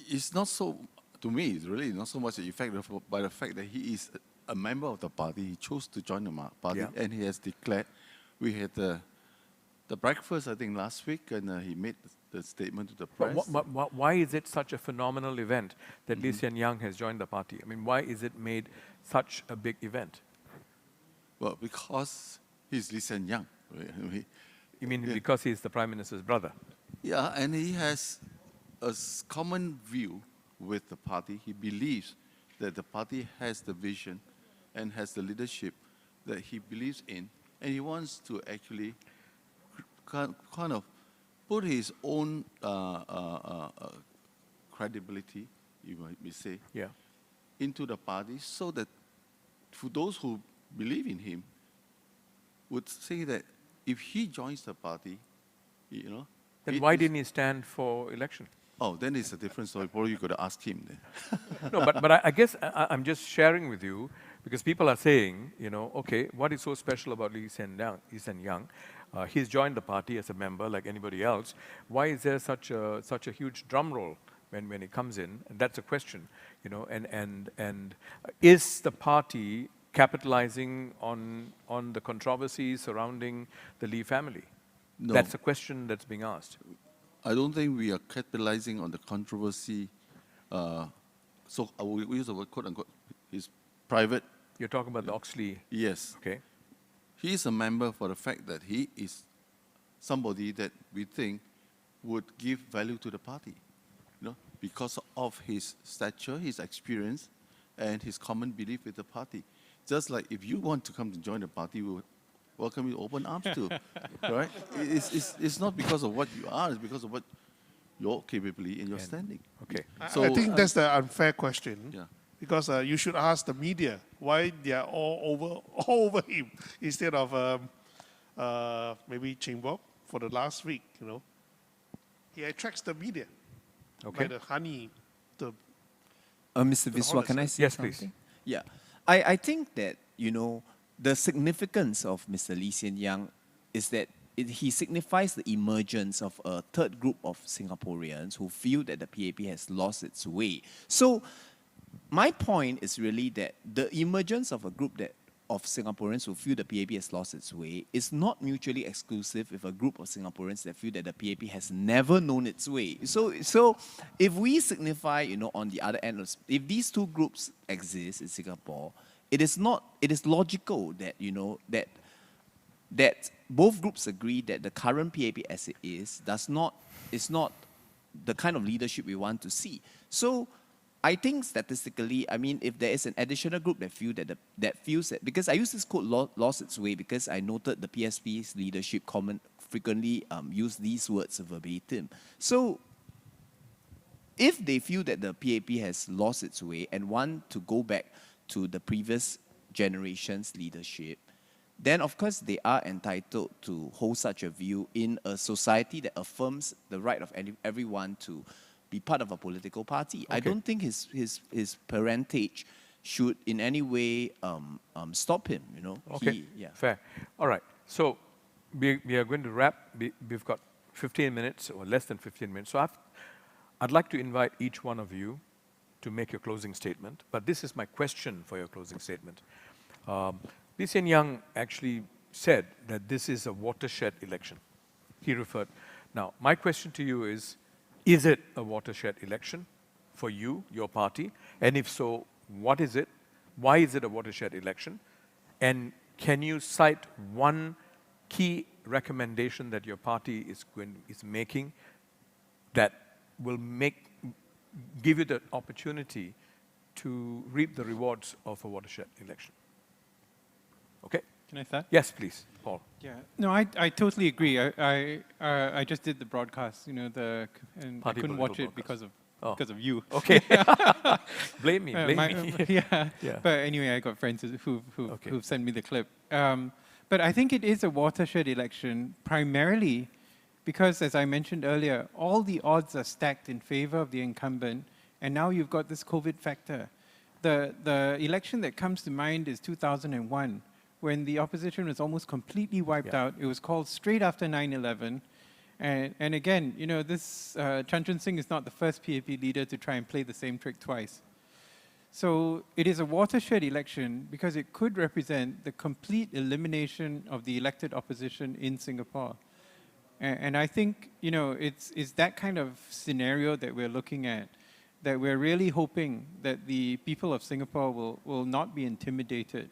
it's not so, to me, it's really not so much the effect by the fact that he is a member of the party. He chose to join the party, and he has declared. We had the breakfast, I think, last week, and he made the statement to the press. But why is it such a phenomenal event that Lee Hsien Yang has joined the party? I mean, why is it made such a big event? Well, because he's Lee Hsien Yang. Right? You mean because he's the Prime Minister's brother? Yeah, and he has a common view with the party. He believes that the party has the vision and has the leadership that he believes in, and he wants to actually kind of put his own credibility, you might say, into the party, so that for those who believe in him would say that if he joins the party, you know. Then why didn't he stand for election? Oh, then it's a different story. Probably you got to ask him then. No, but I guess I'm just sharing with you, because people are saying, you know, okay, what is so special about Lee Hsien Yang? He's joined the party as a member like anybody else. Why is there such a huge drum roll when he comes in? And that's a question, you know. And is the party capitalizing on the controversy surrounding the Lee family? No. That's a question that's being asked. I don't think we are capitalizing on the controversy. So I will use the word quote unquote. He's private. You're talking about the Oxley. Yes. Okay. He is a member for the fact that he is somebody that we think would give value to the party, you know, because of his stature, his experience, and his common belief with the party. Just like if you want to come to join the party, welcome you with open arms to. Right? It's not because of what you are, it's because of what your capability and your standing. Okay. So, I think that's the unfair question. Yeah. Because you should ask the media why they are all over him instead of maybe Chingbok for the last week. You know, he attracts the media Okay. by the honey. Mr. Viswa, can I say Yes, something? please. Yeah. I think that, you know, the significance of Mr. Lee Hsien Yang is that he signifies the emergence of a third group of Singaporeans who feel that the PAP has lost its way. So my point is really that the emergence of a group of Singaporeans who feel the PAP has lost its way is not mutually exclusive with a group of Singaporeans that feel that the PAP has never known its way. So if we signify, you know, on the other end, if these two groups exist in Singapore, it is logical that, you know, that both groups agree that the current PAP as it is is not the kind of leadership we want to see. So I think statistically, I mean, if there is an additional group that feels that, because I use this quote lost its way because I noted the PSP's leadership frequently use these words verbatim. So if they feel that the PAP has lost its way and want to go back to the previous generation's leadership, then of course they are entitled to hold such a view in a society that affirms the right of everyone to be part of a political party. Okay. I don't think his parentage should in any way stop him, you know. Okay, fair. All right, so we are going to wrap. We've got 15 minutes or less than 15 minutes. So I'd like to invite each one of you to make your closing statement, but this is my question for your closing statement. Lee Hsien Yang actually said that this is a watershed election. He referred. Now, my question to you is it a watershed election for you, your party? And if so, what is it? Why is it a watershed election? And can you cite one key recommendation that your party is making that will give you the opportunity to reap the rewards of a watershed election? Okay? Can I start? Yes, please, Paul. Yeah. No, I totally agree. I just did the broadcast, you know, and I Party couldn't political watch it broadcast. because of you. Okay. Blame me. Yeah. Yeah. But anyway, I got friends who've sent me the clip. But I think it is a watershed election primarily because, as I mentioned earlier, all the odds are stacked in favor of the incumbent, and now you've got this COVID factor. The election that comes to mind is 2001, when the opposition was almost completely wiped out. It was called straight after 9/11. And again, you know, this Chan Chun Sing is not the first PAP leader to try and play the same trick twice. So it is a watershed election because it could represent the complete elimination of the elected opposition in Singapore. And I think, you know, it's that kind of scenario that we're looking at, that we're really hoping that the people of Singapore will not be intimidated.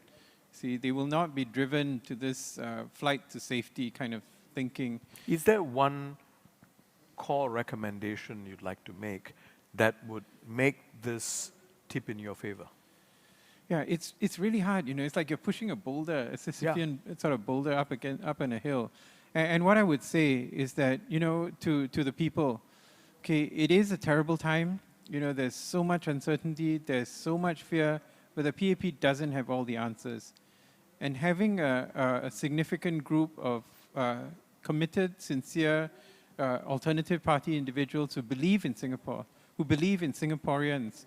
See, they will not be driven to this flight to safety kind of thinking. Is there one core recommendation you'd like to make that would make this tip in your favor? Yeah, it's really hard. You know, it's like you're pushing a boulder, a Sisyphean sort of boulder up on a hill. And what I would say is that, you know, to the people, okay, it is a terrible time. You know, there's so much uncertainty, there's so much fear, but the PAP doesn't have all the answers. And having a significant group of committed, sincere, alternative party individuals who believe in Singapore, who believe in Singaporeans,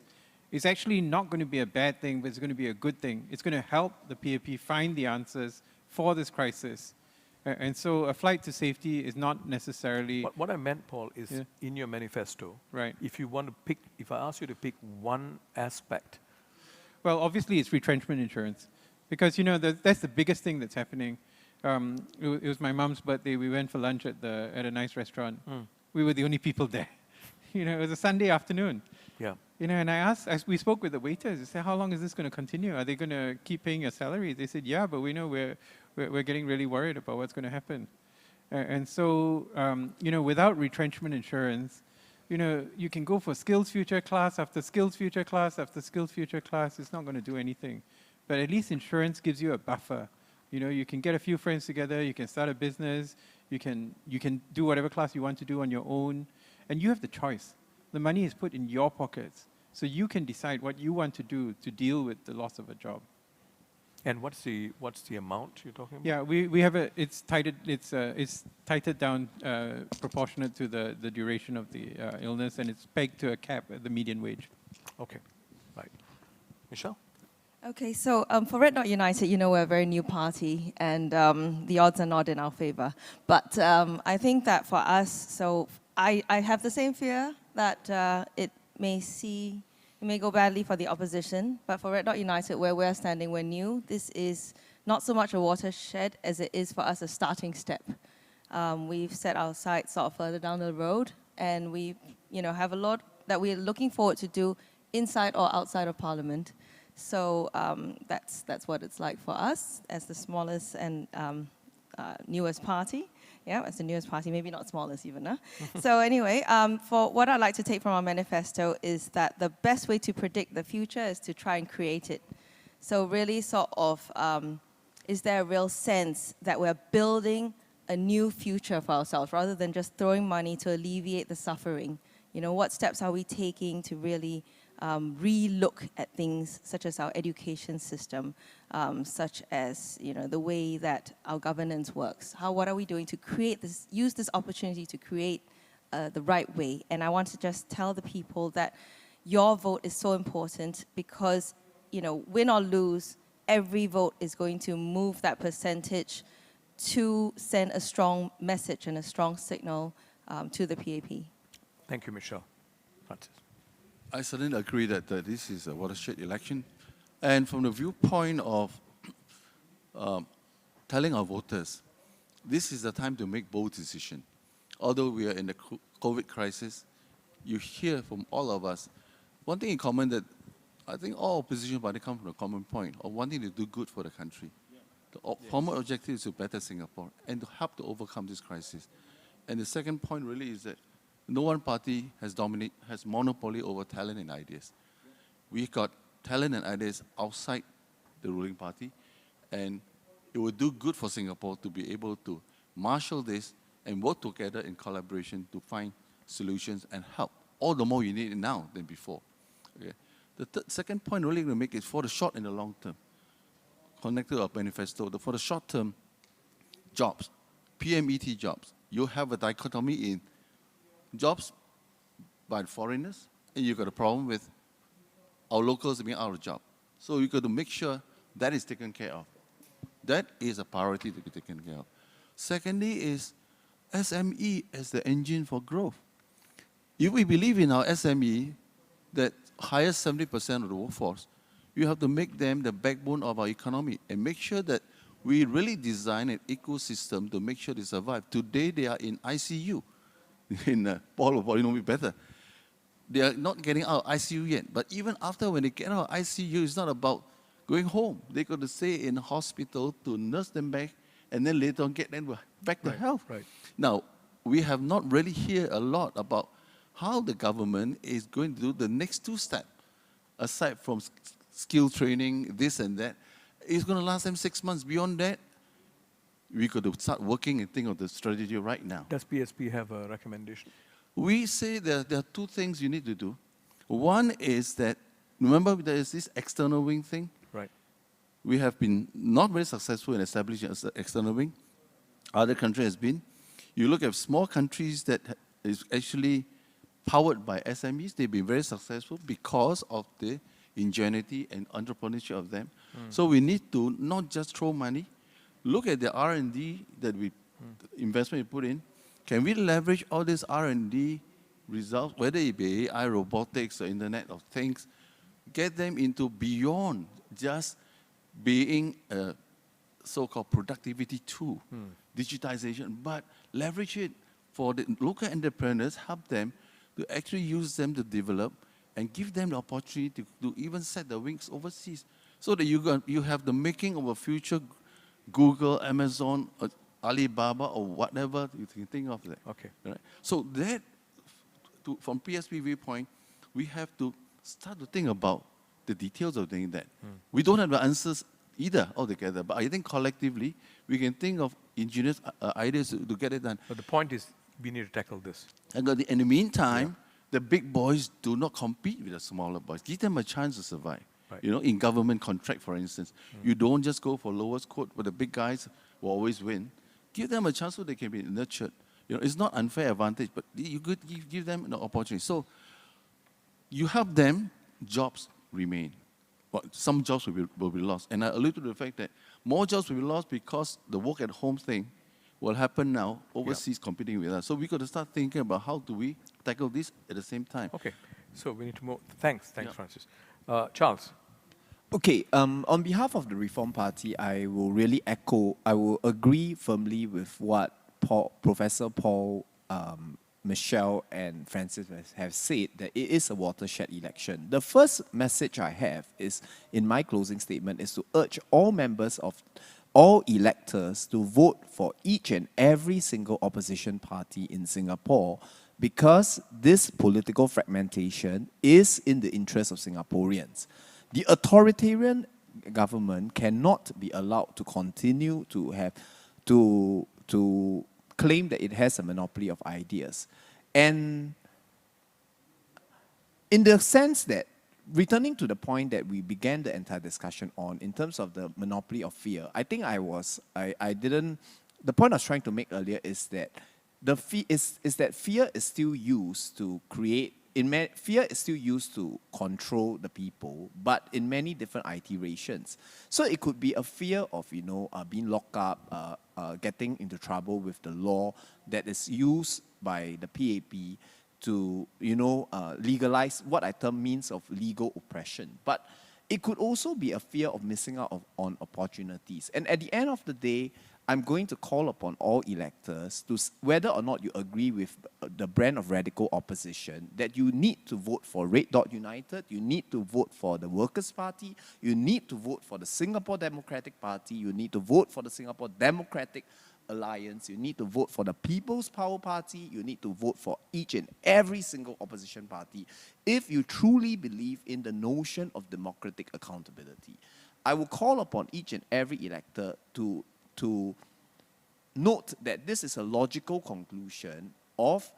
is actually not going to be a bad thing, but it's going to be a good thing. It's going to help the PAP find the answers for this crisis. And so a flight to safety is not necessarily... What I meant, Paul, is in your manifesto, right. If I ask you to pick one aspect. Well, obviously it's retrenchment insurance. Because, you know, that's the biggest thing that's happening. It was my mom's birthday. We went for lunch at a nice restaurant. We were the only people there. You know, it was a Sunday afternoon. Yeah. You know, and we spoke with the waiters. I said, how long is this going to continue? Are they going to keep paying your salary? They said, yeah, but we know we're getting really worried about what's going to happen. And so, you know, without retrenchment insurance, you know, you can go for skills future class after skills future class after skills future class. It's not going to do anything. But at least insurance gives you a buffer You know, you can get a few friends together, you can start a business, you can do whatever class you want to do on your own, and you have the choice. The money is put in your pockets, so you can decide what you want to do to deal with the loss of a job. And what's the amount you're talking about? Yeah, we have it's tighted down proportionate to the duration of the illness, and it's pegged to a cap at the median wage. Okay, right. Michelle? Okay, so for Red Dot United, you know, we're a very new party, and the odds are not in our favor. But I think that for us, so I have the same fear that it may go badly for the opposition, but for Red Dot United, where we're standing, we're new. This is not so much a watershed as it is for us a starting step. We've set our sights sort of further down the road, and we, you know, have a lot that we're looking forward to do inside or outside of Parliament. So that's what it's like for us as the smallest and newest party. Yeah, as the newest party, maybe not smallest even. Huh? So anyway, for what I'd like to take from our manifesto is that the best way to predict the future is to try and create it. So really sort of, is there a real sense that we're building a new future for ourselves rather than just throwing money to alleviate the suffering? You know, what steps are we taking to really re-look at things such as our education system, such as, you know, the way that our governance works. What are we doing to create this, use this opportunity to create the right way? And I want to just tell the people that your vote is so important because, you know, win or lose, every vote is going to move that percentage to send a strong message and a strong signal to the PAP. Thank you, Michelle. Francis? I certainly agree that this is a watershed election. And from the viewpoint of telling our voters, this is the time to make bold decisions. Although we are in the COVID crisis, you hear from all of us, one thing in common that I think all opposition parties come from a common point of wanting to do good for the country. The common objective is to better Singapore and to help to overcome this crisis. And the second point really is that no one party has monopoly over talent and ideas. We got talent and ideas outside the ruling party, and it would do good for Singapore to be able to marshal this and work together in collaboration to find solutions and help. All the more you need it now than before. Okay? The second point really to make is for the short and the long term. Connected to our manifesto, for the short term, jobs, PMET jobs. You have a dichotomy in jobs by foreigners, and you've got a problem with our locals being out of job. So you've got to make sure that is taken care of. That is a priority to be taken care of. Secondly is SME as the engine for growth. If we believe in our SME that hires 70% of the workforce, you have to make them the backbone of our economy and make sure that we really design an ecosystem to make sure they survive. Today they are in ICU. In Paul will probably know me better. They are not getting out of ICU yet. But even after when they get out of ICU, it's not about going home. They got to stay in hospital to nurse them back and then later on get them back to health. Right. Now, we have not really heard a lot about how the government is going to do the next two steps. Aside from skill training, this and that, it's going to last them 6 months. Beyond that, we got to start working and think of the strategy right now. Does PSP have a recommendation? We say that there are two things you need to do. One is that, remember there is this external wing thing? Right. We have been not very successful in establishing an external wing. Other countries has been. You look at small countries that is actually powered by SMEs, they've been very successful because of the ingenuity and entrepreneurship of them. So we need to not just throw money, look at the R&D that the investment we put in. Can we leverage all this R&D results, whether it be AI, robotics, or Internet of Things, get them into beyond just being a so-called productivity tool, digitization, but leverage it for the local entrepreneurs, help them to actually use them to develop and give them the opportunity to even set the wings overseas so that you have the making of a future Google, Amazon, or Alibaba, or whatever you can think of that. Okay. Right? So that, from PSP viewpoint, we have to start to think about the details of doing that. We don't have the answers either altogether. But I think collectively, we can think of ingenious ideas to get it done. But the point is, we need to tackle this. And in the meantime, the big boys do not compete with the smaller boys. Give them a chance to survive. Right. You know, in government contract, for instance, you don't just go for lowest quote, but the big guys will always win. Give them a chance so they can be nurtured. You know, it's not unfair advantage, but you could give them an opportunity. So you help them, jobs remain. But some jobs will be lost. And I allude to the fact that more jobs will be lost because the work at home thing will happen now, overseas competing with us. So we got to start thinking about how do we tackle this at the same time. Okay, so we need to move. Thanks, Francis. Charles. Okay, on behalf of the Reform Party, I will agree firmly with what Professor Paul, Michelle, and Francis have said, that it is a watershed election. The first message I have is, in my closing statement, is to urge all members of all electors to vote for each and every single opposition party in Singapore, because this political fragmentation is in the interest of Singaporeans. The authoritarian government cannot be allowed to continue to have to claim that it has a monopoly of ideas. And in the sense that, returning to the point that we began the entire discussion on, in terms of the monopoly of fear, I think the point I was trying to make earlier is that fear is still used to create, fear is still used to control the people, but in many different iterations. So it could be a fear of, being locked up, getting into trouble with the law that is used by the PAP to, legalize what I term means of legal oppression. But it could also be a fear of missing out on opportunities. And at the end of the day, I'm going to call upon all electors to, whether or not you agree with the brand of radical opposition, that you need to vote for Red Dot United, you need to vote for the Workers' Party, you need to vote for the Singapore Democratic Party, you need to vote for the Singapore Democratic Alliance, you need to vote for the People's Power Party, you need to vote for each and every single opposition party if you truly believe in the notion of democratic accountability. I will call upon each and every elector to note that this is a logical conclusion of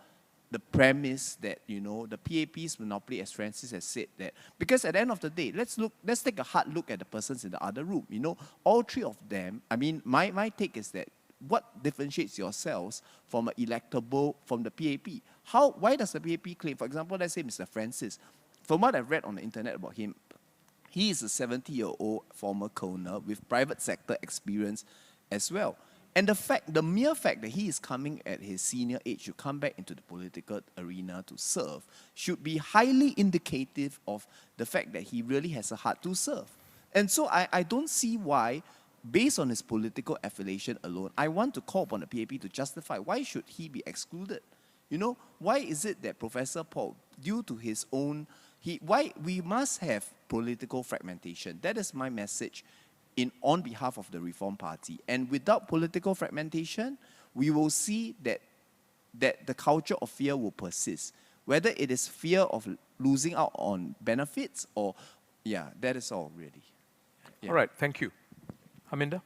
the premise that, the PAP's monopoly, as Francis has said, that because at the end of the day, let's take a hard look at the persons in the other room. All three of them, my take is that what differentiates yourselves from an electable from the PAP? Why does the PAP claim, for example, let's say Mr. Francis, from what I've read on the internet about him, he is a 70-year-old former colonel with private sector experience as well. And the mere fact that he is coming at his senior age to come back into the political arena to serve should be highly indicative of the fact that he really has a heart to serve. And so I don't see why, based on his political affiliation alone, I want to call upon the PAP to justify why should he be excluded. Why is it that Professor Paul, due to his own, why we must have political fragmentation? That is my message on behalf of the Reform Party. And without political fragmentation, we will see that the culture of fear will persist. Whether it is fear of losing out on benefits or, that is all really. Yeah. All right, thank you. Haminda?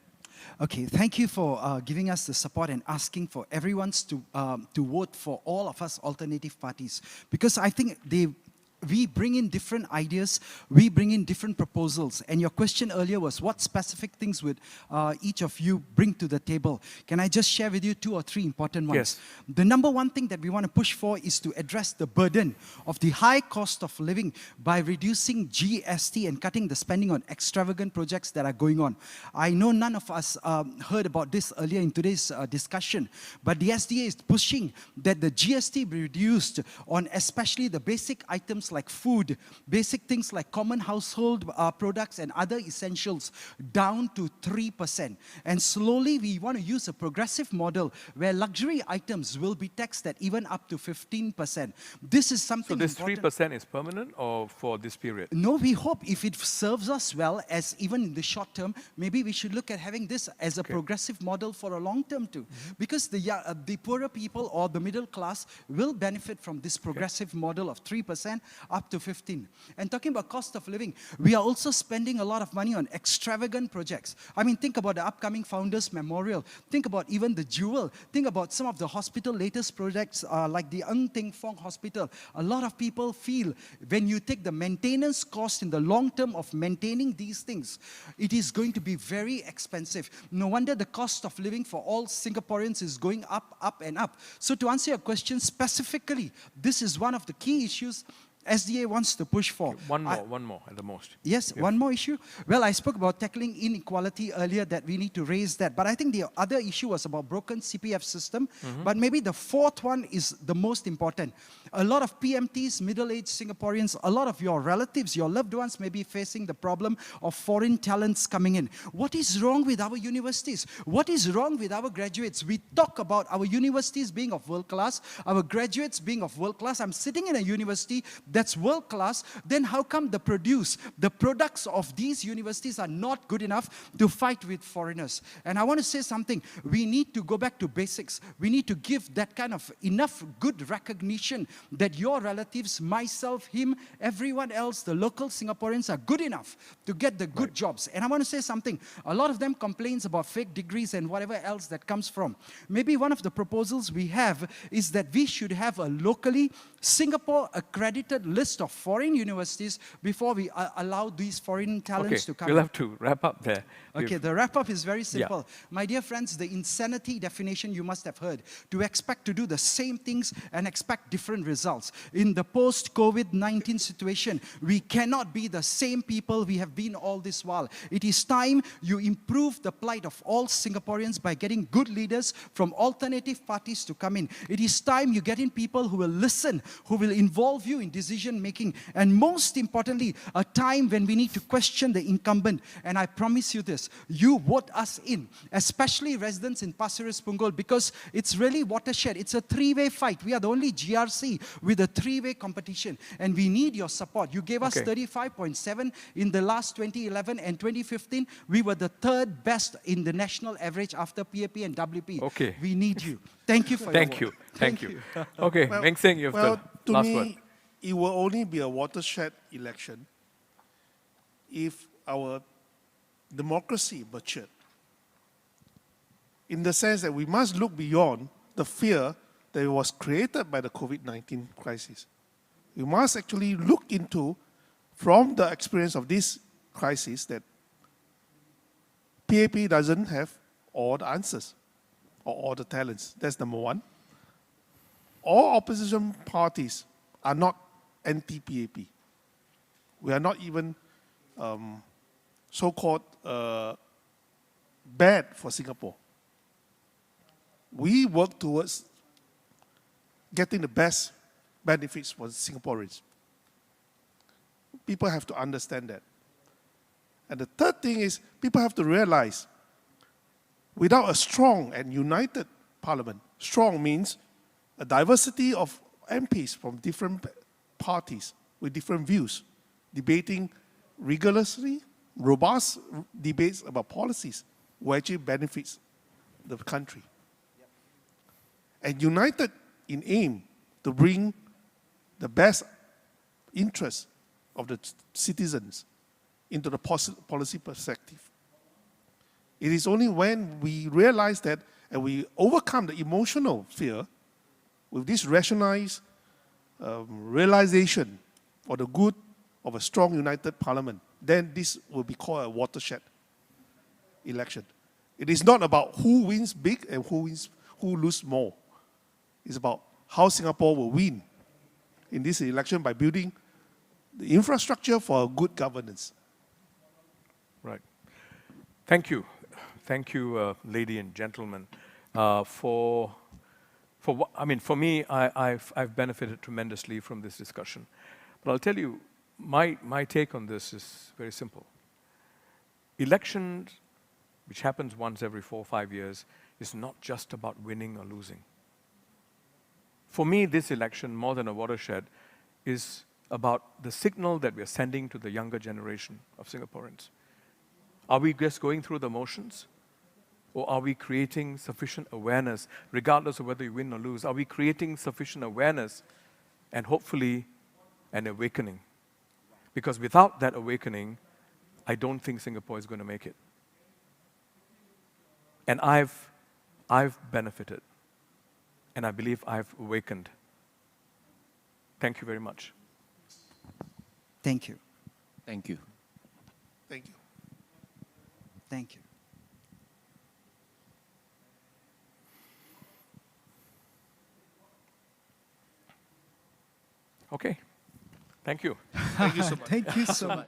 Okay, thank you for giving us the support and asking for everyone to vote for all of us alternative parties. Because I think we bring in different ideas, we bring in different proposals. And your question earlier was, what specific things would each of you bring to the table? Can I just share with you 2 or 3 important ones? Yes. The number one thing that we want to push for is to address the burden of the high cost of living by reducing GST and cutting the spending on extravagant projects that are going on. I know none of us heard about this earlier in today's discussion, but the SDA is pushing that the GST be reduced on especially the basic items like food, basic things like common household products and other essentials down to 3%. And slowly we want to use a progressive model where luxury items will be taxed at even up to 15%. This is something So this important. 3% is permanent or for this period? No, we hope if it serves us well, as even in the short term, maybe we should look at having this as a progressive model for a long term too. Because the poorer people or the middle class will benefit from this progressive model of 3%. up to 15. And talking about cost of living, we are also spending a lot of money on extravagant projects. I mean, think about the upcoming Founders Memorial. Think about even the Jewel. Think about some of the hospital latest projects like the Ng Teng Fong Hospital. A lot of people feel when you take the maintenance cost in the long term of maintaining these things, it is going to be very expensive. No wonder the cost of living for all Singaporeans is going up, up and up. So to answer your question specifically, this is one of the key issues SDA wants to push for. One more at the most. Yes, one more issue. Well, I spoke about tackling inequality earlier, that we need to raise that. But I think the other issue was about broken CPF system. But maybe the fourth one is the most important. A lot of PMTs, middle-aged Singaporeans, a lot of your relatives, your loved ones may be facing the problem of foreign talents coming in. What is wrong with our universities? What is wrong with our graduates? We talk about our universities being of world class, our graduates being of world class. I'm sitting in a university that's world class. Then how come the products of these universities are not good enough to fight with foreigners? And I want to say something. We need to go back to basics. We need to give that kind of enough good recognition that your relatives, myself, him, everyone else, the local Singaporeans are good enough to get the good jobs. And I want to say something. A lot of them complains about fake degrees and whatever else that comes from. Maybe one of the proposals we have is that we should have a locally Singapore accredited list of foreign universities before we allow these foreign talents to come we'll in. have to wrap up there. Okay, the wrap-up is very simple. My dear friends, the insanity definition you must have heard, to expect to do the same things and expect different results. In the post-COVID-19 situation, we cannot be the same people we have been all this while. It is time you improve the plight of all Singaporeans by getting good leaders from alternative parties to come in. It is time you get in people who will listen, who will involve you in decision-making, and most importantly, a time when we need to question the incumbent. And I promise you this, you vote us in, especially residents in Pasir Ris Punggol, because it's really watershed. It's a three-way fight. We are the only GRC with a three-way competition, and we need your support. You gave us 35.7 in the last 2011 and 2015. We were the third best in the national average after PAP and WP. Okay. We need you. Thank you for your work. Thank you. Okay, Meng Seng, you have Well, the to last me, word. it will only be a watershed election if our democracy matured. In the sense that we must look beyond the fear that was created by the COVID-19 crisis. We must actually look into, from the experience of this crisis, that PAP doesn't have all the answers or all the talents. That's number one. All opposition parties are not anti-PAP. We are not even so-called bad for Singapore. We work towards getting the best benefits for Singaporeans. People have to understand that. And the third thing is, people have to realize, without a strong and united parliament, strong means a diversity of MPs from different parties with different views, debating rigorously, robust debates about policies which actually benefits the country. And united in aim to bring the best interests of the citizens into the policy perspective. It is only when we realize that and we overcome the emotional fear with this rationalized realization for the good of a strong united parliament, then this will be called a watershed election. It is not about who wins big and who loses more. It's about how Singapore will win in this election by building the infrastructure for good governance. Right. Thank you. Thank you, lady and gentlemen, for me, I've benefited tremendously from this discussion. But I'll tell you, my take on this is very simple. Elections, which happens once every 4 or 5 years, is not just about winning or losing. For me, this election, more than a watershed, is about the signal that we're sending to the younger generation of Singaporeans. Are we just going through the motions? Or are we creating sufficient awareness, regardless of whether you win or lose? Are we creating sufficient awareness and hopefully an awakening. Because without that awakening, I don't think Singapore is going to make it. And I've benefited. And I believe I've awakened. Thank you very much. Thank you. Thank you. Thank you. Thank you. Okay. Thank you. Thank you so much. Thank you so much.